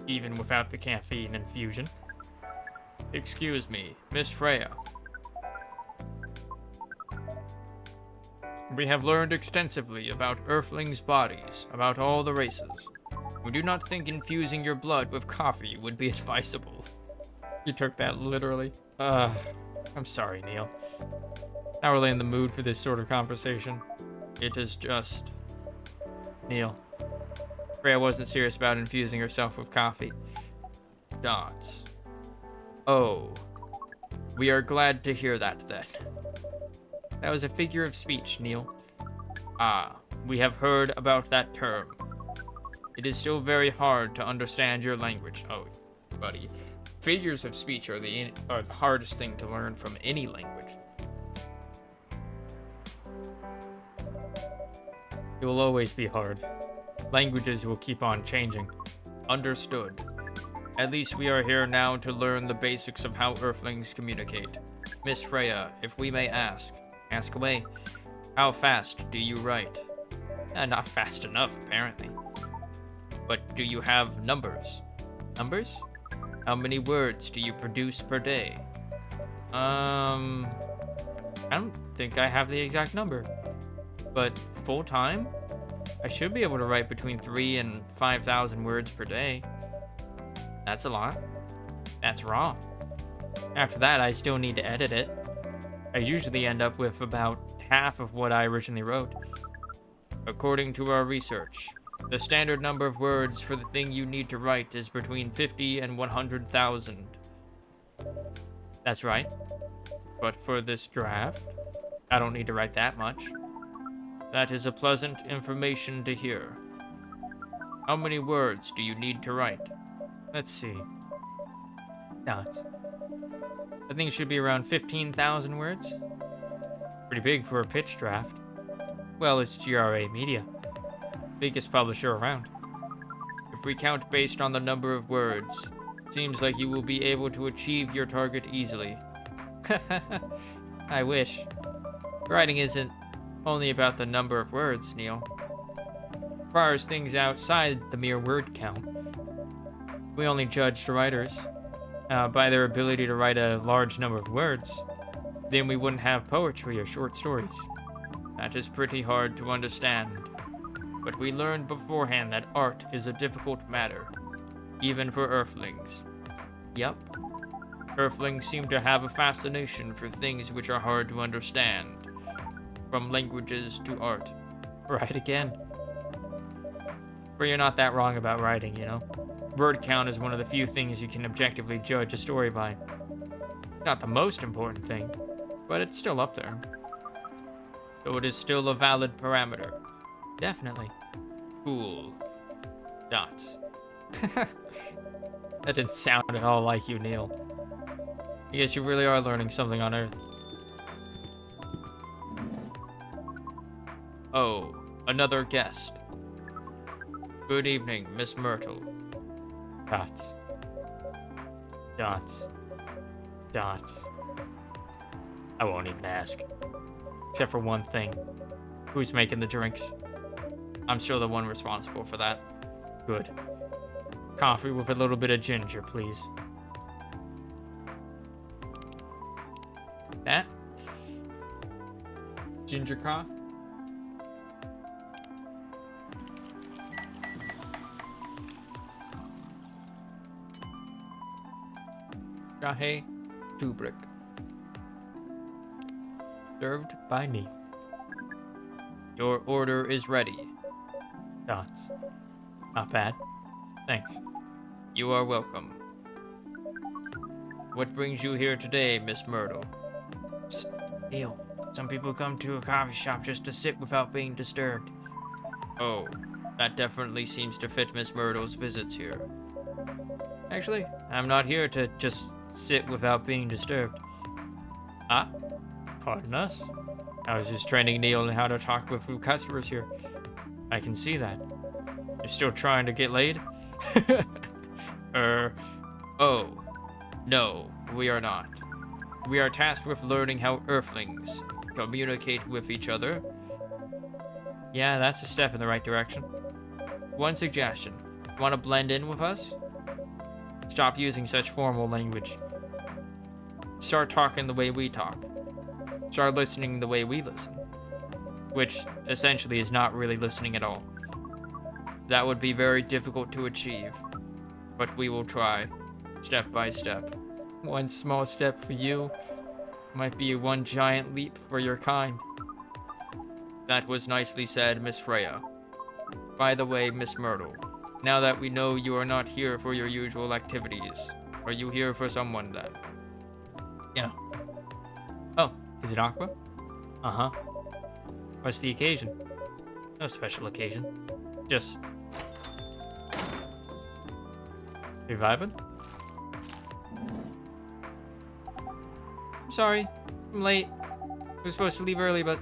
even without the caffeine infusion. Excuse me, Miss Freya. We have learned extensively about Earthlings' bodies, about all the races. We do not think infusing your blood with coffee would be advisable. You took that literally. I'm sorry, Neil. Not really in the mood for this sort of conversation. It is just... Neil. Freya wasn't serious about infusing herself with coffee. Dots. Oh. We are glad to hear that, then. That was a figure of speech, Neil. Ah, we have heard about that term. It is still very hard to understand your language. Oh, buddy. Figures of speech are the hardest thing to learn from any language. It will always be hard. Languages will keep on changing. Understood. At least we are here now to learn the basics of how Earthlings communicate. Miss Freya, if we may ask away. How fast do you write? Not fast enough, apparently. But do you have numbers? Numbers? How many words do you produce per day? I don't think I have the exact number. But full time? I should be able to write between 3,000 and 5,000 words per day. That's a lot. That's wrong. After that, I still need to edit it. I usually end up with about half of what I originally wrote. According to our research, the standard number of words for the thing you need to write is between 50 and 100,000. That's right. But for this draft, I don't need to write that much. That is a pleasant information to hear. How many words do you need to write? Let's see. Dots. I think it should be around 15,000 words. Pretty big for a pitch draft. Well, it's GRA Media. Biggest publisher around. If we count based on the number of words, it seems like you will be able to achieve your target easily. I wish. Writing isn't only about the number of words, Neil. It requires things outside the mere word count. We only judged writers by their ability to write a large number of words. Then we wouldn't have poetry or short stories. That is pretty hard to understand. But we learned beforehand that art is a difficult matter, even for Earthlings. Yep. Earthlings seem to have a fascination for things which are hard to understand, from languages to art. Right again. But you're not that wrong about writing, you know? Word count is one of the few things you can objectively judge a story by. Not the most important thing, but it's still up there. So it is still a valid parameter. Definitely. Cool. Dots. That didn't sound at all like you, Neil. I guess you really are learning something on Earth. Oh, another guest. Good evening, Miss Myrtle. Dots. Dots. Dots. I won't even ask. Except for one thing. Who's making the drinks? I'm sure the one responsible for that. Good. Coffee with a little bit of ginger, please. That? Ginger coffee? Jahe Tubrick. Served by me. Your order is ready. Dots. Not bad. Thanks. You are welcome. What brings you here today, Miss Myrtle? Psst, Neil. Some people come to a coffee shop just to sit without being disturbed. Oh, that definitely seems to fit Miss Myrtle's visits here. Actually, I'm not here to just sit without being disturbed. Ah, pardon us. I was just training Neil in how to talk with customers here. I can see that. You're still trying to get laid? Oh. No, we are not. We are tasked with learning how Earthlings communicate with each other. Yeah, that's a step in the right direction. One suggestion. Want to blend in with us? Stop using such formal language. Start talking the way we talk. Start listening the way we listen. Which essentially is not really listening at all. That would be very difficult to achieve. But we will try, step by step. One small step for you might be one giant leap for your kind. That was nicely said, Miss Freya. By the way, Miss Myrtle, now that we know you are not here for your usual activities, are you here for someone then? Yeah. Oh, is it Aqua? Uh-huh. What's the occasion? No special occasion. Just... You vibing? I'm sorry. I'm late. I was supposed to leave early, but...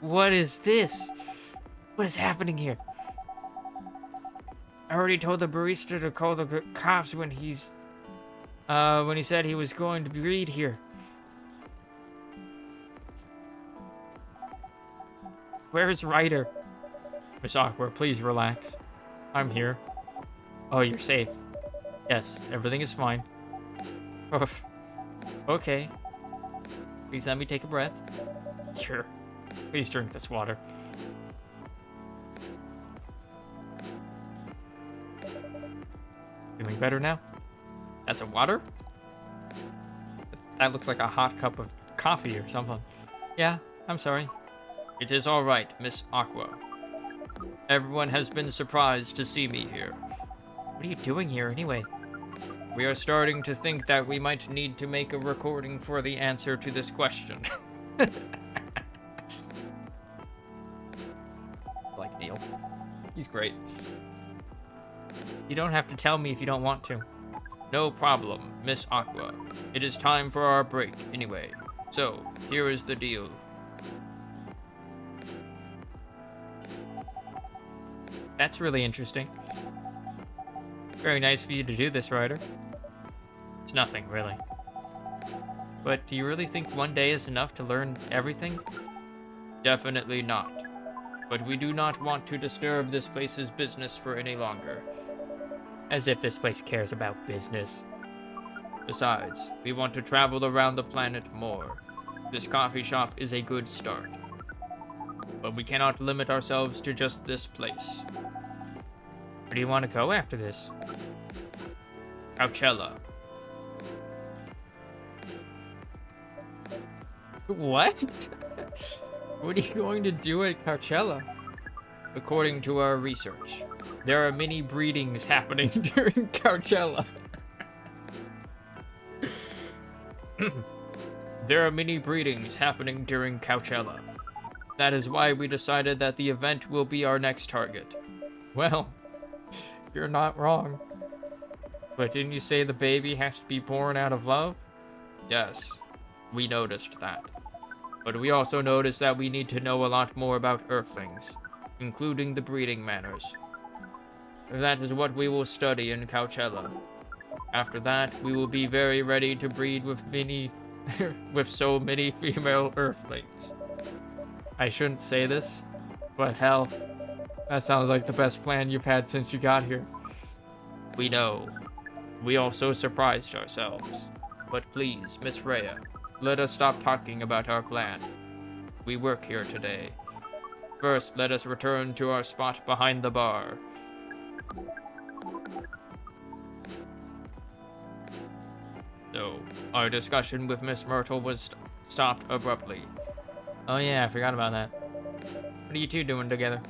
What is this? What is happening here? I already told the barista to call the cops when he said he was going to breed here. Where's Ryder? Miss Aqua, please relax. I'm here. Oh, you're safe. Yes, everything is fine. Oh, okay. Please let me take a breath. Sure. Please drink this water. Feeling better now? That's a water? That looks like a hot cup of coffee or something. Yeah, I'm sorry. It is all right, Miss Aqua. Everyone has been surprised to see me here. What are you doing here anyway? We are starting to think that we might need to make a recording for the answer to this question. Like Neil. He's great. You don't have to tell me if you don't want to. No problem, Miss Aqua. It is time for our break anyway. So, here is the deal. That's really interesting. Very nice of you to do this, Ryder. It's nothing, really. But do you really think one day is enough to learn everything? Definitely not. But we do not want to disturb this place's business for any longer. As if this place cares about business. Besides, we want to travel around the planet more. This coffee shop is a good start. But we cannot limit ourselves to just this place. Where do you want to go after this? Coachella. What? What are you going to do at Coachella? According to our research, there are many breedings happening during Coachella. There are many breedings happening during Coachella. That is why we decided that the event will be our next target. Well, you're not wrong. But didn't you say the baby has to be born out of love? Yes, we noticed that. But we also noticed that we need to know a lot more about Earthlings, including the breeding manners. That is what we will study in Coachella. After that, we will be very ready to breed with with so many female Earthlings. I shouldn't say this, but hell, that sounds like the best plan you've had since you got here. We know. We also surprised ourselves. But please, Miss Freya, let us stop talking about our plan. We work here today. First, let us return to our spot behind the bar. So, our discussion with Miss Myrtle was stopped abruptly. Oh yeah, I forgot about that. What are you two doing together?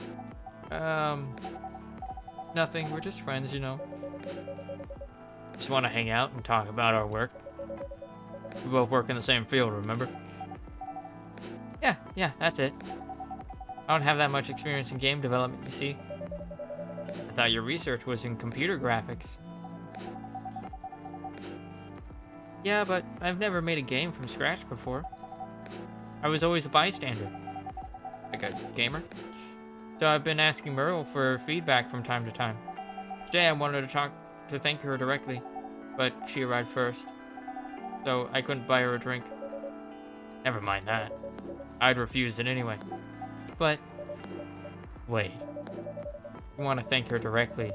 Nothing. We're just friends, you know. Just want to hang out and talk about our work. We both work in the same field, remember? Yeah, that's it. I don't have that much experience in game development, you see. I thought your research was in computer graphics. Yeah, but I've never made a game from scratch before. I was always a bystander. Like a gamer. So I've been asking Myrtle for feedback from time to time. Today I wanted to thank her directly, but she arrived first. So I couldn't buy her a drink. Never mind that. I'd refuse it anyway. But, wait. You want to thank her directly.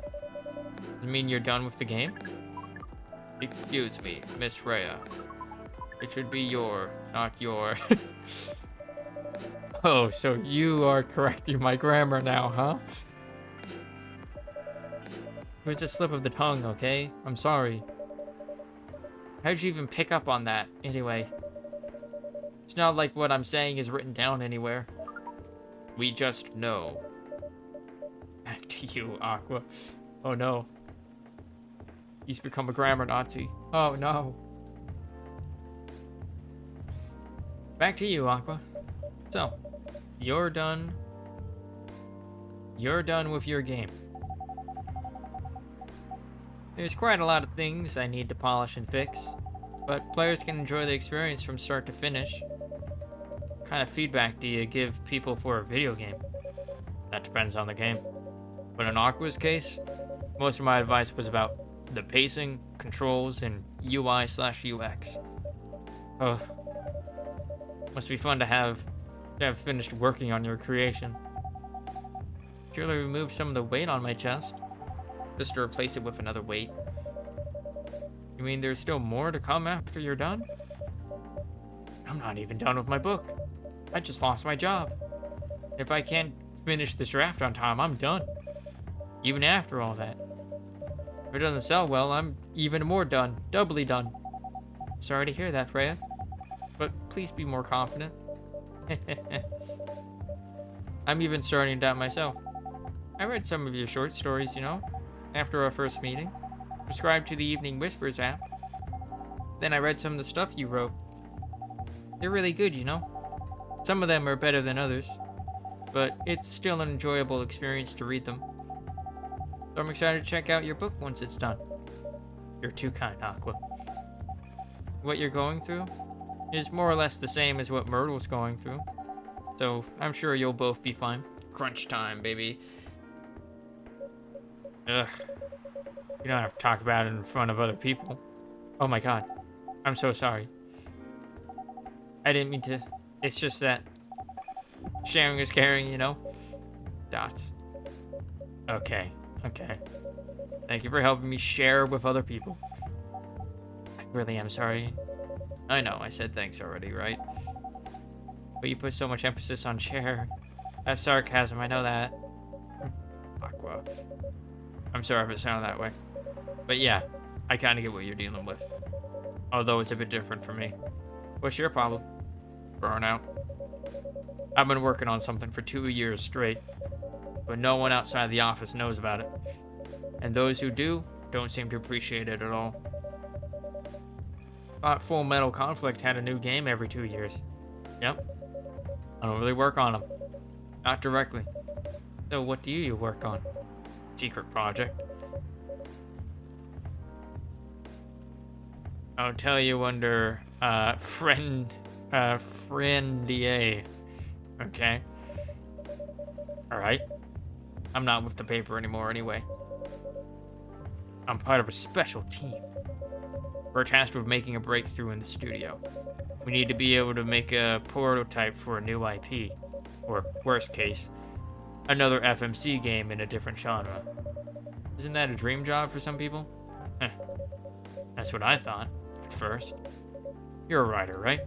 Does it mean you're done with the game? Excuse me, Miss Freya. It should be your, not your. Oh, so you are correcting my grammar now, huh? It was a slip of the tongue, okay? I'm sorry. How'd you even pick up on that, anyway? It's not like what I'm saying is written down anywhere. We just know. Back to you, Aqua. Oh no. He's become a grammar Nazi. Oh no. Back to you, Aqua. So, you're done. You're done with your game. There's quite a lot of things I need to polish and fix, but players can enjoy the experience from start to finish. What kind of feedback do you give people for a video game? That depends on the game. But in Aqua's case, most of my advice was about the pacing, controls, and UI/UX. Oh, must be fun to have finished working on your creation. Surely removed some of the weight on my chest, just to replace it with another weight. You mean there's still more to come after you're done? I'm not even done with my book. I just lost my job. If I can't finish this draft on time, I'm done. Even after all that. If it doesn't sell well, I'm even more done. Doubly done. Sorry to hear that, Freya. But please be more confident. I'm even starting to doubt myself. I read some of your short stories, you know, after our first meeting. Subscribed to the Evening Whispers app. Then I read some of the stuff you wrote. They're really good, you know. Some of them are better than others, but it's still an enjoyable experience to read them. So I'm excited to check out your book once it's done. You're too kind, Aqua. What you're going through is more or less the same as what Myrtle's going through, so I'm sure you'll both be fine. Crunch time, baby. Ugh. You don't have to talk about it in front of other people. Oh my god. I'm so sorry. I didn't mean to. It's just that sharing is caring, you know? Dots. Okay. Okay. Thank you for helping me share with other people. I really am sorry. I know, I said thanks already, right? But you put so much emphasis on share. That's sarcasm, I know that. Aqua. I'm sorry if it sounded that way. But yeah, I kind of get what you're dealing with. Although it's a bit different for me. What's your problem? Burnout. I've been working on something for 2 years straight, but no one outside the office knows about it. And those who do, don't seem to appreciate it at all. Thought Full Metal Conflict had a new game every 2 years. Yep. I don't really work on them. Not directly. So what do you work on? Secret project. I'll tell you under friendier. Okay. Alright. I'm not with the paper anymore anyway. I'm part of a special team. We're tasked with making a breakthrough in the studio. We need to be able to make a prototype for a new IP. Or, worst case, another FMC game in a different genre. Isn't that a dream job for some people? That's what I thought, at first. You're a writer, right?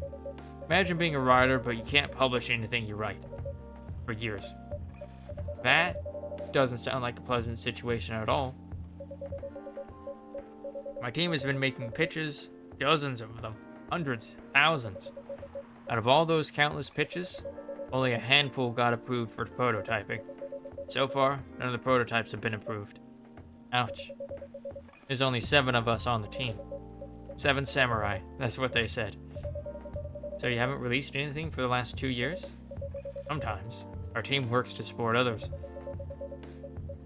Imagine being a writer, but you can't publish anything you write. For years. That doesn't sound like a pleasant situation at all. My team has been making pitches, dozens of them, hundreds, thousands. Out of all those countless pitches, only a handful got approved for prototyping. So far, none of the prototypes have been approved. Ouch. There's only 7 of us on the team. 7 samurai, that's what they said. So you haven't released anything for the last 2 years? Sometimes. Our team works to support others.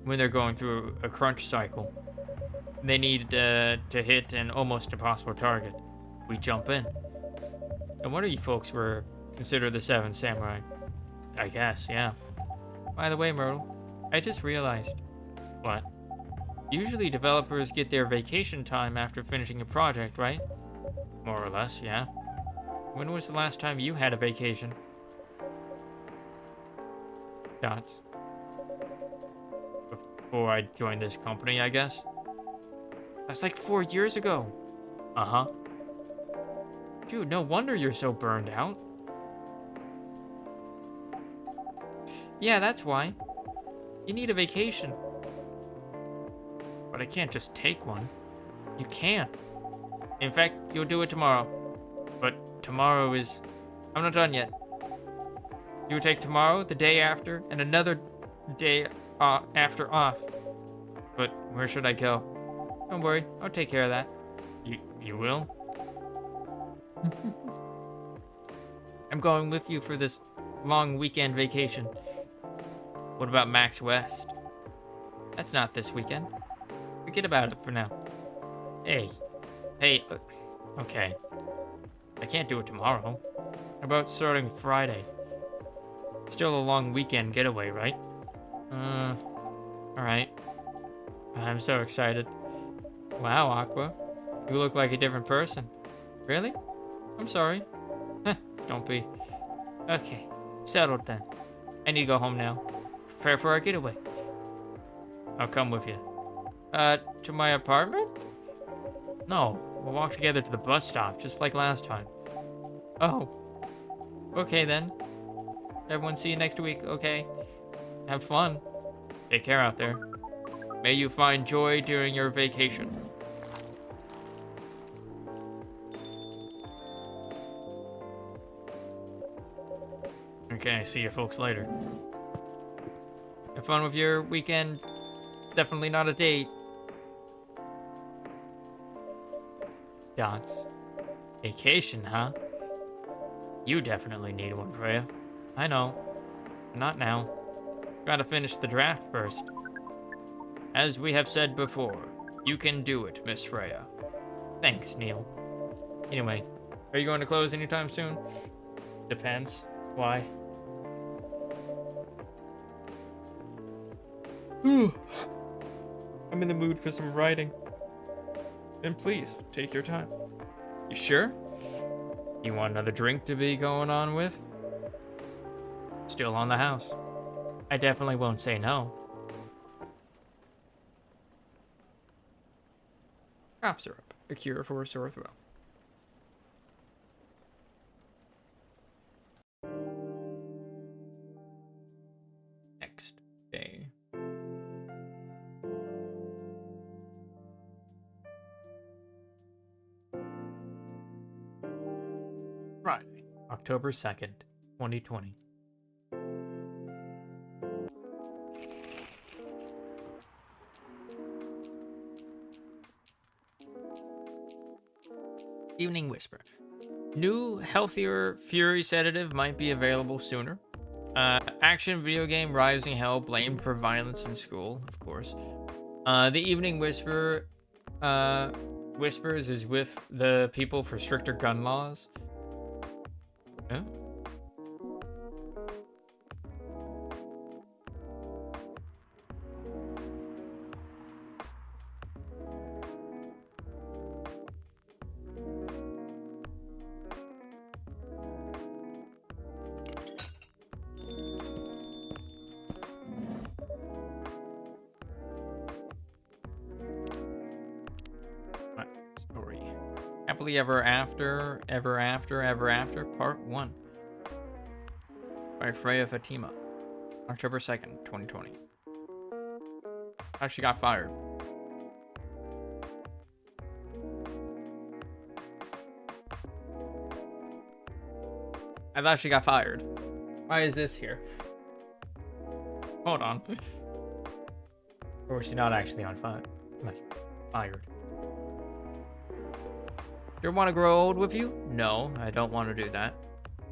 When they're going through a crunch cycle, they need to hit an almost impossible target. We jump in. And one of you folks were considered the 7 samurai. I guess, yeah. By the way, Myrtle, I just realized. What? Usually developers get their vacation time after finishing a project, right? More or less, yeah. When was the last time you had a vacation? Dots. Before I joined this company, I guess. That's like 4 years ago. Uh-huh. Dude, no wonder you're so burned out. Yeah, that's why. You need a vacation. But I can't just take one. You can't. In fact, you'll do it tomorrow. But tomorrow is... I'm not done yet. You take tomorrow, the day after, and another day after off. But where should I go? Don't worry, I'll take care of that. You will? I'm going with you for this long weekend vacation. What about Max West? That's not this weekend. Forget about it for now. Hey. Okay. I can't do it tomorrow. How about starting Friday? Still a long weekend getaway, right? Alright. I'm so excited. Wow, Aqua. You look like a different person. Really? I'm sorry. Don't be. Okay. Settled then. I need to go home now. Prepare for our getaway. I'll come with you. To my apartment? No. We'll walk together to the bus stop, just like last time. Oh. Okay then. Everyone see you next week, okay? Have fun. Take care out there. May you find joy during your vacation. Okay, see you folks later. Have fun with your weekend. Definitely not a date. Dots. Vacation, huh? You definitely need one, Freya. I know. Not now. Gotta finish the draft first. As we have said before, you can do it, Miss Freya. Thanks, Neil. Anyway, are you going to close anytime soon? Depends. Why? I'm in the mood for some writing. And please, take your time. You sure? You want another drink to be going on with? Still on the house. I definitely won't say no. Cough syrup, a cure for a sore throat. Next day. Friday, October 2nd, 2020. Evening Whisper. New, healthier Fury sedative might be available sooner. Action video game Rising Hell blamed for violence in school, of course. The Evening Whisper whispers is with the people for stricter gun laws. Yeah. Story. Happily Ever After, Part 1. By Freya Fatima. October 2nd, 2020. How she got fired. I thought she got fired. Why is this here? Hold on. Or was she not actually on fire? Fired. Do you want to grow old with you? No, I don't want to do that.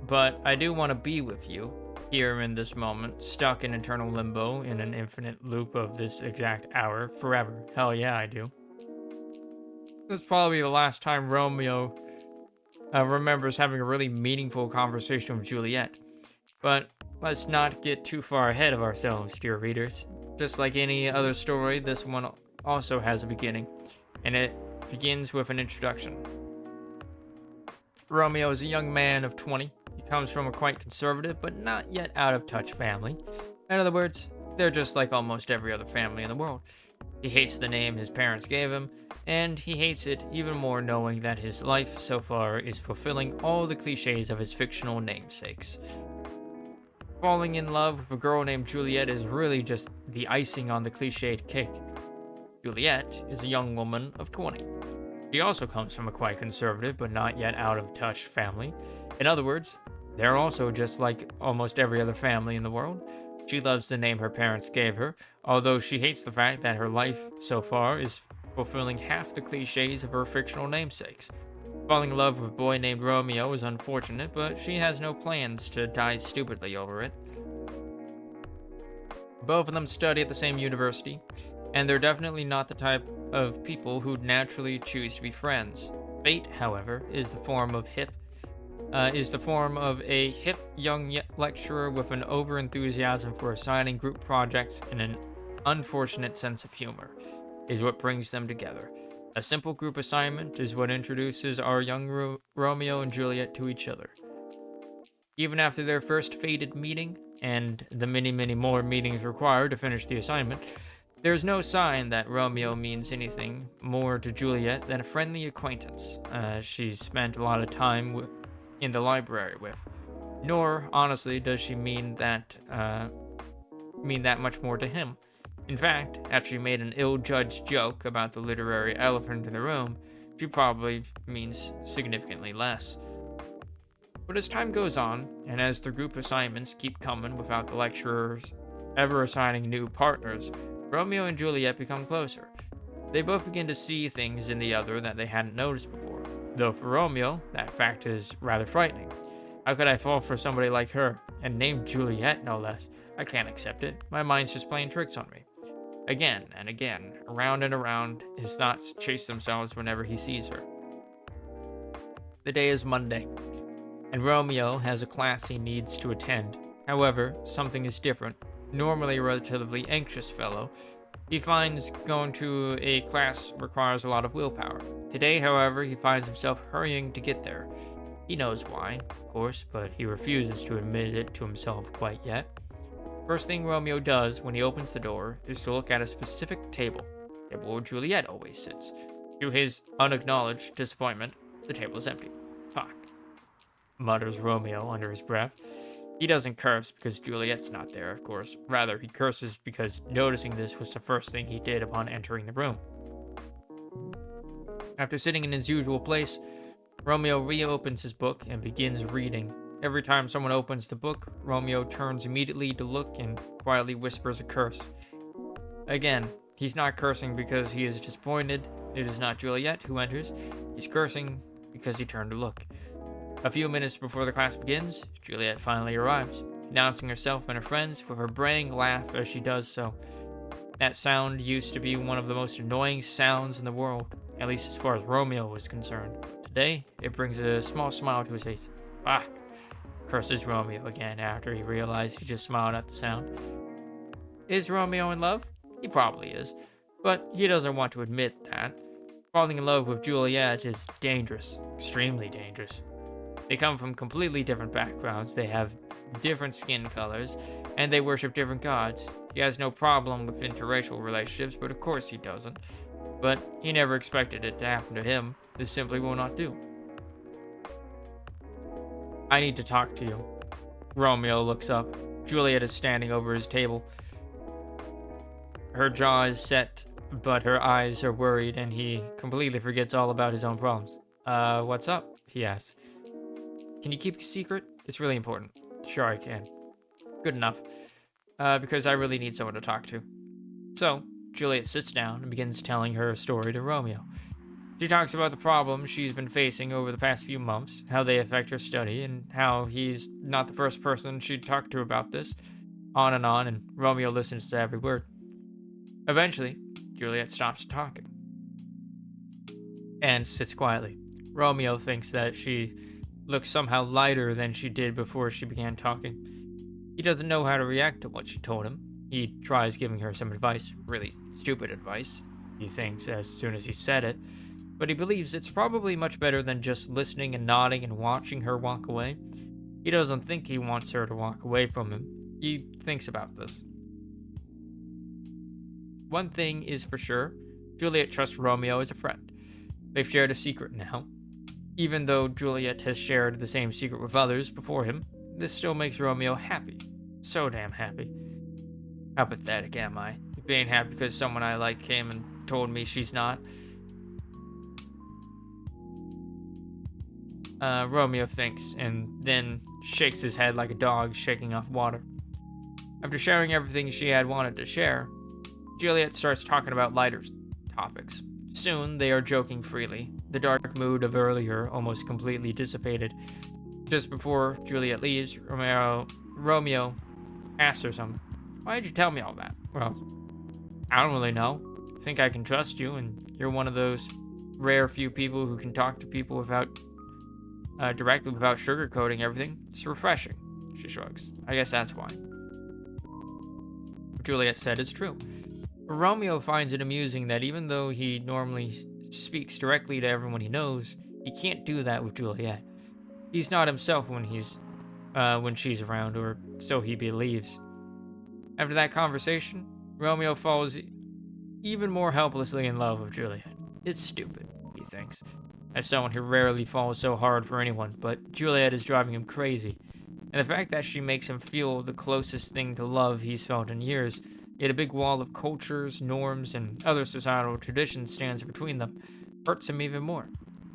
But I do want to be with you, here in this moment, stuck in eternal limbo, in an infinite loop of this exact hour, forever. Hell yeah, I do. This is probably the last time Romeo remembers having a really meaningful conversation with Juliet. But let's not get too far ahead of ourselves, dear readers. Just like any other story, this one also has a beginning, and it begins with an introduction. Romeo is a young man of 20. He comes from a quite conservative, but not yet out of touch family. In other words, they're just like almost every other family in the world. He hates the name his parents gave him, and he hates it even more knowing that his life so far is fulfilling all the cliches of his fictional namesakes. Falling in love with a girl named Juliet is really just the icing on the cliched cake. Juliet is a young woman of 20. She also comes from a quite conservative but not yet out of touch family. In other words, they're also just like almost every other family in the world. She loves the name her parents gave her, although she hates the fact that her life so far is fulfilling half the cliches of her fictional namesakes. Falling in love with a boy named Romeo is unfortunate, but she has no plans to die stupidly over it. Both of them study at the same university, and they're definitely not the type of people who'd naturally choose to be friends. Fate, however, is the form of a hip young lecturer with an overenthusiasm for assigning group projects and an unfortunate sense of humor, is what brings them together. A simple group assignment is what introduces our young Romeo and Juliet to each other. Even after their first fated meeting, and the many more meetings required to finish the assignment, there's no sign that Romeo means anything more to Juliet than a friendly acquaintance she's spent a lot of time in the library with. Nor, honestly, does she mean that much more to him. In fact, after she made an ill-judged joke about the literary elephant in the room, she probably means significantly less. But as time goes on, and as the group assignments keep coming without the lecturers ever assigning new partners, Romeo and Juliet become closer. They both begin to see things in the other that they hadn't noticed before. Though for Romeo, that fact is rather frightening. How could I fall for somebody like her, and named Juliet no less? I can't accept it. My mind's just playing tricks on me. Again and again, around and around, his thoughts chase themselves whenever he sees her. The day is Monday, and Romeo has a class he needs to attend. However, something is different. Normally a relatively anxious fellow, he finds going to a class requires a lot of willpower. Today, however, he finds himself hurrying to get there. He knows why, of course, but he refuses to admit it to himself quite yet. First thing Romeo does when he opens the door is to look at a specific table where Juliet always sits. To his unacknowledged disappointment, the table is empty. Fuck, mutters Romeo under his breath. He doesn't curse because Juliet's not there, of course. Rather, he curses because noticing this was the first thing he did upon entering the room. After sitting in his usual place, Romeo reopens his book and begins reading. Every time someone opens the book, Romeo turns immediately to look and quietly whispers a curse. Again, he's not cursing because he is disappointed. It is not Juliet who enters. He's cursing because he turned to look. A few minutes before the class begins, Juliet finally arrives, announcing herself and her friends with her braying laugh as she does so. That sound used to be one of the most annoying sounds in the world, at least as far as Romeo was concerned. Today, it brings a small smile to his face. Fuck, curses Romeo again after he realized he just smiled at the sound. Is Romeo in love? He probably is, but he doesn't want to admit that. Falling in love with Juliet is dangerous, extremely dangerous. They come from completely different backgrounds, they have different skin colors, and they worship different gods. He has no problem with interracial relationships, but of course he doesn't. But he never expected it to happen to him. This simply will not do. I need to talk to you. Romeo looks up. Juliet is standing over his table. Her jaw is set, but her eyes are worried, and he completely forgets all about his own problems. What's up? He asks. Can you keep a secret? It's really important. Sure, I can. Good enough. Because I really need someone to talk to. So, Juliet sits down and begins telling her story to Romeo. She talks about the problems she's been facing over the past few months, how they affect her study, and how he's not the first person she'd talk to about this. On, and Romeo listens to every word. Eventually, Juliet stops talking and sits quietly. Romeo thinks that she looks somehow lighter than she did before she began talking. He doesn't know how to react to what she told him. He tries giving her some advice, really stupid advice, he thinks as soon as he said it, but he believes it's probably much better than just listening and nodding and watching her walk away. He doesn't think he wants her to walk away from him. He thinks about this. One thing is for sure, Juliet trusts Romeo as a friend. They've shared a secret now. Even though Juliet has shared the same secret with others before him, this still makes Romeo happy. So damn happy. How pathetic am I? Being happy because someone I like came and told me she's not. Romeo thinks, and then shakes his head like a dog shaking off water. After sharing everything she had wanted to share, Juliet starts talking about lighter topics. Soon, they are joking freely. The dark mood of earlier almost completely dissipated. Just before Juliet leaves, Romeo asks her something. Why did you tell me all that? Well, I don't really know. I think I can trust you, and you're one of those rare few people who can talk to people directly without sugarcoating everything. It's refreshing, she shrugs. I guess that's why. What Juliet said is true. Romeo finds it amusing that even though he normally speaks directly to everyone he knows, he can't do that with Juliet. He's not himself when she's around, or so he believes. After that conversation, Romeo falls even more helplessly in love with Juliet. It's stupid, he thinks, as someone who rarely falls so hard for anyone, but Juliet is driving him crazy. And the fact that she makes him feel the closest thing to love he's felt in years, yet a big wall of cultures, norms, and other societal traditions stands between them, hurts him even more.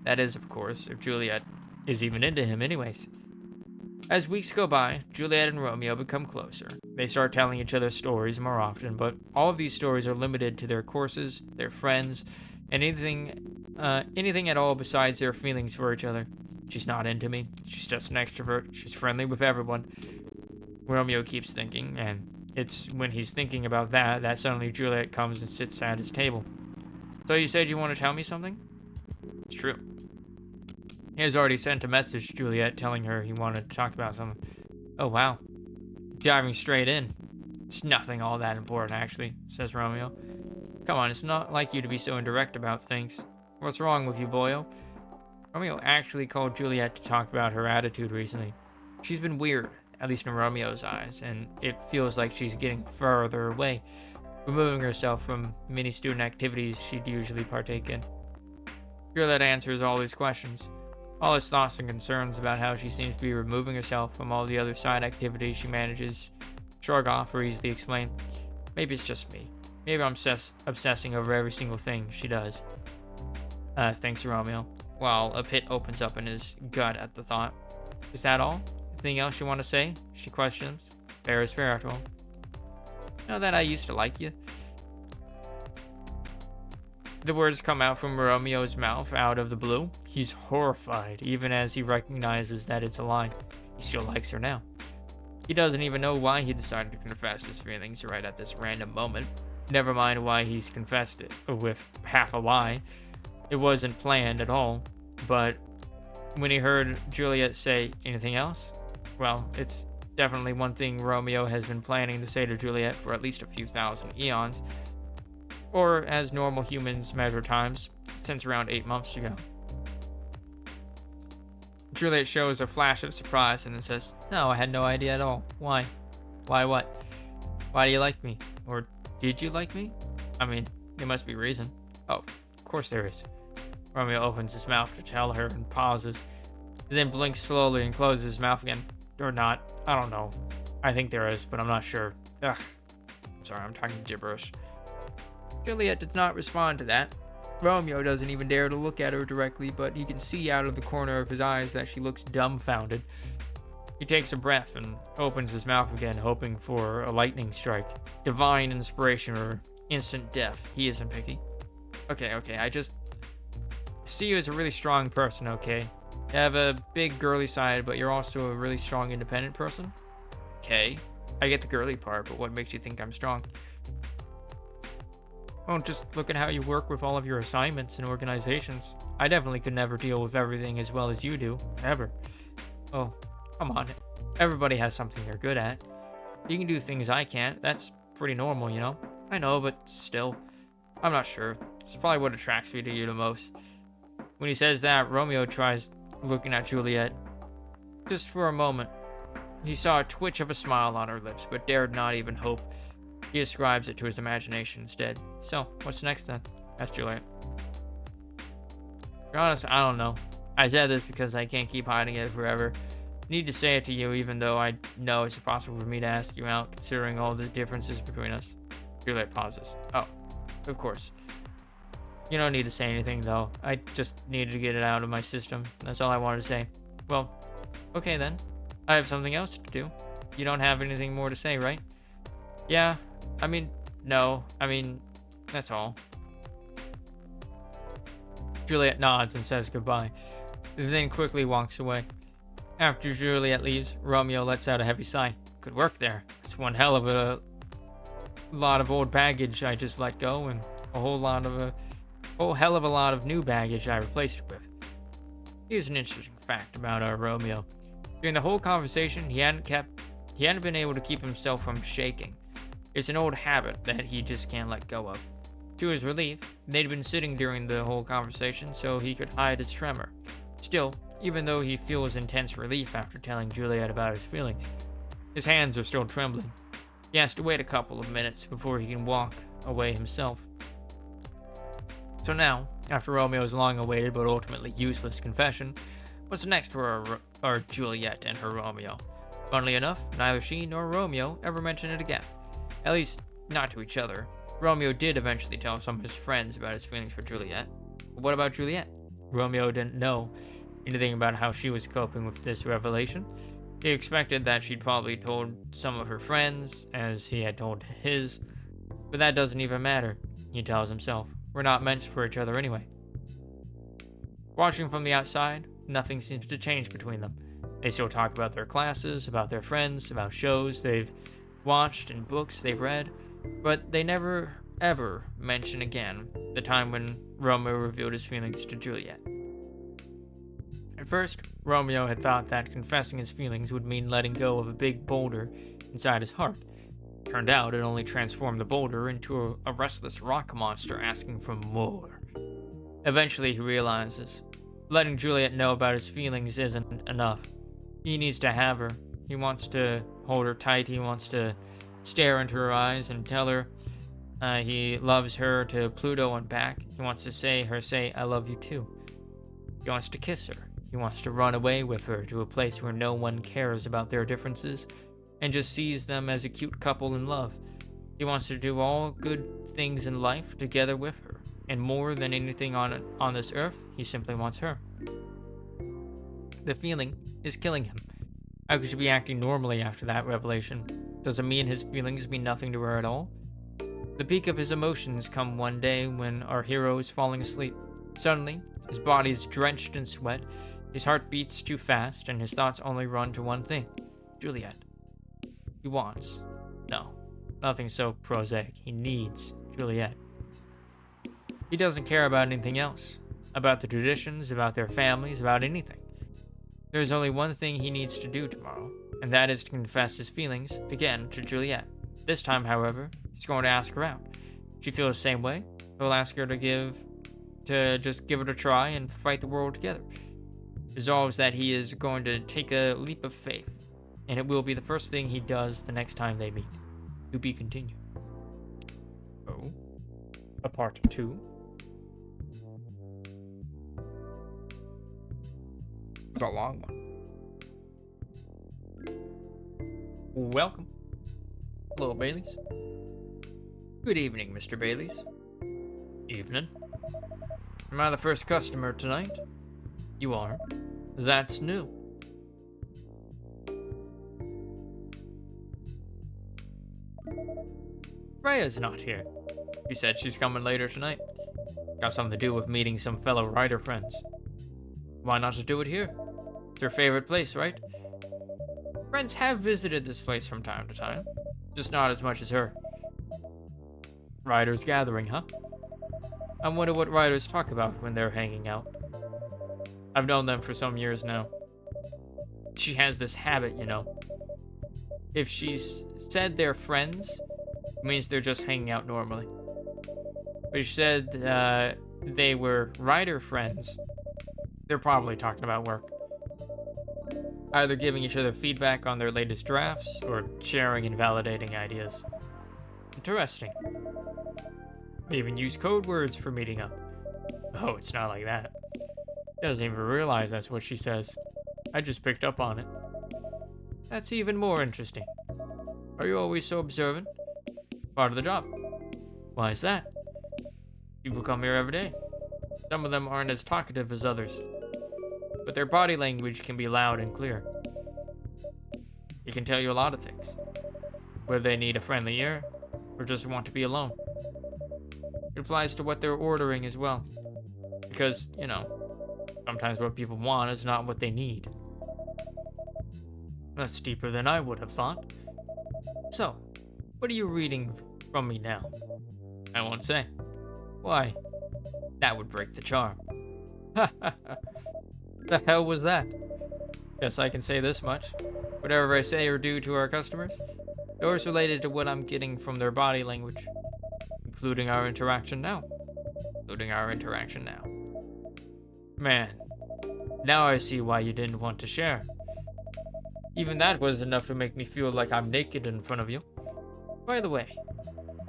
That is, of course, if Juliet is even into him anyways. As weeks go by, Juliet and Romeo become closer. They start telling each other stories more often, but all of these stories are limited to their courses, their friends, and anything at all besides their feelings for each other. She's not into me. She's just an extrovert. She's friendly with everyone. Romeo keeps thinking, and it's when he's thinking about that suddenly Juliet comes and sits at his table. So you said you want to tell me something? It's true. He has already sent a message to Juliet telling her he wanted to talk about something. Oh, wow. Diving straight in. It's nothing all that important, actually, says Romeo. Come on, it's not like you to be so indirect about things. What's wrong with you, boyo? Romeo actually called Juliet to talk about her attitude recently. She's been weird, at least in Romeo's eyes, and it feels like she's getting further away, removing herself from many student activities she'd usually partake in. Juliet answers all his questions. All his thoughts and concerns about how she seems to be removing herself from all the other side activities she manages shrug off or easily explain. Maybe it's just me. Maybe I'm obsessing over every single thing she does. Thanks, Romeo. While a pit opens up in his gut at the thought. Is that all? Anything else you want to say? She questions. Fair is fair, after all. You know that I used to like you? The words come out from Romeo's mouth out of the blue. He's horrified, even as he recognizes that it's a lie. He still likes her now. He doesn't even know why he decided to confess his feelings right at this random moment. Never mind why he's confessed it with half a lie. It wasn't planned at all. But when he heard Juliet say, anything else? Well, it's definitely one thing Romeo has been planning to say to Juliet for at least a few thousand eons. Or, as normal humans measure times, since around 8 months ago. Juliet shows a flash of surprise and then says, no, I had no idea at all. Why? Why what? Why do you like me? Or did you like me? I mean, there must be a reason. Oh, of course there is. Romeo opens his mouth to tell her and pauses, then blinks slowly and closes his mouth again. Or not. I don't know. I think there is, but I'm not sure. Ugh. Sorry, I'm talking gibberish. Juliet does not respond to that. Romeo doesn't even dare to look at her directly, but he can see out of the corner of his eyes that she looks dumbfounded. He takes a breath and opens his mouth again, hoping for a lightning strike, divine inspiration, or instant death. He isn't picky. Okay, I just see you as a really strong person, okay? You have a big girly side, but you're also a really strong independent person? Okay, I get the girly part, but what makes you think I'm strong? Well, just look at how you work with all of your assignments and organizations. I definitely could never deal with everything as well as you do, ever. Oh, come on. Everybody has something they're good at. You can do things I can't. That's pretty normal, you know? I know, but still. I'm not sure. It's probably what attracts me to you the most. When he says that, Romeo tries looking at Juliet. Just for a moment. He saw a twitch of a smile on her lips, but dared not even hope. He ascribes it to his imagination instead. So, what's next then? Asked Juliet. To be honest, I don't know. I said this because I can't keep hiding it forever. I need to say it to you even though I know it's impossible for me to ask you out, considering all the differences between us. Juliet pauses. Oh, of course. You don't need to say anything, though. I just needed to get it out of my system. That's all I wanted to say. Well, okay then. I have something else to do. You don't have anything more to say, right? Yeah, no. That's all. Juliet nods and says goodbye, then quickly walks away. After Juliet leaves, Romeo lets out a heavy sigh. Good work there. It's one hell of a lot of old baggage I just let go, and a whole hell of a lot of new baggage I replaced it with. Here's an interesting fact about our Romeo. During the whole conversation, he hadn't been able to keep himself from shaking. It's an old habit that he just can't let go of. To his relief, they'd been sitting during the whole conversation so he could hide his tremor. Still, even though he feels intense relief after telling Juliet about his feelings, his hands are still trembling. He has to wait a couple of minutes before he can walk away himself. So now, after Romeo's long-awaited but ultimately useless confession, what's next for our Juliet and her Romeo? Funnily enough, neither she nor Romeo ever mention it again. At least, not to each other. Romeo did eventually tell some of his friends about his feelings for Juliet. But what about Juliet? Romeo didn't know anything about how she was coping with this revelation. He expected that she'd probably told some of her friends, as he had told his, but that doesn't even matter, he tells himself. We're not meant for each other anyway. Watching from the outside, nothing seems to change between them. They still talk about their classes, about their friends, about shows they've watched and books they've read, but they never, ever mention again the time when Romeo revealed his feelings to Juliet. At first, Romeo had thought that confessing his feelings would mean letting go of a big boulder inside his heart. Turned out it only transformed the boulder into a restless rock monster asking for more. Eventually he realizes letting Juliet know about his feelings isn't enough. He needs to have her. He wants to hold her tight. He wants to stare into her eyes and tell her he loves her to Pluto and back. He wants to say, I love you too. He wants to kiss her. He wants to run away with her to a place where no one cares about their differences and just sees them as a cute couple in love. He wants to do all good things in life together with her. And more than anything on this earth, he simply wants her. The feeling is killing him. How could she be acting normally after that revelation? Does it mean his feelings mean nothing to her at all? The peak of his emotions come one day when our hero is falling asleep. Suddenly, his body is drenched in sweat, his heart beats too fast, and his thoughts only run to one thing. Juliet. He wants. No, nothing so prosaic. He needs Juliet. He doesn't care about anything else. About the traditions, about their families, about anything. There's only one thing he needs to do tomorrow, and that is to confess his feelings, again, to Juliet. This time, however, he's going to ask her out. If she feels the same way, he'll ask her to just give it a try and fight the world together. Resolves that he is going to take a leap of faith, and it will be the first thing he does the next time they meet. To be continued. Oh, a part 2. It's a long one. Welcome. Hello, Baileys. Good evening, Mr. Baileys. Evening. Am I the first customer tonight? You are. That's new. Freya's not here. She said she's coming later tonight. Got something to do with meeting some fellow writer friends. Why not just do it here? It's her favorite place, right? Friends have visited this place from time to time. Just not as much as her. Writers gathering, huh? I wonder what writers talk about when they're hanging out. I've known them for some years now. She has this habit, you know. If she's said they're friends, it means they're just hanging out normally. But she said they were writer friends. They're probably talking about work. Either giving each other feedback on their latest drafts, or sharing and validating ideas. Interesting. They even use code words for meeting up. Oh, it's not like that. Doesn't even realize that's what she says. I just picked up on it. That's even more interesting. Are you always so observant? Part of the job. Why is that? People come here every day. Some of them aren't as talkative as others, but their body language can be loud and clear. It can tell you a lot of things. Whether they need a friendly ear, or just want to be alone. It applies to what they're ordering as well. Because, sometimes what people want is not what they need. That's deeper than I would have thought. So, what are you reading from me now? I won't say. Why? That would break the charm. The hell was that? Guess I can say this much. Whatever I say or do to our customers, it's always related to what I'm getting from their body language. Including our interaction now. Man, now I see why you didn't want to share. Even that was enough to make me feel like I'm naked in front of you. By the way,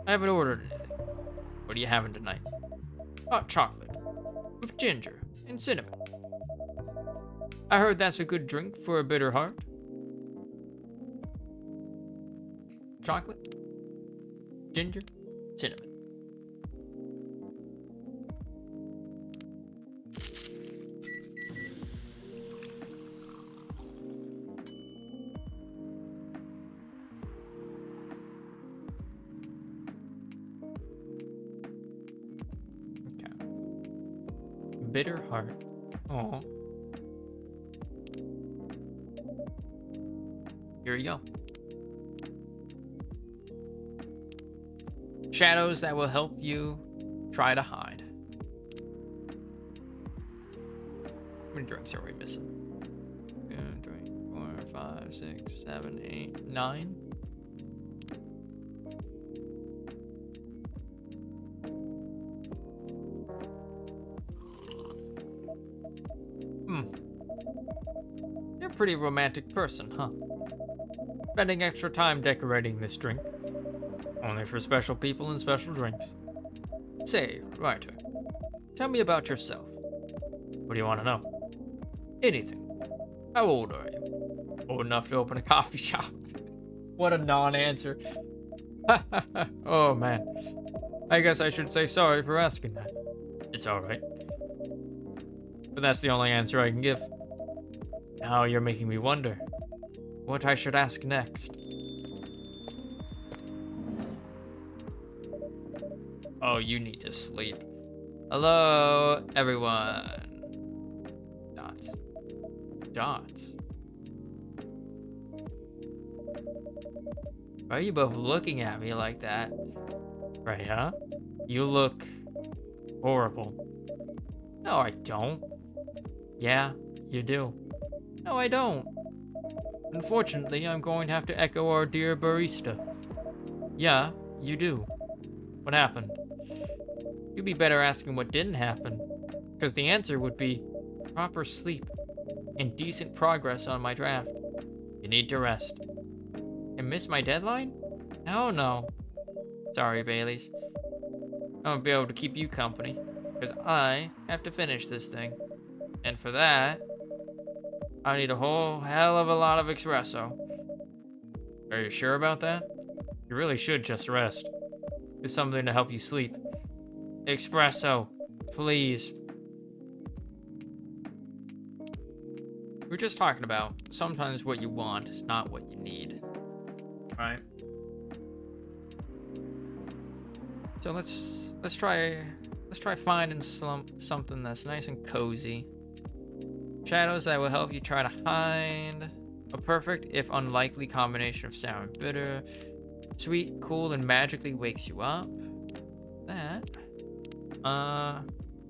I haven't ordered anything. What are you having tonight? Hot chocolate with ginger and cinnamon. I heard that's a good drink for a bitter heart. Chocolate, ginger, cinnamon. Bitter heart. Oh. Here you go. Shadows that will help you try to hide. How many drinks are we missing? 2, 3, 4, 5, 6, 7, 8, 9. You're a pretty romantic person, huh? Spending extra time decorating this drink. Only for special people and special drinks. Say, writer, tell me about yourself. What do you want to know? Anything. How old are you? Old enough to open a coffee shop. What a non-answer. Oh man. I guess I should say sorry for asking that. It's alright. But that's the only answer I can give. Now you're making me wonder what I should ask next. Oh, you need to sleep. Hello, everyone. Dots. Why are you both looking at me like that? Right, huh? You look horrible. No, I don't. Yeah, you do. No, I don't. Unfortunately, I'm going to have to echo our dear barista. Yeah, you do. What happened? You'd be better asking what didn't happen, because the answer would be proper sleep and decent progress on my draft. You need to rest. And miss my deadline? Oh no. Sorry, Baileys. I won't be able to keep you company, because I have to finish this thing. And for that, I need a whole hell of a lot of espresso. Are you sure about that? You really should just rest. It's something to help you sleep. Espresso, please. We're just talking about sometimes what you want is not what you need. Right? So let's try finding something that's nice and cozy. Shadows that will help you try to hide. A perfect, if unlikely, combination of sour and bitter. Sweet, cool, and magically wakes you up. That.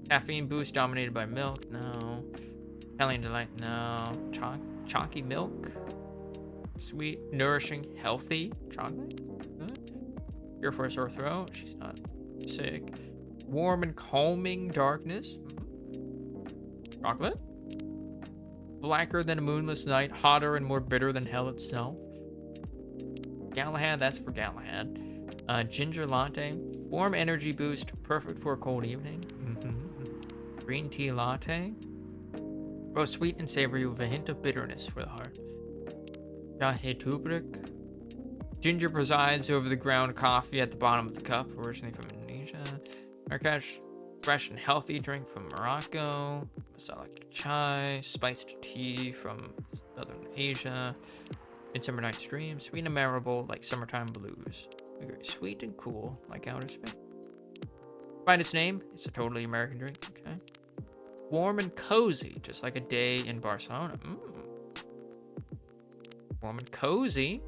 Caffeine boost dominated by milk. No. Italian delight. No. Chalky milk. Sweet, nourishing, healthy chocolate. Good. Cure for a sore throat. She's not sick. Warm and calming darkness. Chocolate. Blacker than a moonless night, hotter and more bitter than hell itself. Galahad, that's for Galahad. Ginger latte. Warm energy boost. Perfect for a cold evening. Green tea latte. Oh, sweet and savory with a hint of bitterness for the heart. Jahe Tubrik. Ginger presides over the ground coffee at the bottom of the cup, originally from Indonesia. Marrakesh, fresh and healthy drink from Morocco. Masala chai, spiced tea from Southern Asia. Midsummer Night's Dream, sweet and memorable like summertime blues. Very sweet and cool like outer space. Find its name, it's a totally American drink, okay. Warm and cozy, just like a day in Barcelona. Warm and cozy.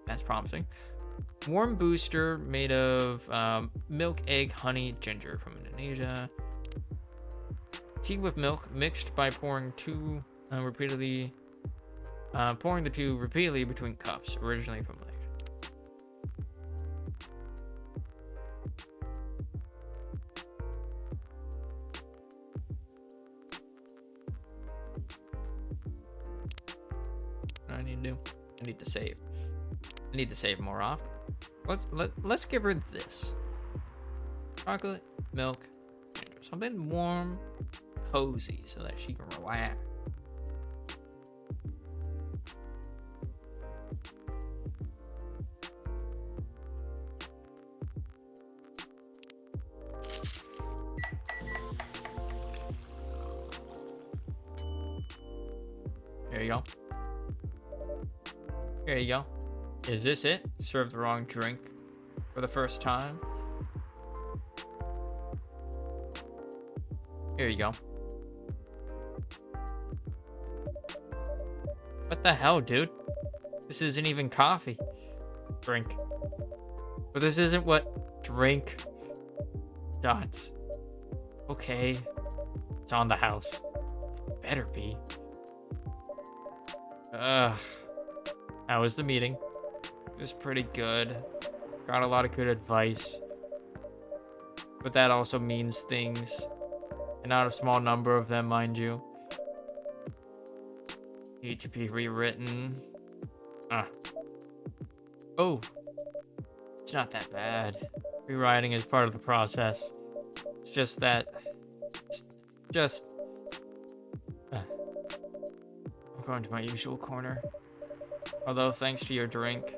That's promising. Warm booster made of milk, egg, honey, ginger from Indonesia. Tea with milk mixed by pouring the two repeatedly between cups, originally from Malaysia. What do I need to do? I need to save. I need to save more often. Let's give her this. Chocolate, milk, ginger. Something warm, cozy, so that she can relax. There you go. There you go. Is this it? Served the wrong drink for the first time. Here you go. What the hell, dude? This isn't even coffee. Drink. But this isn't what drink. Dots. Okay. It's on the house. Better be. Ugh. How was the meeting? It was pretty good. Got a lot of good advice. But that also means things. And not a small number of them, mind you. Need to be rewritten. Oh. It's not that bad. Rewriting is part of the process. It's just that... I'm going to my usual corner. Although, thanks to your drink,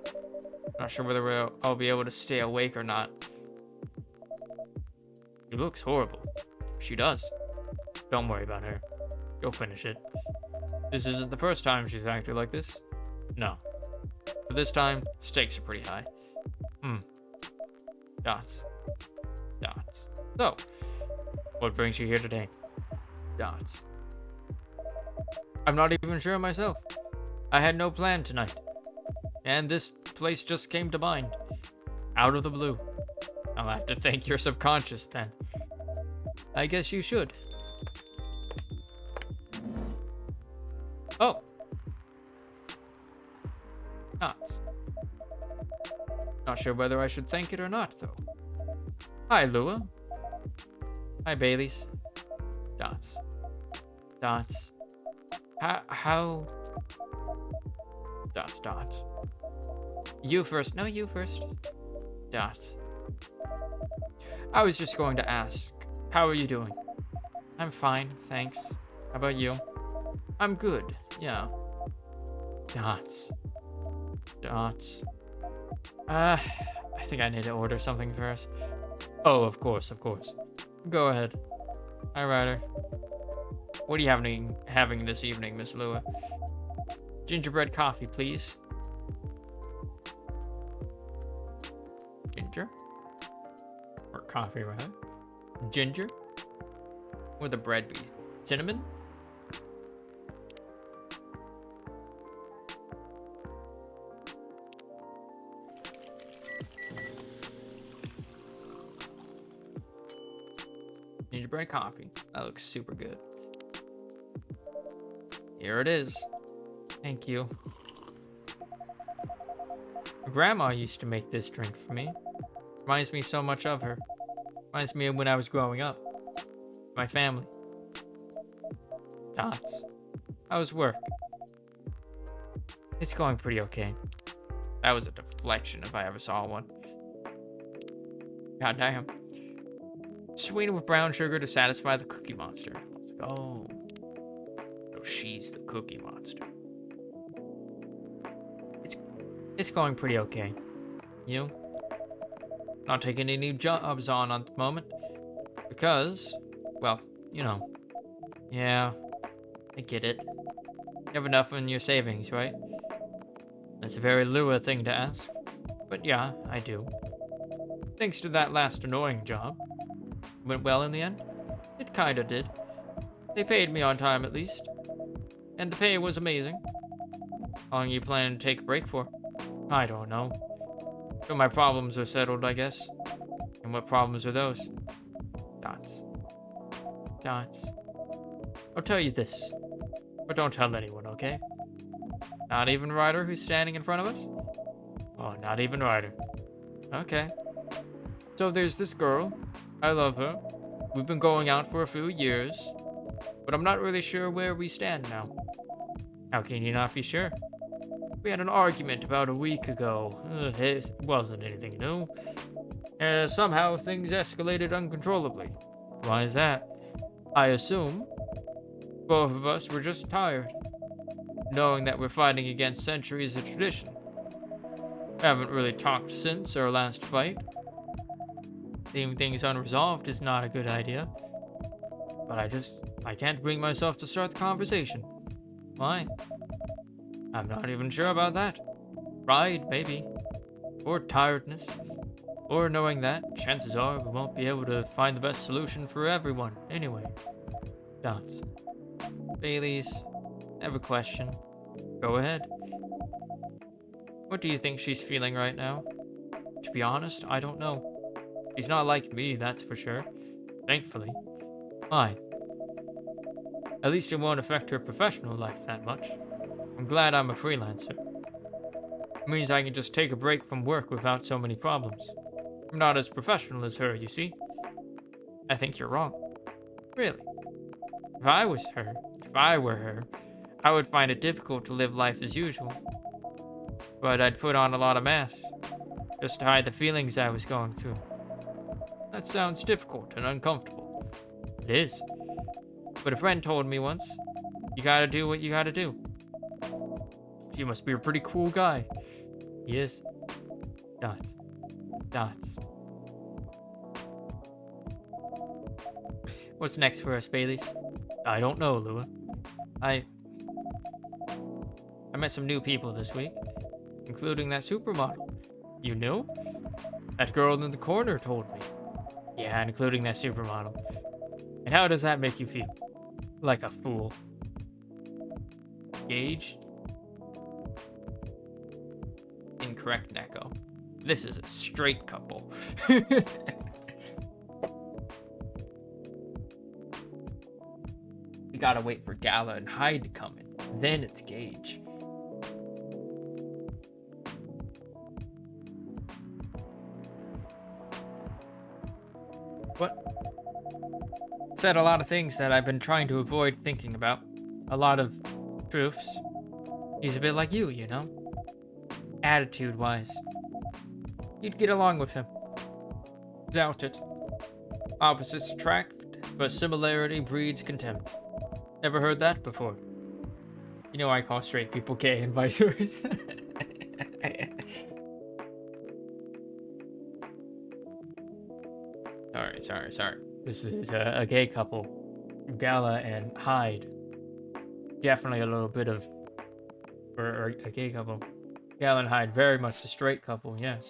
not sure whether I'll be able to stay awake or not. She looks horrible. She does. Don't worry about her. You'll finish it. This isn't the first time she's acted like this. No. But this time, stakes are pretty high. Dots. Dots. So, what brings you here today? Dots. I'm not even sure myself. I had no plan tonight. And this place just came to mind. Out of the blue. I'll have to thank your subconscious then. I guess you should. Oh. Dots. Not sure whether I should thank it or not, though. Hi, Lua. Hi, Baileys. Dots. Dots. How... Dots, dots. You first. No, you first. Dots. I was just going to ask, how are you doing? I'm fine, thanks. How about you? I'm good, yeah. Dots. Dots. I think I need to order something first. Oh, of course, of course. Go ahead. Hi, Ryder. What are you having this evening, Miss Lua? Gingerbread coffee, please. Ginger? Or coffee, rather. Ginger? Or the bread be? Cinnamon? Gingerbread coffee. That looks super good. Here it is. Thank you. Grandma used to make this drink for me. Reminds me so much of her. Reminds me of when I was growing up. My family. Dots. How's work? It's going pretty okay. That was a deflection if I ever saw one. Goddamn. Sweeten with brown sugar to satisfy the cookie monster. Let's go. So she's the cookie monster. It's going pretty okay. You? Not taking any new jobs on at the moment. Because, well, you know. Yeah, I get it. You have enough in your savings, right? That's a very Lua thing to ask. But yeah, I do. Thanks to that last annoying job. Went well in the end? It kinda did. They paid me on time at least. And the pay was amazing. How long you planning to take a break for? I don't know. Till my problems are settled, I guess. And what problems are those? Dots. Dots. I'll tell you this. But don't tell anyone, okay? Not even Ryder, who's standing in front of us? Oh, not even Ryder. Okay. So there's this girl. I love her. We've been going out for a few years. But I'm not really sure where we stand now. How can you not be sure? We had an argument about a week ago. It wasn't anything new. Somehow things escalated uncontrollably. Why is that? I assume both of us were just tired, knowing that we're fighting against centuries of tradition. Haven't really talked since our last fight. Leaving things unresolved is not a good idea. But I can't bring myself to start the conversation. Why? I'm not even sure about that. Pride, maybe. Or tiredness. Or knowing that, chances are, we won't be able to find the best solution for everyone, anyway. Dots. Baileys, I have a question. Go ahead. What do you think she's feeling right now? To be honest, I don't know. She's not like me, that's for sure. Thankfully. Why? At least it won't affect her professional life that much. I'm glad I'm a freelancer. It means I can just take a break from work without so many problems. I'm not as professional as her, you see. I think you're wrong. Really? If I were her, I would find it difficult to live life as usual. But I'd put on a lot of masks, just to hide the feelings I was going through. That sounds difficult and uncomfortable. It is. But a friend told me once, you gotta do what you gotta do. He must be a pretty cool guy. He is. Dots. Dots. What's next for us, Baileys? I don't know, Lua. I met some new people this week, including that supermodel. You knew? That girl in the corner told me. Yeah, including that supermodel. And how does that make you feel? Like a fool. Gage? Incorrect, Neko. This is a straight couple. We gotta wait for Gala and Hyde to come in. Then it's Gage. What? Said a lot of things that I've been trying to avoid thinking about. A lot of truths. He's a bit like you know? Attitude-wise. You'd get along with him. Doubt it. Opposites attract, but similarity breeds contempt. Never heard that before. You know I call straight people gay and vice versa. Sorry. This is a gay couple. Gala and Hyde. Definitely a little bit of... Or a gay couple. Gala and Hyde, very much a straight couple, yes.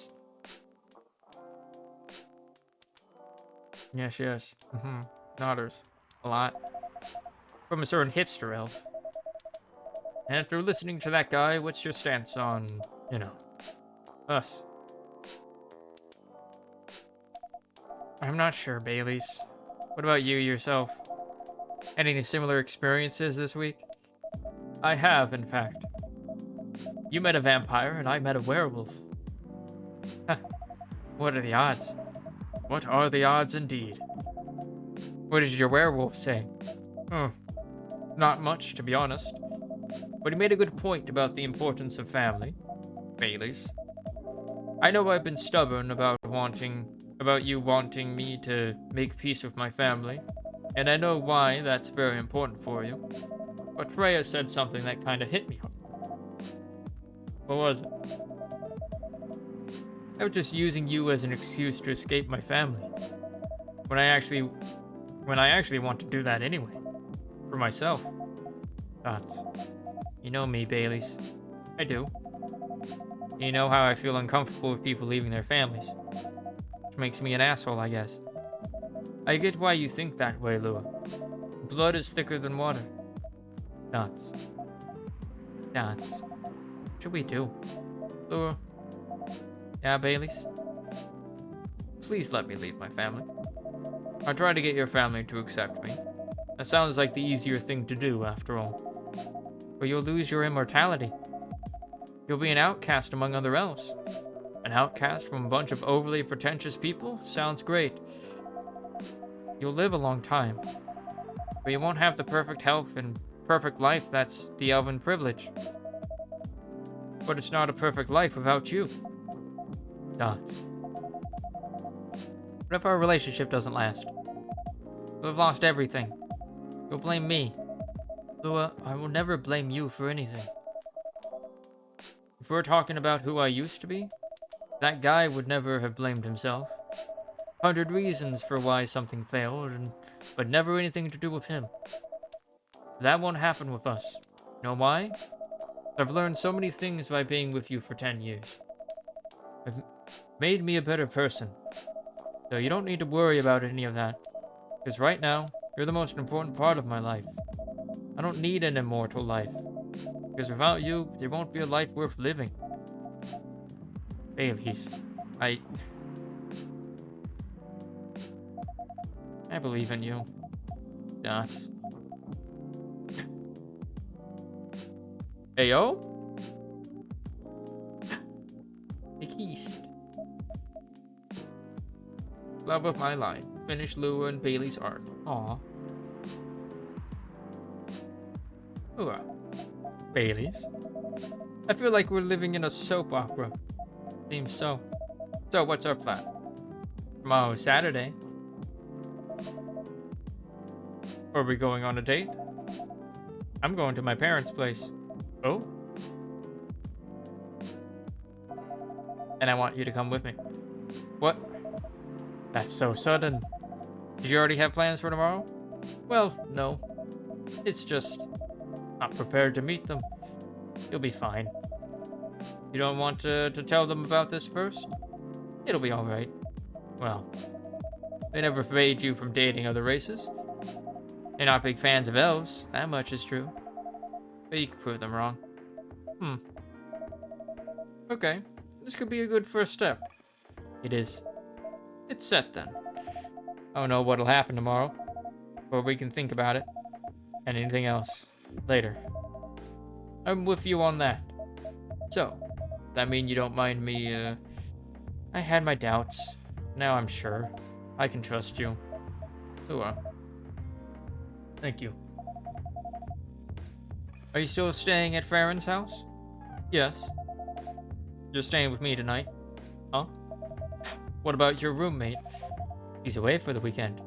Yes. Nodders. A lot. From a certain hipster elf. And after listening to that guy, what's your stance on, us? I'm not sure, Baileys. What about you yourself? Any similar experiences this week? I have, in fact. You met a vampire, and I met a werewolf. What are the odds? What are the odds indeed? What did your werewolf say? Not much, to be honest. But he made a good point about the importance of family. Baileys. I know I've been stubborn about wanting about you wanting me to make peace with my family, and I know why that's very important for you. But Freya said something that kind of hit me. What was it? I was just using you as an excuse to escape my family. When I actually want to do that anyway. For myself. Thoughts. You know me, Baileys. I do. You know how I feel uncomfortable with people leaving their families. Which makes me an asshole, I guess. I get why you think that way, Lua. Blood is thicker than water. Dots. Dots. What should we do? Lua. Yeah, Baileys? Please let me leave my family. I'll try to get your family to accept me. That sounds like the easier thing to do, after all. But you'll lose your immortality. You'll be an outcast among other elves. An outcast from a bunch of overly pretentious people? Sounds great. You'll live a long time. But you won't have the perfect health and perfect life that's the elven privilege. But it's not a perfect life without you. Dots. What if our relationship doesn't last? We've lost everything. You'll blame me. Lua, I will never blame you for anything. If we're talking about who I used to be, that guy would never have blamed himself. 100 reasons for why something failed, but never anything to do with him. That won't happen with us. You know why? I've learned so many things by being with you for 10 years. It's made me a better person. So you don't need to worry about any of that. Because right now, you're the most important part of my life. I don't need an immortal life. Because without you, there won't be a life worth living. Baileys, I believe in you. Dots. Heyo? Take east. Love of my life. Finish Lua and Bailey's art. Aw. Lua. Bailey's? I feel like we're living in a soap opera. Seems so. So, what's our plan? Tomorrow's Saturday. Are we going on a date? I'm going to my parents' place. Oh? And I want you to come with me. What? That's so sudden. Did you already have plans for tomorrow? Well, no. It's just not prepared to meet them. You'll be fine. You don't want to tell them about this first? It'll be alright. Well, they never forbade you from dating other races. They're not big fans of elves, that much is true. But you can prove them wrong. Okay, this could be a good first step. It is. It's set then. I don't know what'll happen tomorrow, but we can think about it. And anything else later. I'm with you on that. So, that mean you don't mind me, I had my doubts. Now I'm sure. I can trust you. Lua. Thank you. Are you still staying at Farron's house? Yes. You're staying with me tonight? Huh? What about your roommate? He's away for the weekend.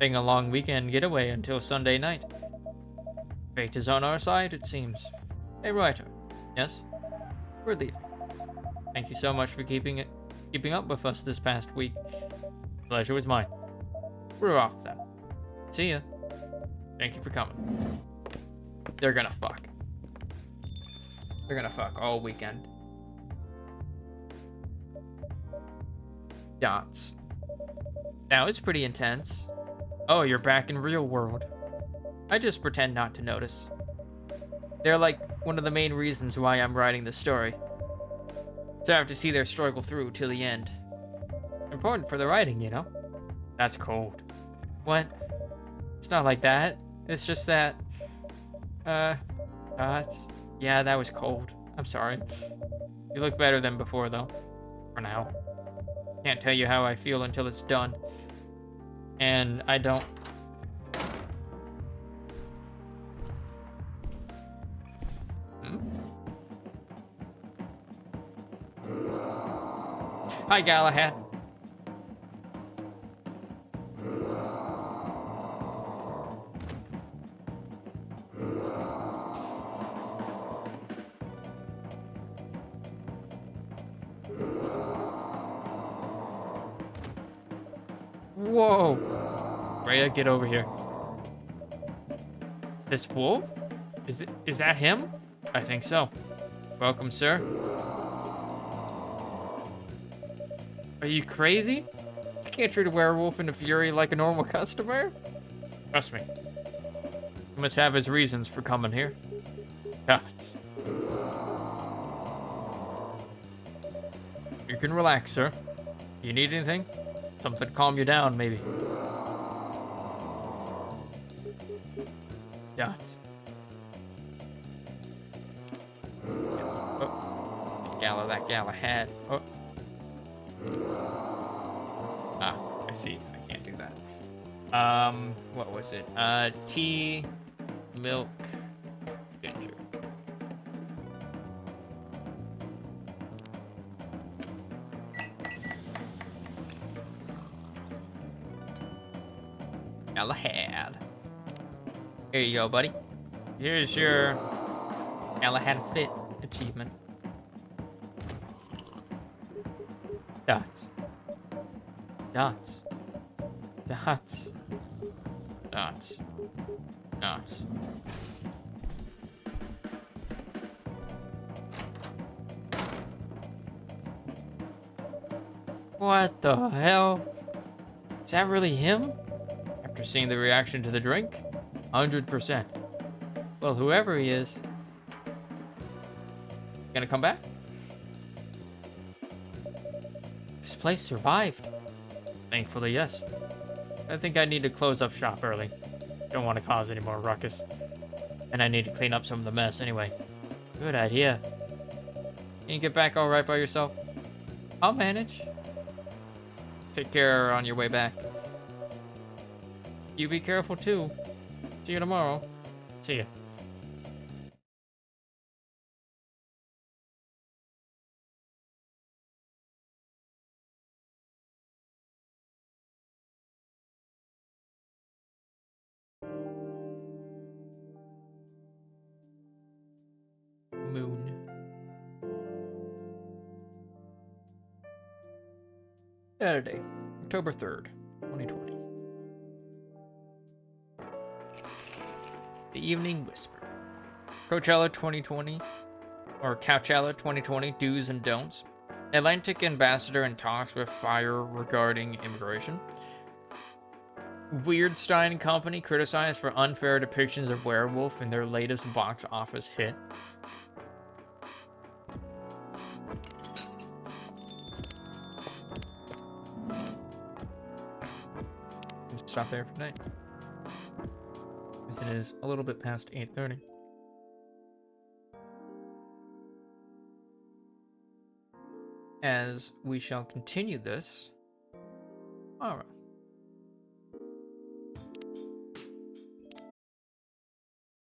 Taking a long weekend getaway until Sunday night. Fate is on our side, it seems. Hey, writer. Yes? We're leaving. Thank you so much for keeping up with us this past week. Pleasure was mine. We're off then. See ya. Thank you for coming. They're gonna fuck. They're gonna fuck all weekend. Dots. Now it's pretty intense. Oh, you're back in real world. I just pretend not to notice. They're like one of the main reasons why I'm writing this story. So I have to see their struggle through till the end. Important for the writing, you know? That's cold. What? It's not like that. It's just that... yeah, that was cold. I'm sorry. You look better than before, though. For now. Can't tell you how I feel until it's done. And I don't... Hi, Galahad. Whoa. Rhea, get over here. This wolf? Is that him? I think so. Welcome, sir. Are you crazy? You can't treat a werewolf in a fury like a normal customer. Trust me. He must have his reasons for coming here. Gods. You can relax, sir. You need anything? Something to calm you down, maybe. Gods. Oh. That Galahad. Oh. Ah, I see. I can't do that. What was it? Tea, milk, ginger. Galahad. Here you go, buddy. Here's your Galahad Fit achievement. Dots. Dots. Dots. Dots. Dots. What the hell? Is that really him? After seeing the reaction to the drink? 100%. Well, whoever he is, gonna come back? This place survived. Thankfully, yes. I think I need to close up shop early. Don't want to cause any more ruckus. And I need to clean up some of the mess anyway. Good idea. Can you get back all right by yourself? I'll manage. Take care on your way back. You be careful too. See you tomorrow. See ya. Moon. Saturday, October 3rd, 2020. The Evening Whisper. Coachella 2020, or Coachella 2020 do's and don'ts. Atlantic ambassador in talks with Fire regarding immigration. Weirdstein Company criticized for unfair depictions of werewolf in their latest box office hit. Stop there for tonight, as it is a little bit past 8:30. As we shall continue this tomorrow.